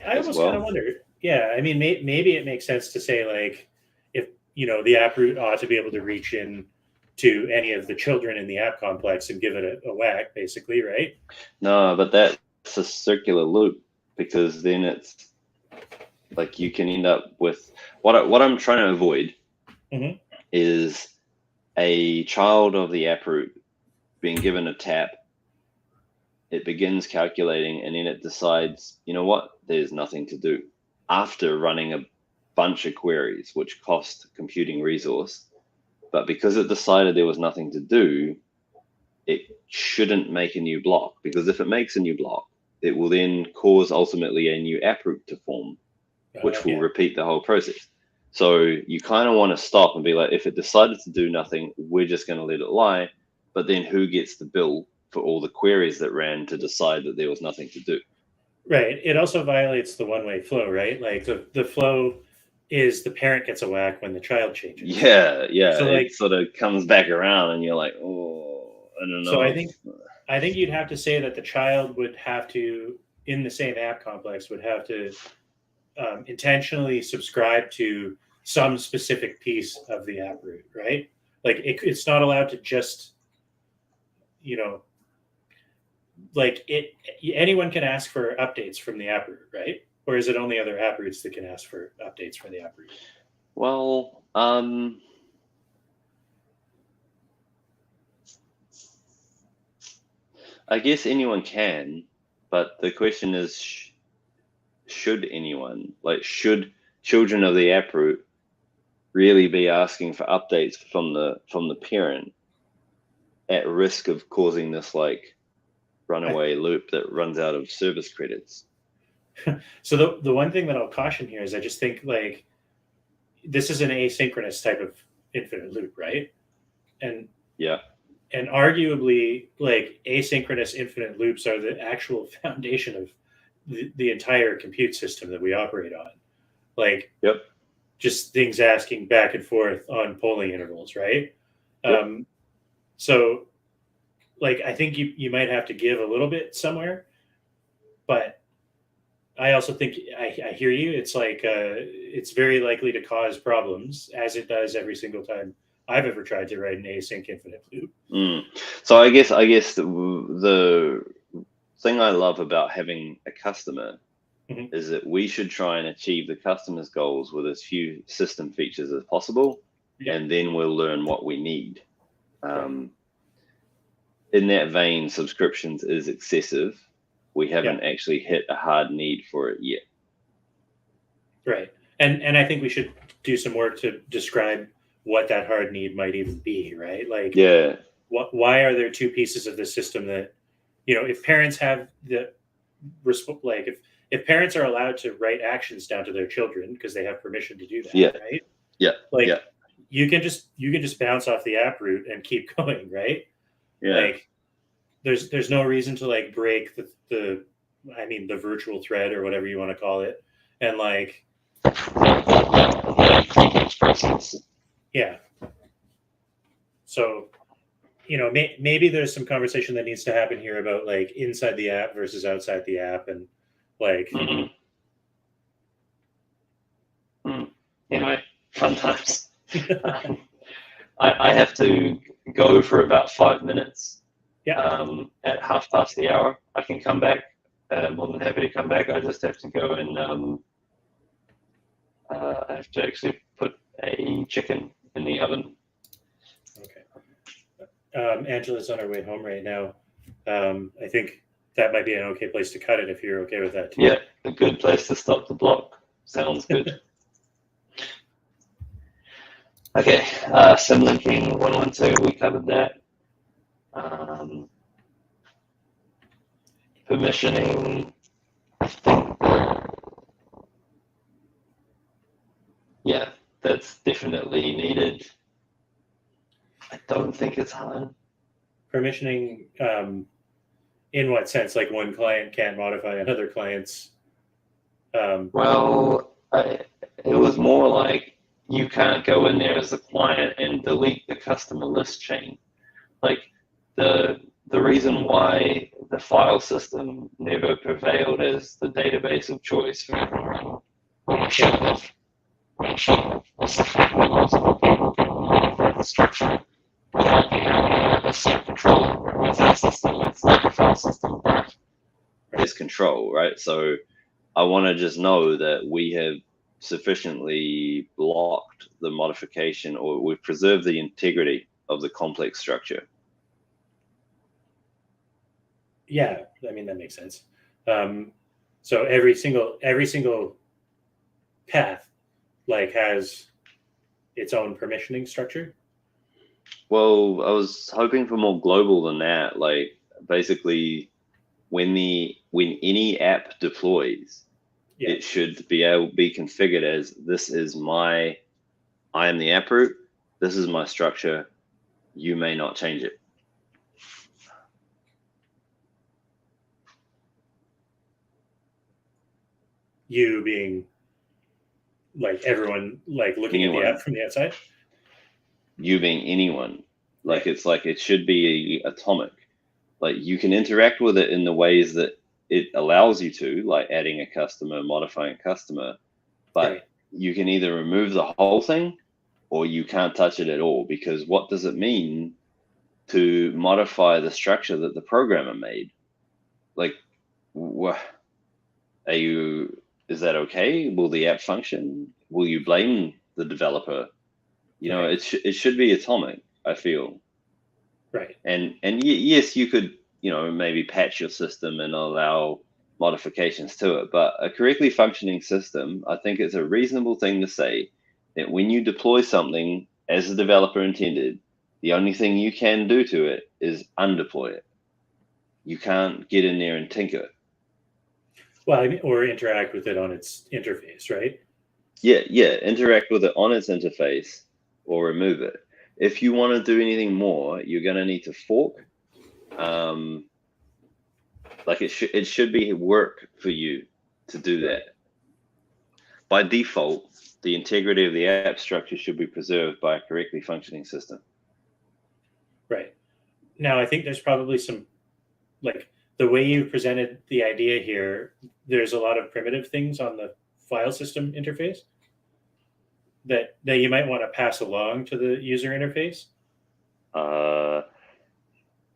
I almost kind of wonder. Yeah, I mean, maybe it makes sense to say like, if the app root ought to be able to reach in to any of the children in the app complex and give it a whack, basically, right? No, but that's a circular loop, because then it's like you can end up with what I'm trying to avoid is a child of the app root being given a tap. It begins calculating, and then it decides, you know what, there's nothing to do, after running a bunch of queries which cost computing resource. But because it decided there was nothing to do, it shouldn't make a new block, because if it makes a new block, it will then cause ultimately a new app root to form, which will repeat the whole process. So you kind of want to stop and be like, if it decided to do nothing, we're just going to let it lie. But then who gets the bill for all the queries that ran to decide that there was nothing to do? Right. It also violates the one-way flow, right? Like the flow is the parent gets a whack when the child changes. Yeah. So it sort of comes back around, and you're like, oh, I don't know. So I think you'd have to say that the child would have to, in the same app complex, would have to intentionally subscribe to some specific piece of the app root, right? Like it's not allowed to just, anyone can ask for updates from the app root, right? Or is it only other app roots that can ask for updates from the app root? Well, I guess anyone can, but the question is, should anyone, like, should children of the app root really be asking for updates from the parent at risk of causing this like runaway loop that runs out of service credits? So the one thing that I'll caution here is I just think like this is an asynchronous type of infinite loop, right? And yeah, and arguably like asynchronous infinite loops are the actual foundation of the entire compute system that we operate on. Like, yep, just things asking back and forth on polling intervals, right? Yep. So like I think you might have to give a little bit somewhere, but I also think I hear you. It's like it's very likely to cause problems, as it does every single time I've ever tried to write an async infinite loop. So I guess the thing I love about having a customer is that we should try and achieve the customer's goals with as few system features as possible, and then we'll learn what we need. In that vein, subscriptions is excessive. We haven't actually hit a hard need for it yet. Right. And I think we should do some work to describe what that hard need might even be, right? Like, why are there two pieces of the system that, if parents have the, like, if parents are allowed to write actions down to their children because they have permission to do that, right? Like, you can just bounce off the app root and keep going, right? Like, there's no reason to like break the virtual thread or whatever you want to call it, and like so maybe there's some conversation that needs to happen here about like inside the app versus outside the app, and like anyway, fun times. I have to go for about 5 minutes. At 1:30. I can come back. More than happy to come back. I just have to go and I have to actually put a chicken in the oven. Okay. Angela's on her way home right now. I think that might be an okay place to cut it if you're okay with that too. Yeah, a good place to stop the block. Sounds good. Okay, symlinking 112, we covered that. Permissioning, I think, that's definitely needed. I don't think it's hard. Permissioning, in what sense? Like one client can't modify another client's? Well, it was more like you can't go in there as a client and delete the customer list chain. Like the reason why the file system never prevailed as the database of choice for everyone was the fact that multiple people can modify the structure without being able to have a set control. Whereas our system, it's like a file system, but there's control, right? So I want to just know that we have sufficiently blocked the modification, or we've preserved the integrity of the complex structure. Yeah, I mean that makes sense. So every single path like has its own permissioning structure. Well, I was hoping for more global than that. Like basically, when any app deploys, it should be configured as I am the app root. This is my structure. You may not change it. You being like everyone, like looking at the app from the outside. You being anyone, like it's like it should be atomic. Like you can interact with it in the ways that it allows you to, like adding a customer, modifying a customer, but you can either remove the whole thing or you can't touch it at all, because what does it mean to modify the structure that the programmer made? Like, is that okay? Will the app function? Will you blame the developer? It should be atomic, I feel. Right. And yes, you could, maybe patch your system and allow modifications to it. But a correctly functioning system, I think it's a reasonable thing to say that when you deploy something as the developer intended, the only thing you can do to it is undeploy it. You can't get in there and tinker it. Well, or interact with it on its interface, right? Yeah, interact with it on its interface or remove it. If you want to do anything more, you're going to need to fork. Like it should be work for you to do that. By default, the integrity of the app structure should be preserved by a correctly functioning system. Right. Now, I think there's probably some, like the way you presented the idea here, there's a lot of primitive things on the file system interface that you might want to pass along to the user interface.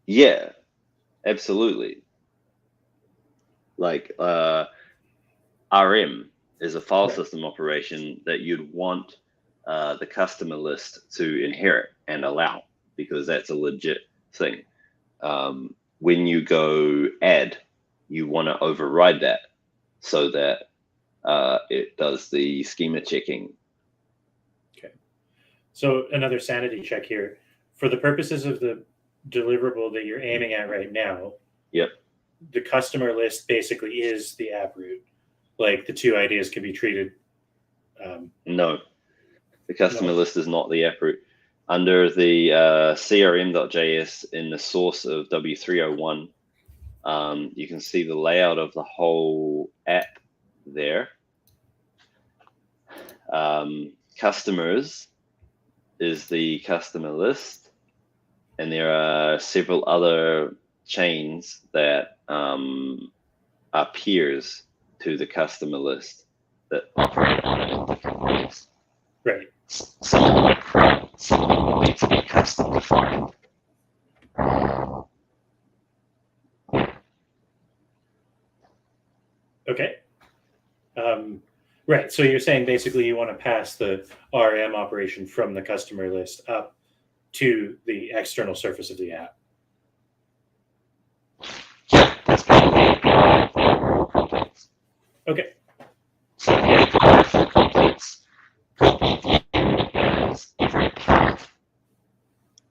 Yeah, absolutely. Like RM is a file system operation that you'd want the customer list to inherit and allow, because that's a legit thing. When you go add, you want to override that so that it does the schema checking. Okay. So another sanity check here. For the purposes of the deliverable that you're aiming at right now, yep, the customer list basically is the app root. Like the two ideas can be treated. No, the customer list is not the app root. Under the CRM.js in the source of W301, you can see the layout of the whole app there. Customers is the customer list, and there are several other chains that are peers to the customer list that operate on it in different ways. Right. Some of them are private, some of them will need to be custom defined. Okay. Right. So you're saying basically you want to pass the RM operation from the customer list up to the external surface of the app. Yeah, that's probably more complex. Okay. So the API for complex could be viewed as every path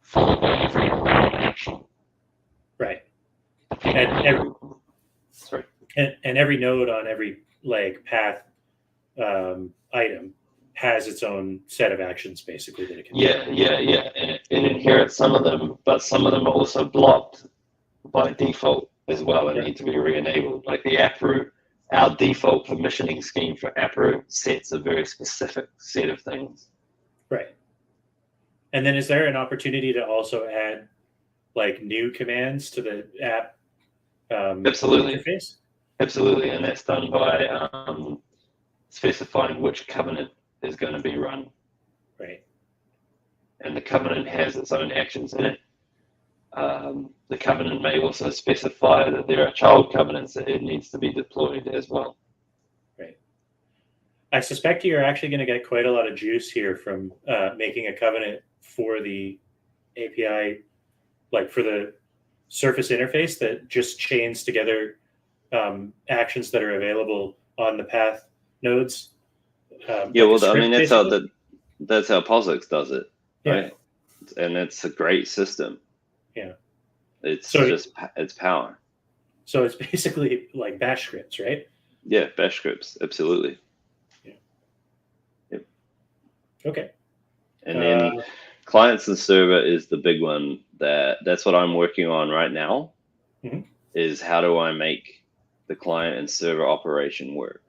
for every action. Right. And every node on every path item has its own set of actions basically that it can do. And it inherits some of them, but some of them are also blocked by default as well and need to be re-enabled. Like the app root, our default permissioning scheme for app root sets a very specific set of things. Right. And then is there an opportunity to also add like new commands to the app Absolutely. interface? Absolutely, and that's done by specifying which covenant is going to be run. Right. And the covenant has its own actions in it. The covenant may also specify that there are child covenants that it needs to be deployed as well. Right. I suspect you're actually going to get quite a lot of juice here from making a covenant for the API, like for the surface interface that just chains together actions that are available on the path nodes. That's how POSIX does it, right? And it's a great system. Yeah. It's power. So it's basically like bash scripts, right? Yeah, bash scripts, absolutely. Yeah. Yep. Okay. And then clients and server is the big one. That's what I'm working on right now. Mm-hmm. Is how do I make the client and server operation work?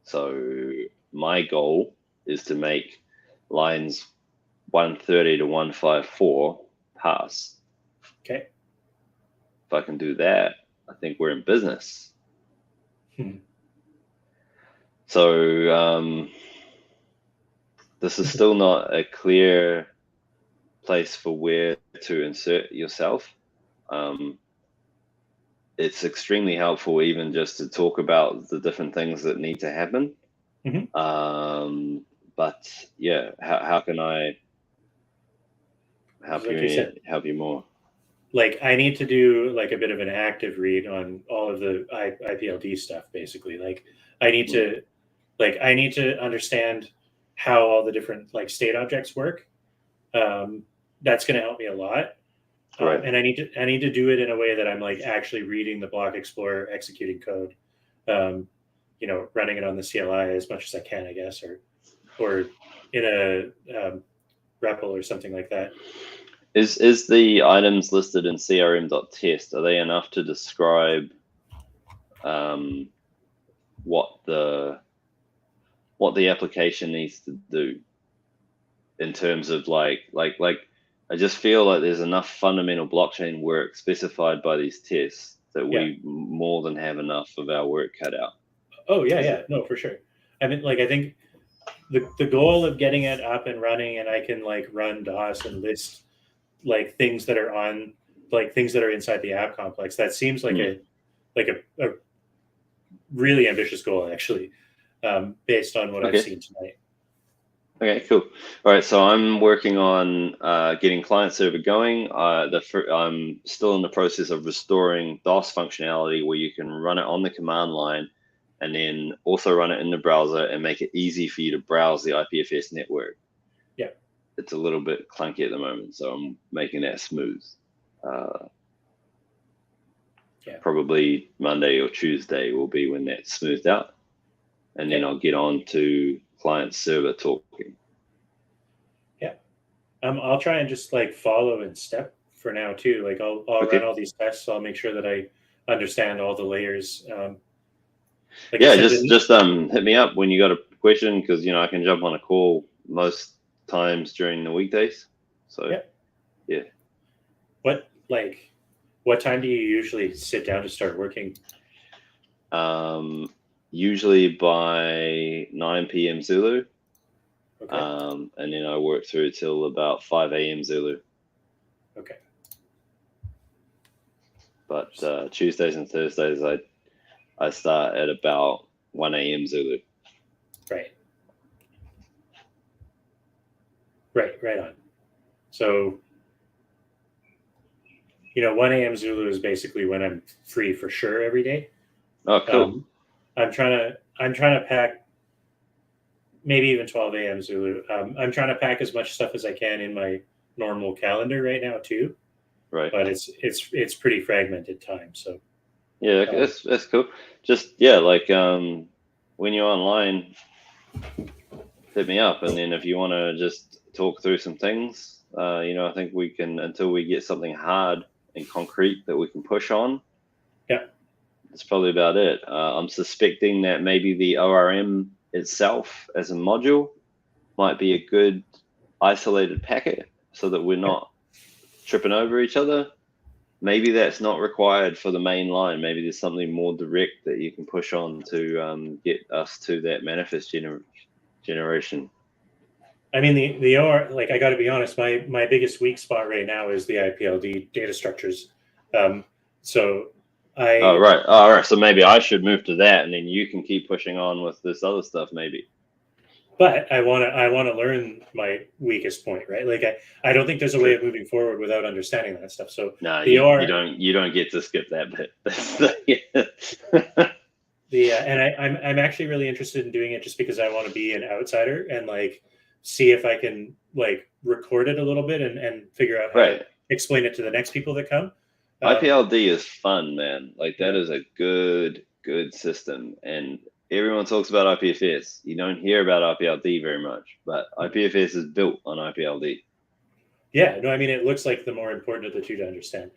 So my goal is to make lines 130 to 154 pass. Okay. If I can do that, I think we're in business. So this is still not a clear place for where to insert yourself. It's extremely helpful even just to talk about the different things that need to happen. Mm-hmm. But yeah, how can I help you more? like I need to do like a bit of an active read on all of the IPLD stuff, basically. Like I need to understand how all the different like state objects work. That's going to help me a lot. Right. And I need to do it in a way that I'm like actually reading the Block Explorer, executing code, running it on the CLI as much as I can, I guess, or in a REPL or something like that. Is the items listed in crm.test, are they enough to describe what the application needs to do in terms of like I just feel like there's enough fundamental blockchain work specified by these tests that we more than have enough of our work cut out. Oh yeah, no, for sure. I mean, like I think the goal of getting it up and running, and I can like run DOS and list like things that are on like things that are inside the app complex. That seems like a really ambitious goal, actually, based on what I've seen tonight. Okay, cool. All right, so I'm working on getting client server going. I'm still in the process of restoring DOS functionality where you can run it on the command line and then also run it in the browser and make it easy for you to browse the IPFS network. Yeah. It's a little bit clunky at the moment, so I'm making that smooth. Probably Monday or Tuesday will be when that's smoothed out. And then I'll get on to client server talking. Yeah. I'll try and just like follow in step for now too. Like I'll run all these tests. So I'll make sure that I understand all the layers. Just hit me up when you got a question, because I can jump on a call most times during the weekdays. So yeah. What time do you usually sit down to start working? Usually by 9 p.m. Zulu. Okay. And then I work through till about 5 a.m. Zulu. Okay. But Tuesdays and Thursdays, I start at about 1 a.m. Zulu. Right. Right on. So, 1 a.m. Zulu is basically when I'm free for sure every day. Oh, cool. I'm trying to pack maybe even 12 a.m. Zulu. I'm trying to pack as much stuff as I can in my normal calendar right now too. Right. But it's pretty fragmented time. So yeah, that's cool. Just when you're online, hit me up, and then if you want to just talk through some things, I think we can, until we get something hard and concrete that we can push on. Yeah. That's probably about it. I'm suspecting that maybe the ORM itself as a module might be a good isolated packet so that we're not tripping over each other. Maybe that's not required for the main line. Maybe there's something more direct that you can push on to get us to that manifest generation. I mean, the OR, like I got to be honest, my biggest weak spot right now is the IPLD data structures. All right. So maybe I should move to that, and then you can keep pushing on with this other stuff, maybe. But I want to learn my weakest point, right? Like I don't think there's a way of moving forward without understanding that stuff. So no, you don't get to skip that bit. And I'm actually really interested in doing it just because I want to be an outsider and like see if I can like record it a little bit and figure out how to explain it to the next people that come. IPLD is fun, man. Like that is a good system, and everyone talks about IPFS. You don't hear about IPLD very much, but IPFS is built on IPLD. Yeah, no, I mean it looks like the more important of the two to understand.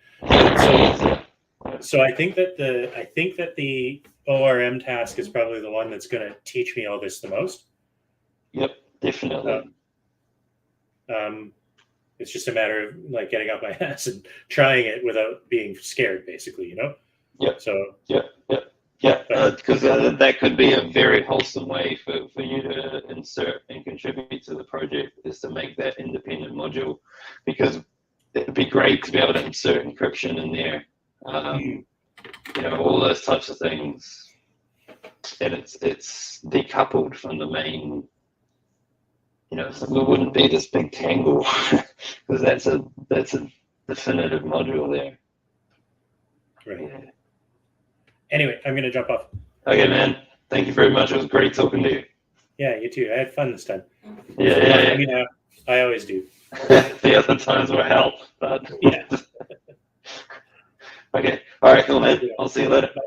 So I think that the ORM task is probably the one that's going to teach me all this the most. Yep, definitely. It's just a matter of like getting off my ass and trying it without being scared, basically, Yep. So. Yeah, because that could be a very wholesome way for you to insert and contribute to the project, is to make that independent module, because it'd be great to be able to insert encryption in there, all those types of things, and it's decoupled from the main. So it wouldn't be this big tangle, because that's a definitive module there. Right. Yeah. Anyway, I'm going to jump off. Okay, man. Thank you very much. It was great talking to you. Yeah, you too. I had fun this time. Yeah. I mean, I always do. The other times were hell, but yeah. Okay. All right, cool, man. I'll see you later. Bye.